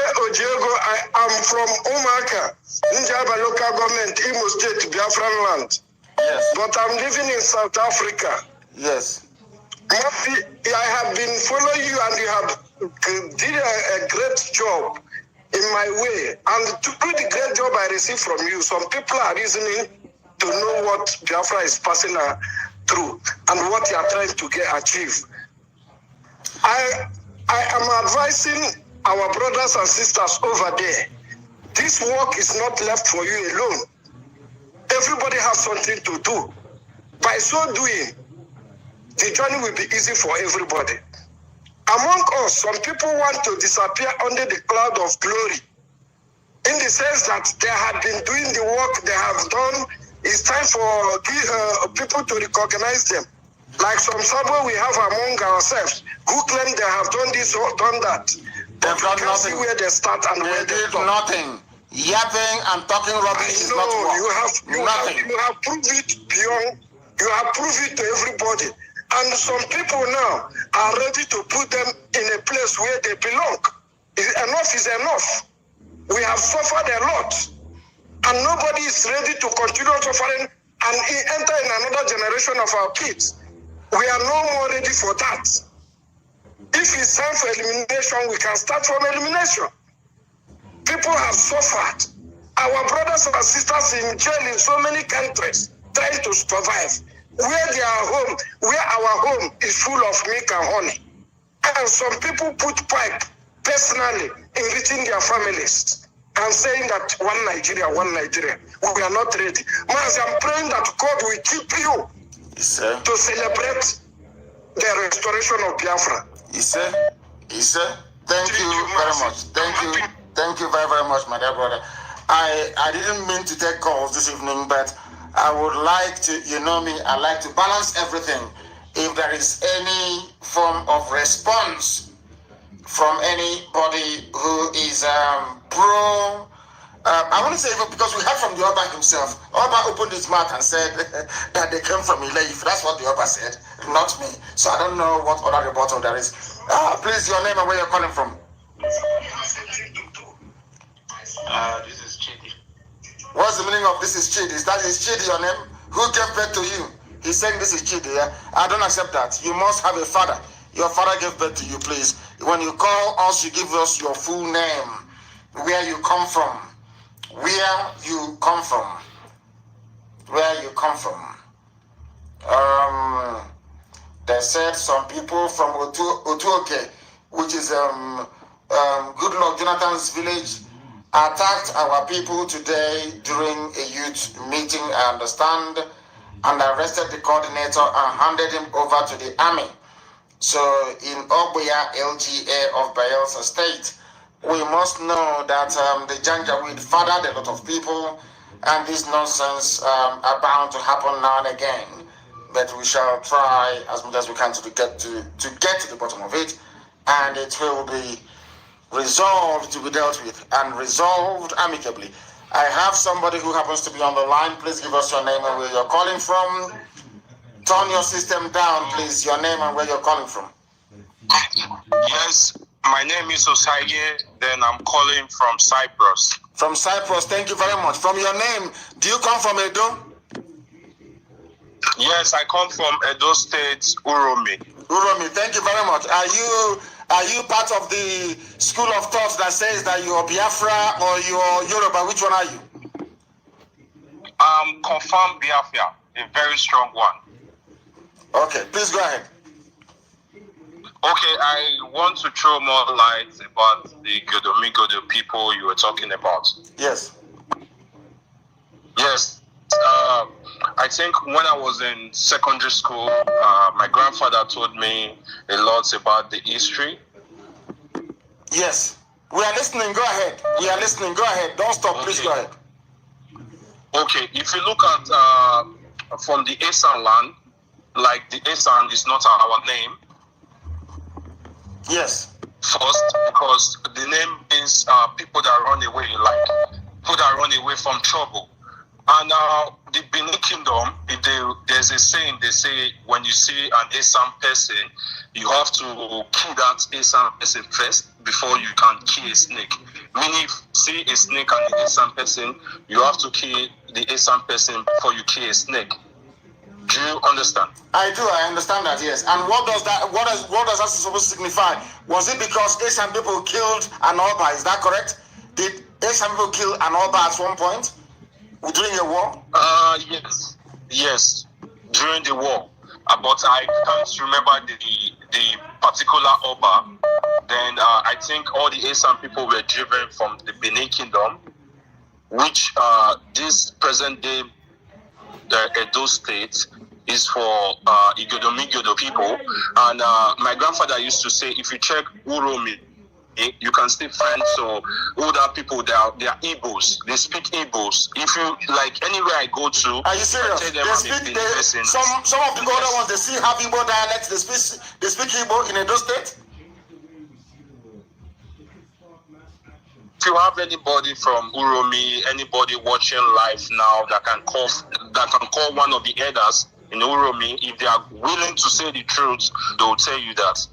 I am from Umaka, Njaba local government, Imo State, Biafran land. Yes. But I'm living in South Africa. Yes. I have been following you and you have did a great job in my way. And to do the great job I received from you, some people are reasoning to know what Biafra is passing through and what you are trying to achieve. I am advising our brothers and sisters over there. This work is not left for you alone. Everybody has something to do. By so doing, the journey will be easy for everybody. Among us, some people want to disappear under the cloud of glory, in the sense that they have been doing the work they have done. It's time for people to recognize them. Like some somewhere we have among ourselves who claim they have done this or done that. But we can't see where they start and where they stop. Nothing. Yapping and talking rubbish is not work. You have proved it beyond. You have proved it to everybody. And some people now are ready to put them in a place where they belong. Enough is enough. We have suffered a lot. And nobody is ready to continue suffering and enter in another generation of our kids. We are no more ready for that. If it's time for elimination, we can start from elimination. People have suffered. Our brothers and sisters in jail in so many countries trying to survive. Where they are home, where our home is full of milk and honey. And some people put pipe personally enriching their families and saying that one Nigeria. We are not ready. Mazi, I'm praying that God will keep you to celebrate the restoration of Biafra. Thank you very much. Thank you very, very much, my dear brother. I didn't mean to take calls this evening, but I would like to, you know me, I like to balance everything. If there is any form of response from anybody who is pro, I want to say, because we heard from the Oba himself. Oba opened his mouth and said that they came from Ile-Ife. That's what the Oba said, not me. So I don't know what other rebuttal there is. Please, your name and where you're calling from. This is Chidi. What's the meaning of this is Chidi? Is Chidi your name? Who gave birth to you? He's saying this is Chidi. Yeah? I don't accept that. You must have a father. Your father gave birth to you, please. When you call us, you give us your full name, where you come from. Where you come from. Where you come from. They said some people from Otuoke, which is Goodluck Jonathan's village, attacked our people today during a youth meeting, I understand, and arrested the coordinator and handed him over to the army. So in Ogboya LGA of Bayelsa State, we must know that the Janjaweed fathered a lot of people, and this nonsense are bound to happen now and again. but we shall try as much as we can to get to the bottom of it, and it will be resolved to be dealt with and resolved amicably. I have somebody who happens to be on the line. Please give us your name and where you're calling from. Turn your system down, please. Your name and where you're calling from. Yes, my name is Osaye. Then I'm calling from Cyprus. From Cyprus, thank you very much. From your name, do you come from Edo? Yes, I come from Edo State, Uromi. Uromi, thank you very much. Are you part of the school of thought that says that you're Biafra or you're Yoruba? Which one are you? Confirmed Biafra, a very strong one. Okay, please go ahead. Okay, I want to throw more light about the Godomigodo people you were talking about. Yes. Yes. I think when I was in secondary school, my grandfather told me a lot about the history. Yes. We are listening. Go ahead. We are listening. Go ahead. Don't stop. Okay. Please go ahead. Okay. If you look at from the Esan land, like the Esan is not our name. Yes. First, because the name means people that run away, like people that run away from trouble. And the Benin Kingdom, there's a saying, they say when you see an Esan person, you have to kill that Esan person first before you can kill a snake. Meaning, if you see a snake and an Esan person, you have to kill the Esan person before you kill a snake. Do you understand? I do. I understand that. Yes. And what does that supposed to signify? Was it because Esan people killed an Oba? Is that correct? Did Esan people kill an Oba at one point during a war? Yes, during the war. But I can't remember the particular Oba. Then I think all the Esan people were driven from the Benin Kingdom, which this present day the Edo State is for Igodomigodo people. And my grandfather used to say, if you check Uromi, you can still find older people. They are Igbos. They speak Igbos. If you like anywhere I go to, are you serious? Some of the older ones, they still have Igbo dialects. They speak Igbo in Edo State. If you have anybody from Uromi, anybody watching live now that can call one of the elders in Uromi, if they are willing to say the truth, they will tell you that.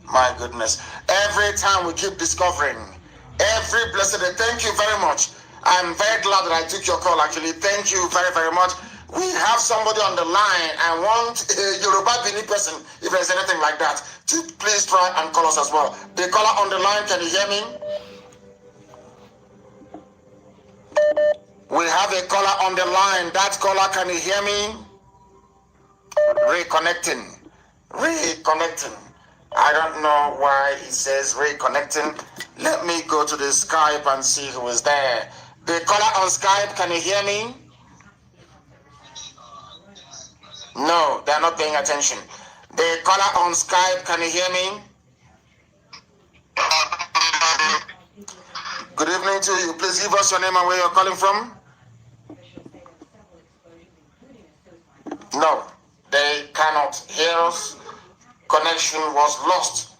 My goodness. Every time we keep discovering, every blessed day. Thank you very much. I'm very glad that I took your call, actually. Thank you very, very much. We have somebody on the line. I want a Yoruba Bini person, if there's anything like that, to please try and call us as well. The caller on the line, can you hear me? We have a caller on the line. That caller, can you hear me? Reconnecting. I don't know why it says reconnecting. Let me go to the Skype and see who is there. The caller on Skype, can you hear me? No, they're not paying attention. The caller on Skype, can you hear me? Good evening to you. Please give us your name and where you're calling from. No, they cannot hear us. Connection was lost.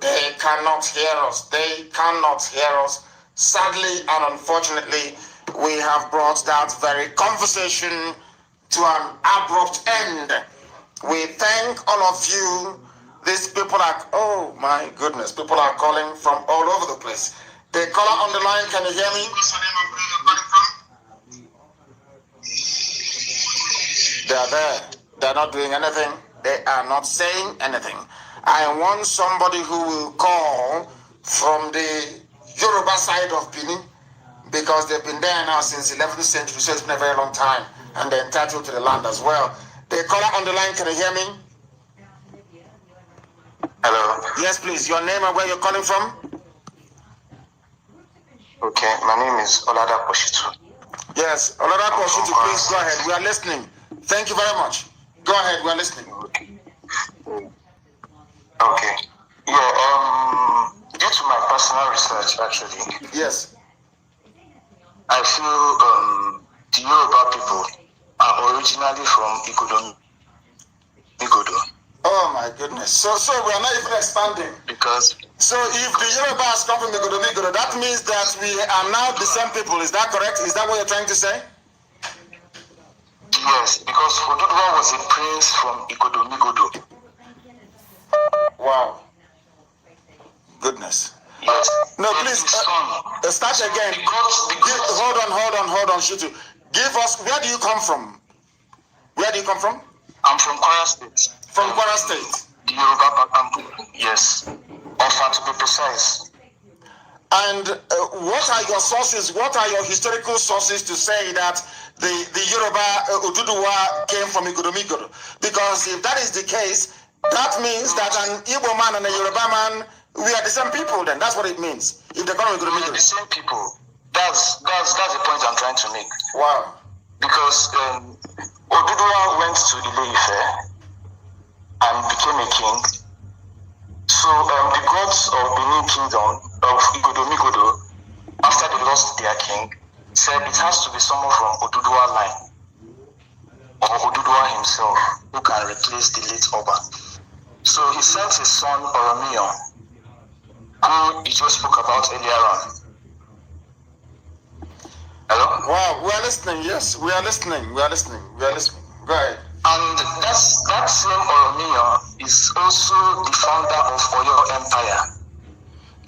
They cannot hear us. Sadly and unfortunately, we have brought that very conversation to an abrupt end. We thank all of you. These people are, oh my goodness, people are calling from all over the place. The caller on the line, can you hear me? They are there. They're not doing anything. They are not saying anything. I want somebody who will call from the Yoruba side of Benin, because they've been there now since 11th century, so it's been a very long time, and they're entitled to the land as well. The caller on the line, can you hear me? Hello. Yes, please. Your name and where you're calling from? Okay, my name is Olada Poshitu. Yes, Olada Poshitu, please go ahead. We are listening. Thank you very much. Go ahead, we are listening. Okay. Yeah, due to my personal research, actually. Yes. I feel the Yoruba people are originally from Ikodomi Igodo. Oh my goodness. So we are not even expanding. Because so if the Yoruba has come from Igodo, that means that we are now the same people. Is that correct? Is that what you're trying to say? Yes, because Oduduwa was a prince from Igodo. Wow. Goodness. Yes. No, please start again. Hold on, Shutu. Give us, where do you come from? Where do you come from? I'm from Kwara State. From Kwara State? The Yoruba, yes. Often to be precise. And what are your sources, what are your historical sources to say that the Yoruba Oduduwa came from Igodo? Because if that is the case, that means that an Igbo man and a Yoruba man, we are the same people then. That's what it means. If they're going to We are the same people. That's the point I'm trying to make. Wow. Because Oduduwa went to Ile-Ife and became a king. So the gods of Benin Kingdom, of Igodo, after they lost their king, said it has to be someone from Oduduwa line, or Oduduwa himself, who can replace the late Oba. So he sent his son Oromiyan, who he just spoke about earlier on. Hello? Wow, we are listening, yes, we are listening. Go ahead. And that same Oromiyan is also the founder of Oyo Empire.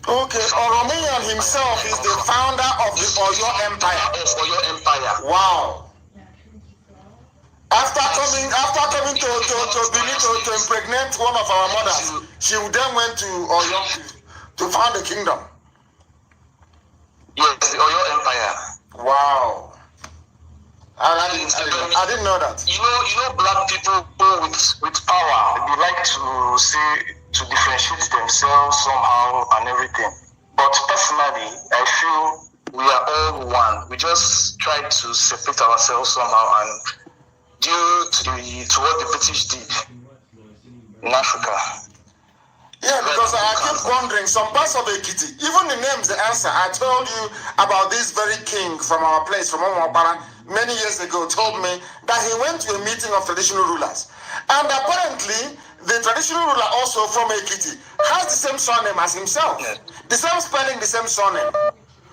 Okay, Oromiyan himself is the founder of the Oyo Empire. Wow. After coming to Benin to impregnate one of our mothers, she then went to Oyo to found a kingdom. Yes, the Oyo Empire. Wow. I didn't know that. You know, black people with power, they like to differentiate themselves somehow and everything. But personally, I feel we are all one. We just try to separate ourselves somehow, and due to what the British did in Africa. Yeah, because I keep wondering, some parts of Ekiti, even the names, the answer. I told you about this very king from our place, from Omwapara, many years ago, told me that he went to a meeting of traditional rulers. And apparently, the traditional ruler also from Ekiti has the same surname as himself. Yeah. The same spelling, the same surname.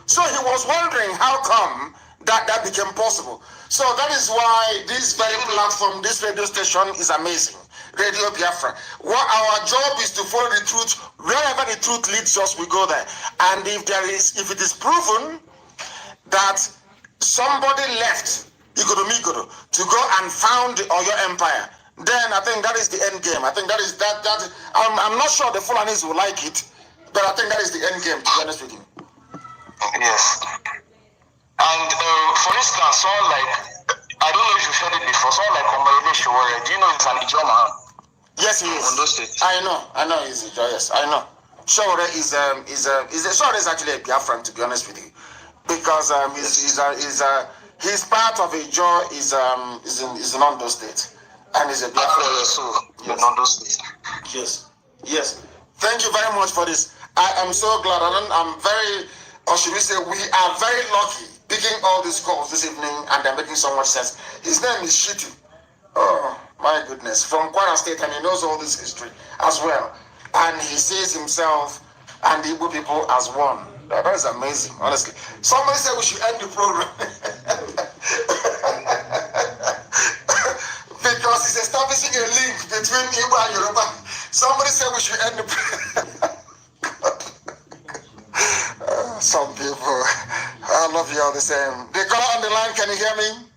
So he was wondering how come that became possible. So that is why this very platform, this radio station is amazing. Radio Biafra. What our job is to follow the truth. Wherever the truth leads us, we go there. And if it is proven that somebody left Igodo to go and found the Oyo Empire, then I think that is the end game. I think that is that. I'm not sure the Fulanis will like it, but I think that is the end game, to be honest with you. Yes. And for instance, someone like, I don't know if you've heard it before, someone like Omoyele Sowore, do you know he's an Ijoma? Yes, he is. Ondo State. I know he's a Ijo, yes, I know. Sowore is actually a Biafran, to be honest with you, because he's part of Ijo, is in Ondo State, and he's a Biafran. So in Ondo State. Yes. Thank you very much for this. I am so glad. I'm very, or should we say, we are very lucky picking all these calls this evening, and they're making so much sense. His name is Shitu. Oh, my goodness. From Kwara State, and he knows all this history as well. And he sees himself and the Igbo people as one. That is amazing, honestly. Somebody said we should end the program. Because he's establishing a link between Igbo and Yoruba. Somebody said we should end the program. Some people, I love you all the same. The caller on the line, can you hear me?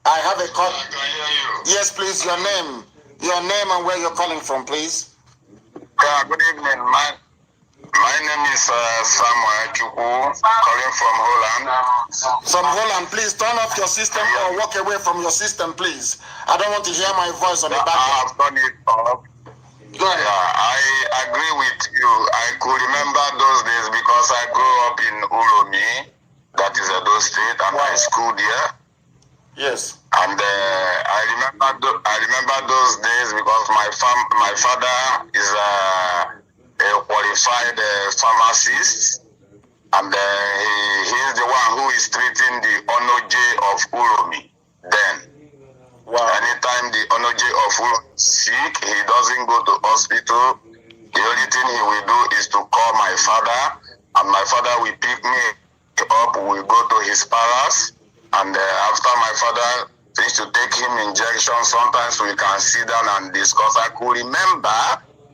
I have a call. I can hear you. Yes, please, your name and where you're calling from, please. Yeah, good evening. My name is Samuel Chukwu, calling from Holland. From Holland, please turn off your system or walk away from your system, please. I don't want to hear my voice on the back. I have done it off. Go ahead. Yeah, I agree with you. I could remember those days because I grew up in Uromi, that is Edo State, and I schooled here. Yes. And I remember those days because my father is a qualified pharmacist, and he is the one who is treating the Onoje of Uromi then. Anytime the Onoje of Ulomi is sick, he doesn't go to hospital. The only thing he will do is to call my father, and my father will pick me up. We go to his palace, and after my father finished to take him injections, sometimes we can sit down and discuss. I could remember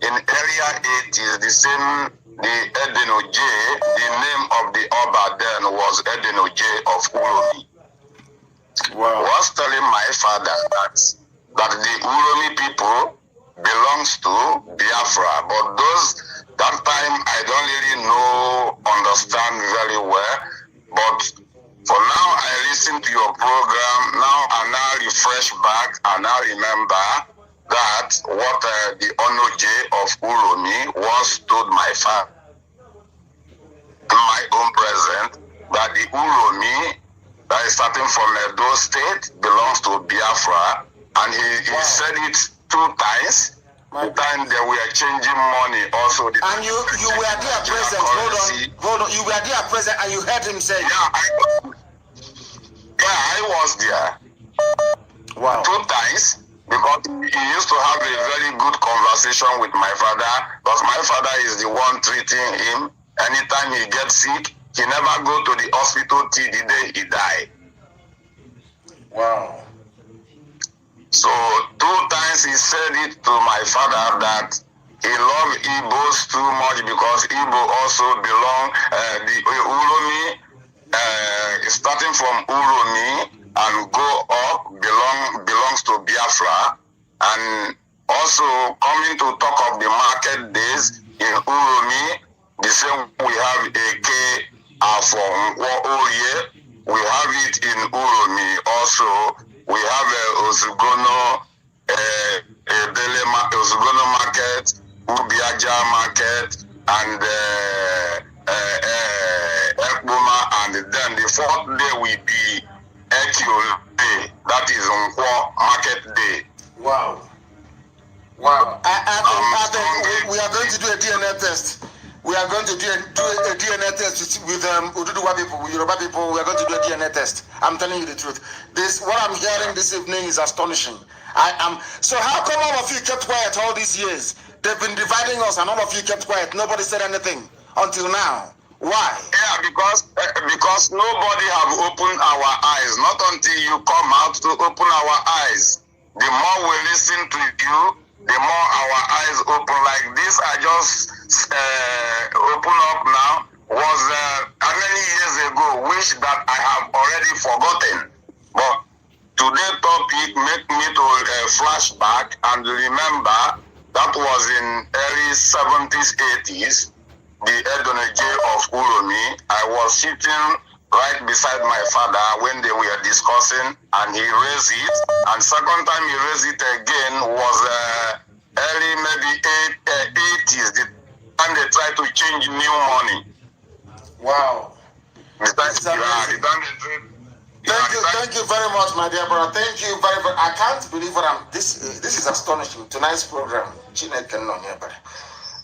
in earlier 80s, the Edenoje, the name of the Oba then was Edenoje of Ulomi. Was telling my father that the Ulomi people belongs to Biafra, but that time I don't really understand very well. But for now, I listen to your program. Now I now refresh back and now remember that what the Onoje of Ulomi was told my father, my own present, that the Ulomi that is starting from Edo State belongs to Biafra, and he said it 2 times. The time they were changing money also. And you were there present. Hold on. You were there present and you heard him say. I was there. Wow. 2 times, because he used to have a very good conversation with my father, because my father is the one treating him. Anytime he gets sick, he never go to the hospital till the day he died. Wow. So 2 times he said it to my father that he loved Igbos too much, because Igbo also belong, the Ulomi, starting from Ulomi and go up belongs to Biafra. And also coming to talk of the market days in Ulomi, the same we have AK from Oye, we have it in Ulomi also. We have Ozugono, Ozugono market, Ubiaja market, and Ekboma, and then the 4th day will be Ekyo Day, that is Nkwo Market Day. Wow. I think we are going to do a DNA test. We are going to do a DNA test with Oduduwa people, with Yoruba people. We are going to do a DNA test. I'm telling you the truth. What I'm hearing this evening is astonishing. So how come all of you kept quiet all these years? They've been dividing us, and all of you kept quiet. Nobody said anything until now. Why? Yeah, because nobody have opened our eyes. Not until you come out to open our eyes. The more we listen to you, the more our eyes open. Like this, I just open up now, was how many years ago, which that I have already forgotten. But today's topic make me to flash back and remember that was in early 70s, 80s, the Edoneje of Ulomi. I was sitting right beside my father when they were discussing, and he raised it. And second time he raised it again was early maybe 80s, the time they tried to change new money. Wow. Thank you very much, my dear brother. Thank you very much. I can't believe what this is astonishing. Tonight's program.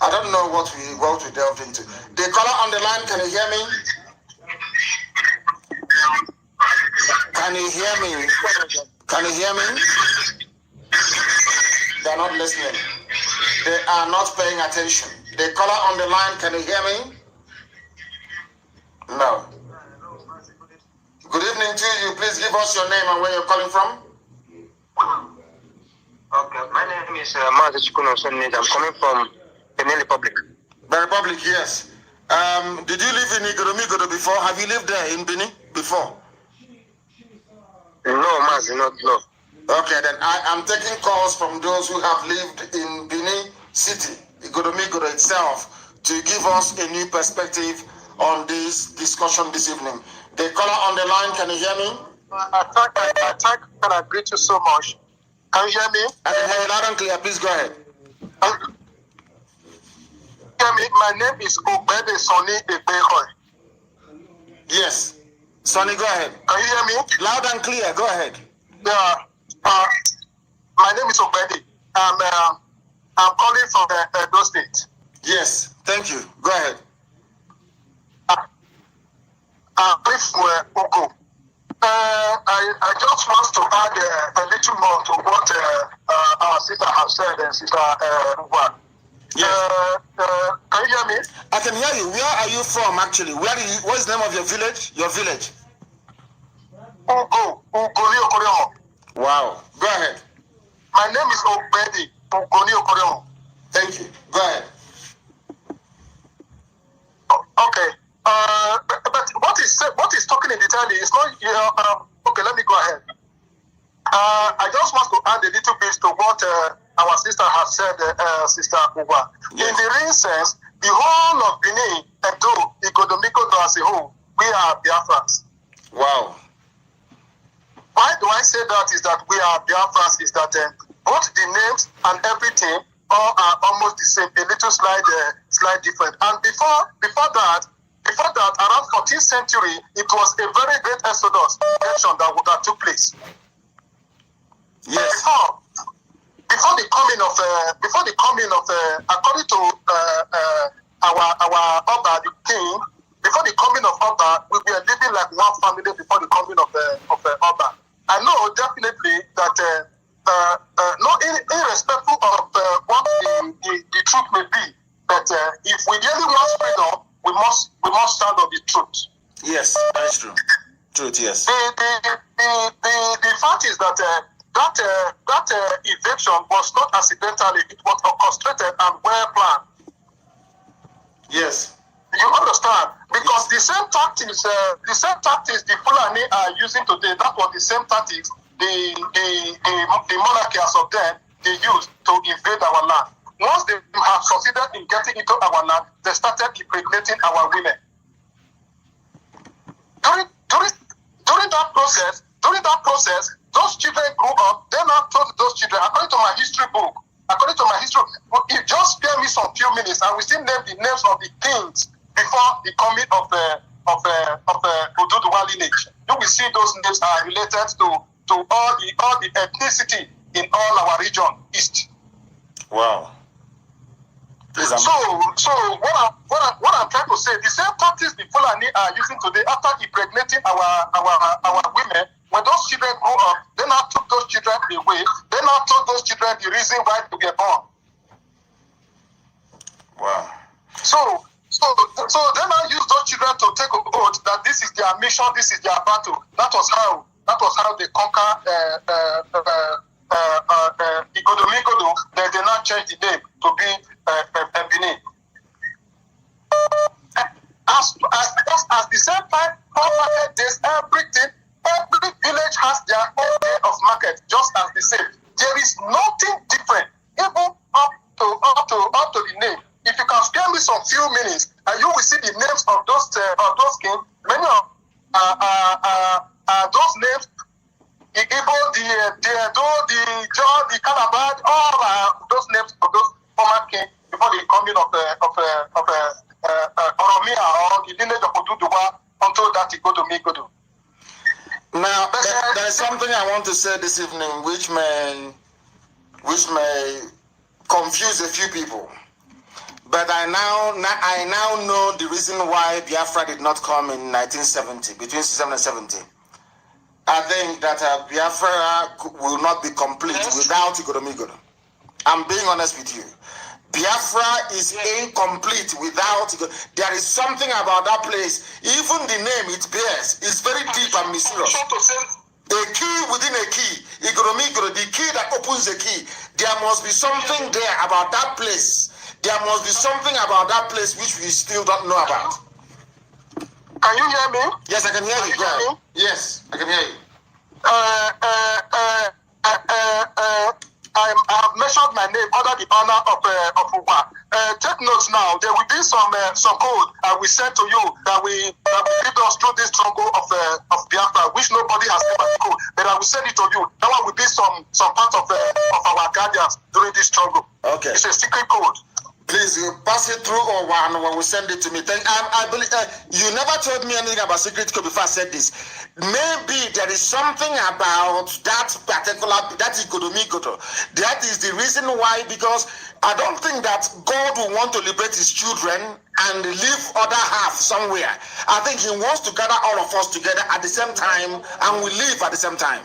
I don't know what we delved into. The caller on the line, can you hear me? Can you hear me? Can you hear me? They're not listening. They are not paying attention. The caller on the line, can you hear me? No. Good evening to you. Please give us your name and where you're calling from. Okay, my name is Mazi Nnamdi. I'm coming from Benin Republic. The Republic, yes. Did you live in Igoromigodo before? Have you lived there in Benin before? No, Mazi, no. Okay, then I'm taking calls from those who have lived in Benin City, Igoromigodo itself, to give us a new perspective on this discussion this evening. The caller on the line, can you hear me? I thank and I greet you so much. Can you hear me? I can hear you loud and clear. Please go ahead. Hear me? My name is Obede Sonny Ebehoy. Yes. Sonny, go ahead. Can you hear me? Loud and clear. Go ahead. Yeah. My name is Obede. I'm calling from Edo State. Yes. Thank you. Go ahead. I'm calling from Ugo. I just want to add a little more to what our sister has said, Sister Uwa. Yes. Can you hear me? I can hear you. Where are you from, actually? What is the name of your village? Your village? Ugoni Okoreo. Wow. Go ahead. My name is Obedi Ugoni Okoreo. Thank you. Go ahead. Okay. But what is talking in detail is not. Okay, let me go ahead. I just want to add a little bit to what our sister has said, Sister Uwa. Yes. In the real sense, the whole of Benin, Edo, Igodomikodo as a whole, we are Biafrans. Wow. Why do I say that? Is that we are Biafrans? Is that both the names and everything all are almost the same, a little slight different. And before that, around 14th century, it was a very great exodus that took place. Yes. Before the coming of according to our Oba, the king, before the coming of Oba, we were living like one family before the coming of Oba. I know definitely that irrespective of what the truth may be, but if we really want freedom, we must stand on the truth. Yes, that's true. Truth, yes. The fact is that that eviction was not accidentally; it was orchestrated and well planned. Yes. You understand? Because the same tactics the Fulani are using today, that was the same tactics the monarchies of them they used to invade our land. Once they have succeeded in getting into our land, they started impregnating our women. During that process, those children grew up. Then I told those children, according to my history book, if you just spare me some few minutes, I will still name the names of the kings before the coming of Oduduwa lineage. You will see those names are related to all the ethnicity in all our region east. Wow. So what I'm trying to say, the same tactics the Fulani are using today after impregnating our women, when those children grow up, they now took those children away. They now told those children the reason why they were born. Wow. So they now use those children to take an oath that this is their mission, this is their battle. That was how they conquer Igodo. Then they now change the name to be Benin. As the same time, all market days, every village has their own day of market, just as the same. There is nothing different, even up to the name. If you can spare me some few minutes, and you will see the names of those kings. Many of those names, the Igbo, the Edo, the Jaw, the Calabar, all those names of those former kings before the coming of Oromia or the lineage of Oduduwa until that Igodo. Now, there is something I want to say this evening which may confuse a few people. But I now know the reason why Biafra did not come in 1970, between 67 and 70. I think that Biafra will not be complete without Igodo. I'm being honest with you. Biafra is incomplete without Igodo. There is something about that place. Even the name it bears is very deep and mysterious. A key within a key. Igodo, the key that opens the key. There must be something there about that place. There must be something about that place which we still don't know about. Can you hear me? Yes, I can hear you. Go ahead. Yes, I can hear you. I have mentioned my name under the banner of Uwa. Take notes now. There will be some code I will send to you that will lead us through this struggle of Biafra, which nobody has ever code. But I will send it to you. That one will be some part of our guardians during this struggle. Okay. It's a secret code. Please, you pass it through or one when we send it to me. I believe you never told me anything about secret code before I said this. Maybe there is something about that particular that Ikodomikoto. That is the reason why, because I don't think that God will want to liberate his children and leave other half somewhere. I think he wants to gather all of us together at the same time and we live at the same time.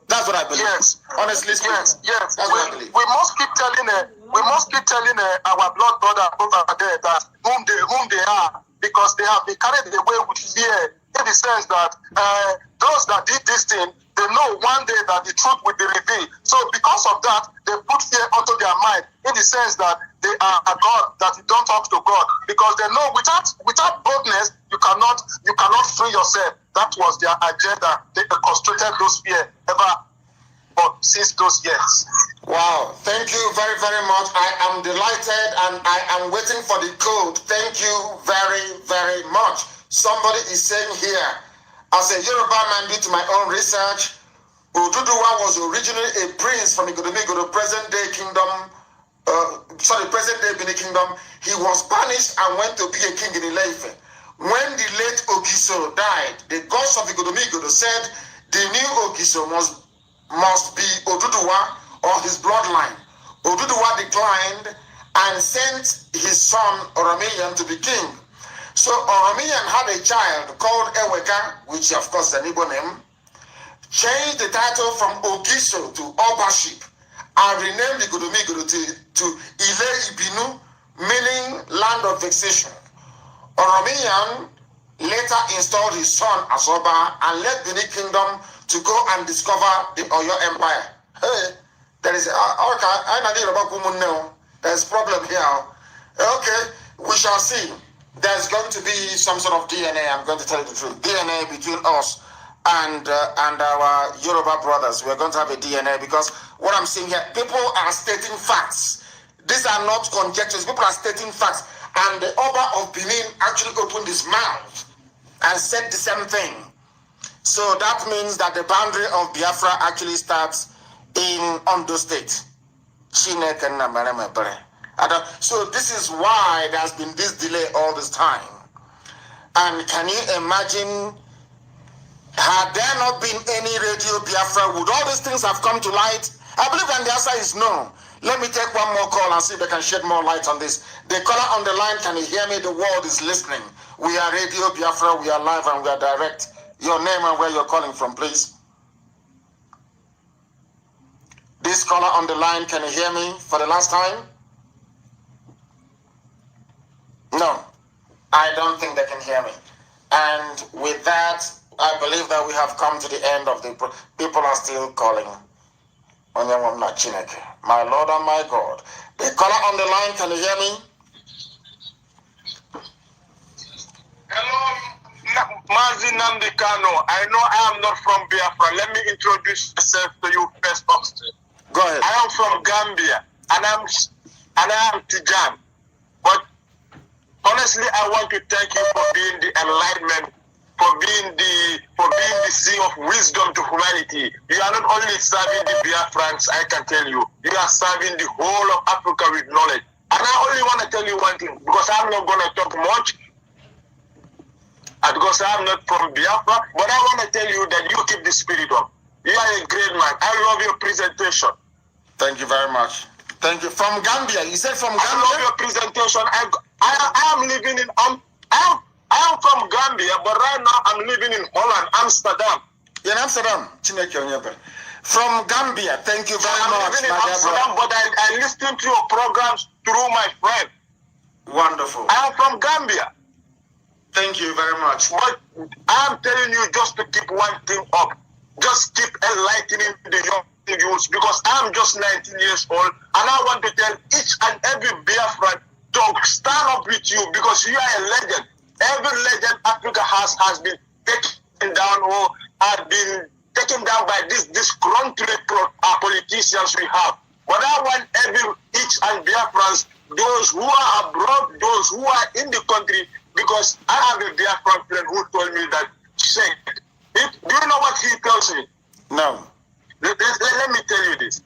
That's what I believe. Yes. Honestly speaking. Yes. That's what I believe. We must keep telling our blood brother over there that whom they are, because they have been carried away with fear, in the sense that those that did this thing, they know one day that the truth will be revealed. So because of that, they put fear onto their mind, in the sense that they are a God, that you don't talk to God, because they know without boldness you cannot free yourself. That was their agenda. They concentrated those fear ever since those years. Wow, thank you very, very much. I am delighted and I am waiting for the code. Thank you very, very much. Somebody is saying here, as a Yoruba man, due to my own research, Oduduwa was originally a prince from Igodomigodo, present-day kingdom, present-day Benin kingdom. He was banished and went to be a king in Ile-Ife. When the late Ogiso died, the gods of Igodomigodo said the new Ogiso must be Oduduwa or his bloodline. Oduduwa declined and sent his son Oromiyan to be king. So Oromiyan had a child called Eweka, which of course is an Igbo name, changed the title from Ogiso to Obaship and renamed Igodomigodo to Ile Ibinu, meaning land of vexation. Oromiyan later installed his son as Oba and led Benin Kingdom to go and discover the Oyo Empire. Hey, there's problem here. Okay, we shall see. There's going to be some sort of DNA, I'm going to tell you the truth. DNA between us and our Yoruba brothers. We're going to have a DNA, because what I'm seeing here, people are stating facts. These are not conjectures. People are stating facts. And the Oba of Benin actually opened his mouth and said the same thing. So that means that the boundary of Biafra actually starts in Ondo State. So this is why there's been this delay all this time. And can you imagine, had there not been any Radio Biafra, would all these things have come to light? I believe that the answer is no. Let me take one more call and see if they can shed more light on this. The caller on the line, can you hear me? The world is listening. We are Radio Biafra, we are live and we are direct. Your name and where you're calling from, please. This caller on the line, can you hear me for the last time? No, I don't think they can hear me. And with that, I believe that we have come to the end of the... People are still calling. My Lord and my God. The caller on the line, can you hear me? Hello, Mazi Nnamdi Kanu. I know I am not from Biafra. Let me introduce myself to you first. Go ahead. I am from Gambia, and I am Tijan. But honestly, I want to thank you for being the enlightenment, for being the sea of wisdom to humanity. You are not only serving the Biafrans, I can tell you, you are serving the whole of Africa with knowledge. And I only want to tell you one thing, because I'm not going to talk much, because I'm not from Biafra, but I want to tell you that you keep the spirit up. You are a great man. I love your presentation. Thank you very much. Thank you. From Gambia. You said from Gambia? I love your presentation. I am living in... I am from Gambia, but right now I'm living in Holland, Amsterdam. In Amsterdam? From Gambia. Thank you very much. I'm living in Amsterdam, but I listen to your programs through my friend. Wonderful. I am from Gambia. Thank you very much. But I'm telling you just to keep one thing up. Just keep enlightening the young youths, because I'm just 19 years old, and I want to tell each and every Biafran to stand up with you, because you are a legend. Every legend Africa has been taken down, or has been taken down by this disgruntled politicians we have. But I want each and Biafrans, those who are abroad, those who are in the country, because I have a Biafran friend who told me that, do you know what he tells me? No. Let me tell you this.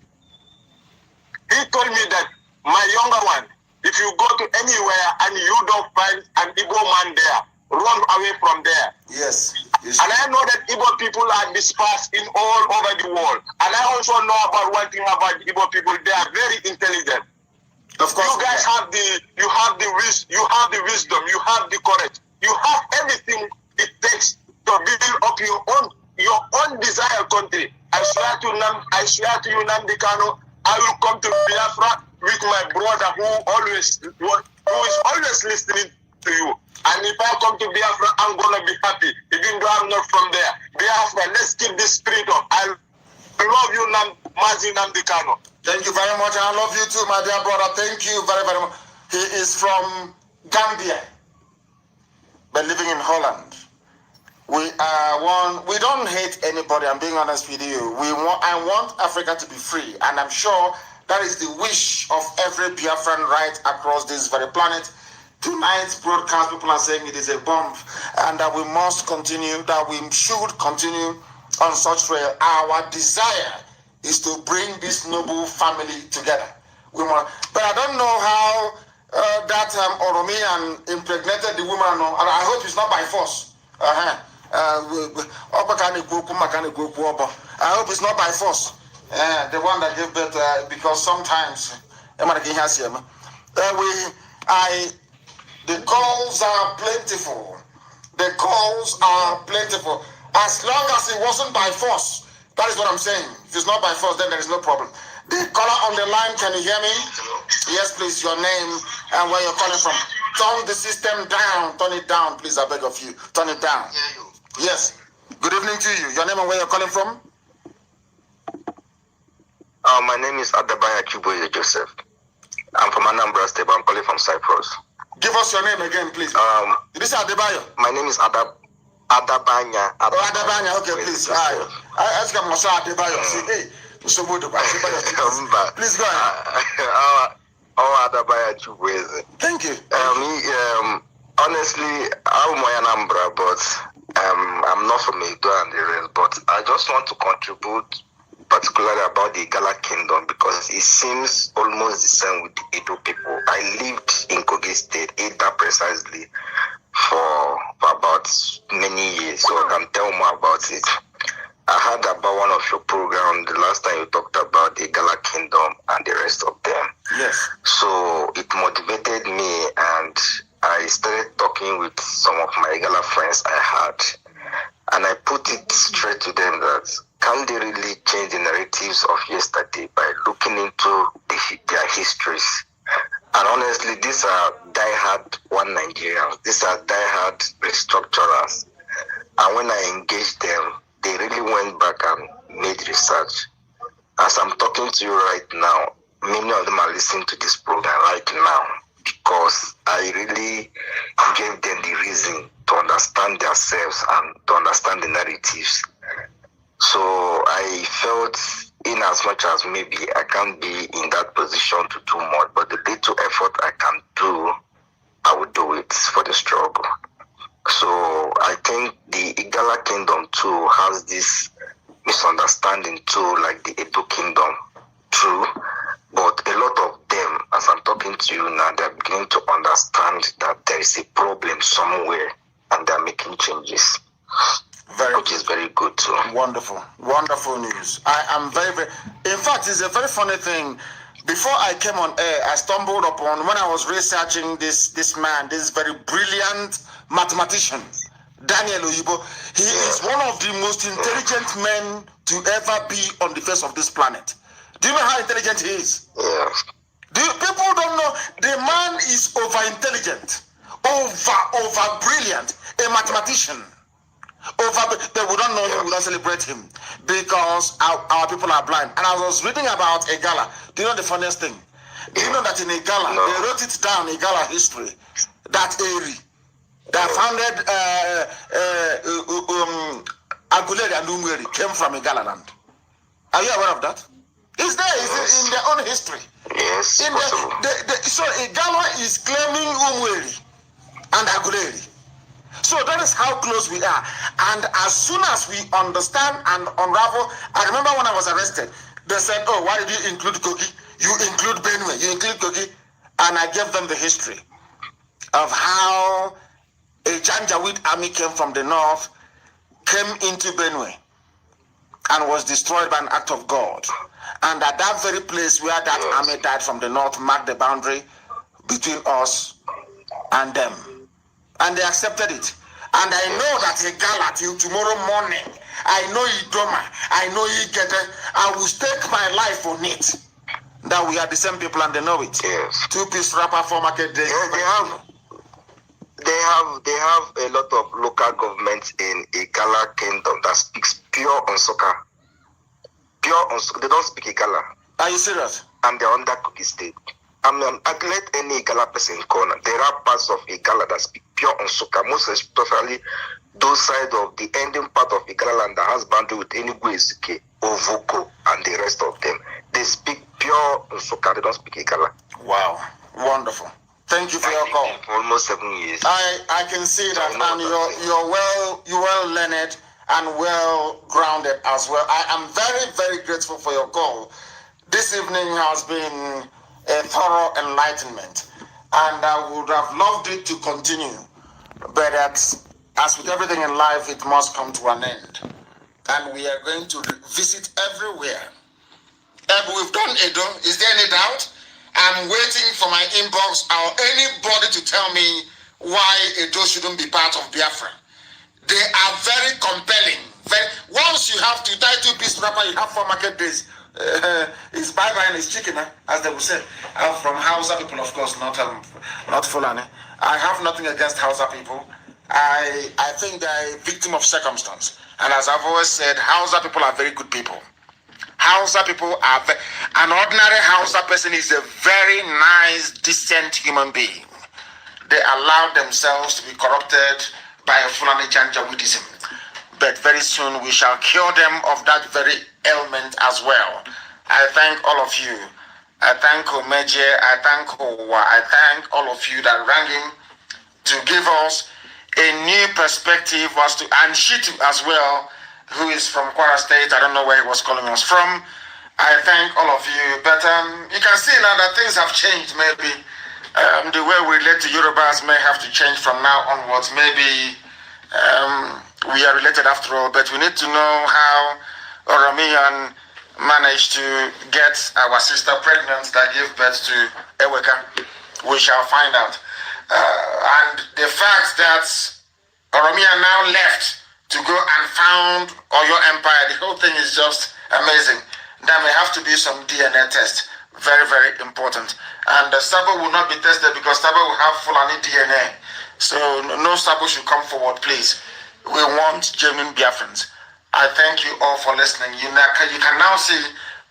He told me that my younger one, If you go to anywhere and you don't find an Igbo man there, run away from there. Yes. And I know that Igbo people are dispersed in all over the world. And I also know about one thing about Igbo people. They are very intelligent. Of course, you guys have the wisdom, you have the courage, you have everything it takes to build up your own desired country. I swear to you, Nnamdi Kanu, I will come to Biafra with my brother who is always listening to you. And if I come to Biafra, I'm gonna be happy, even though I'm not from there. Biafra, let's keep this spirit up. I love you, Mazi Nnamdi Kanu. Thank you very much. I love you too, my dear brother. Thank you very, very much. He is from Gambia, but living in Holland. We don't hate anybody. I'm being honest with you. I want Africa to be free, and I'm sure that is the wish of every Biafran right across this very planet. Tonight's broadcast, people are saying it is a bomb, and that we must continue, that we should continue on such trail. Our desire is to bring this noble family together. But I don't know how that Oromian impregnated the woman, and I hope it's not by force. I hope it's not by force. The one that gave birth, because sometimes the calls are plentiful. The calls are plentiful. As long as it wasn't by force. That is what I'm saying. If it's not by force, then there is no problem. The caller on the line, can you hear me? Yes, please, your name and where you're calling from. Turn the system down. Turn it down, please, I beg of you. Turn it down. Yes. Good evening to you. Your name and where you're calling from? My name is Adabaya Chuboye Joseph. I'm from Anambra State, but I'm calling from Cyprus. Give us your name again, please. This is Adebayo. My name is Adabanya. Adabanya, okay, please. I ask him, Adebayo. Hey, please go ahead. Adabaya Chuboye. Thank you. Honestly, I'm Anambra, but I'm not from Edo and the rest. But I just want to contribute particularly about the Igala Kingdom, because it seems almost the same with the Edo people. I lived in Kogi State, Eda precisely, for about many years, so I can tell more about it. I heard about one of your programs the last time you talked about the Igala Kingdom and the rest of them. Yes. So it motivated me, and I started talking with some of my Igala friends I had, and I put it straight to them that can they really change the narratives of yesterday by looking into their histories? And honestly, these are diehard one Nigerians. These are diehard restructurers. And when I engaged them, they really went back and made research. As I'm talking to you right now, many of them are listening to this program right now, because I really gave them the reason to understand themselves and to understand the narratives. So I felt, in as much as maybe I can't be in that position to do more, but the little effort I can do, I will do it for the struggle. So I think the Igala Kingdom too has this misunderstanding too, like the Edo Kingdom, true. But a lot of them, as I'm talking to you now, they're beginning to understand that there is a problem somewhere, and they're making changes. Which is very good too. Wonderful, wonderful news. I am very, very. In fact, it's a very funny thing. Before I came on air, I stumbled upon, when I was researching this man, this very brilliant mathematician, Daniel Oyibo. He is one of the most intelligent men to ever be on the face of this planet. Do you know how intelligent he is? People don't know. The man is over-intelligent, over brilliant, a mathematician. But we don't know him, we don't celebrate him, because our people are blind. And I was reading about Igala. Do you know the funniest thing? Do you know that in Igala, they wrote it down, Igala history, that area that founded Aguleri and Umweri came from Igala land. Are you aware of that? It's there, it's in their own history. Yes. So Igala is claiming Umweri and Aguleri. So that is how close we are. And as soon as we understand and unravel, I remember when I was arrested, they said, oh, why did you include Kogi? You include Benue, you include Kogi. And I gave them the history of how a Janjaweed army came from the north, came into Benue, and was destroyed by an act of God. And at that very place where that army died from the north marked the boundary between us and them. And they accepted it. And I know that Igala till tomorrow morning, I know Idoma, I know Igete, I will stake my life on it. That we are the same people and they know it. Yes. Two-piece rapper for market day. Yes, they have a lot of local governments in Igala Kingdom that speaks pure Nsukka. Pure Nsukka. They don't speak Igala. Are you serious? And they're under Kogi State. I let any Igala person corner. There are parts of Igala that speak pure Nsukka, most especially those side of the ending part of Igala land that has boundary with Enugu Ezike, Ovoko, and the rest of them. They speak pure Nsukka. They don't speak Igala. Wow, wonderful. Thank you for your call. For almost 7 years. I can see that, and you're well learned and well grounded as well. I am very, very grateful for your call. This evening has been a thorough enlightenment, and I would have loved it to continue, but as with everything in life, it must come to an end, and we are going to visit everywhere. We've done Edo. Is there any doubt? I'm waiting for my inbox or anybody to tell me why Edo shouldn't be part of Biafra. They are very compelling. Once you have to tie two-piece wrapper, you have 4 market days. It's bye-bye and it's chicken, as they will say. I'm from Hausa people, of course, not Fulani. I have nothing against Hausa people. I think they're a victim of circumstance. And as I've always said, Hausa people are very good people. Hausa people are an ordinary Hausa person is a very nice, decent human being. They allow themselves to be corrupted by a Fulani Janjaweedism. But very soon we shall cure them of that very ailment as well. I thank all of you. I thank Omeje, I thank Owa, I thank all of you that rang in to give us a new perspective as to, and Shitu as well, who is from Kwara State. I don't know where he was calling us from. I thank all of you. But you can see now that things have changed maybe. The way we relate to Yorubas may have to change from now onwards. Maybe we are related after all, but we need to know how Oromiyan managed to get our sister pregnant that gave birth to Eweka. We shall find out. And the fact that Oromiyan now left to go and found Oyo Empire, the whole thing is just amazing. There may have to be some DNA test. Very, very important. And the Sabo will not be tested because Sabo will have Fulani DNA. So no Sabo should come forward, please. We want genuine Biafrans. I thank you all for listening. You can now see,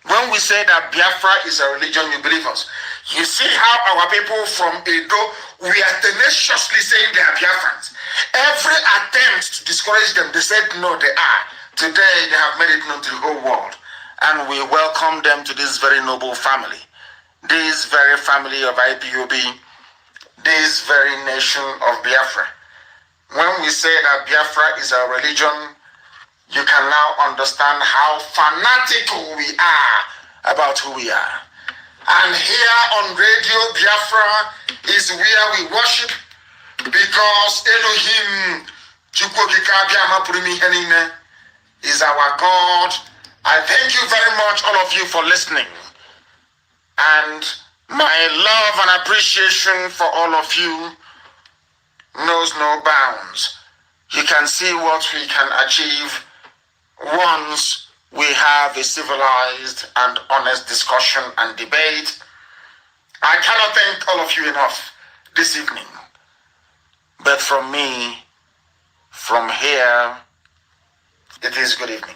when we say that Biafra is a religion, you believe us. You see how our people from Edo, we are tenaciously saying they are Biafrans. Every attempt to discourage them, they said no, they are. Today, they have made it known to the whole world. And we welcome them to this very noble family. This very family of IPOB. This very nation of Biafra. When we say that Biafra is a religion, you can now understand how fanatical we are about who we are. And here on Radio Biafra is where we worship, because Elohim is our God. I thank you very much, all of you, for listening. And my love and appreciation for all of you knows no bounds. You can see what we can achieve once we have a civilized and honest discussion and debate. I cannot thank all of you enough this evening. But from me, from here, it is good evening.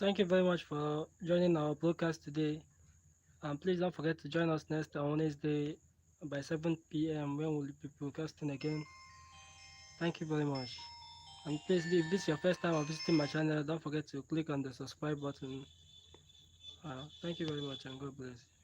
Thank you very much for joining our broadcast today. And please don't forget to join us next on Wednesday by 7 p.m. when we'll be broadcasting again. Thank you very much. And please, if this is your first time of visiting my channel, don't forget to click on the subscribe button. Thank you very much and God bless you.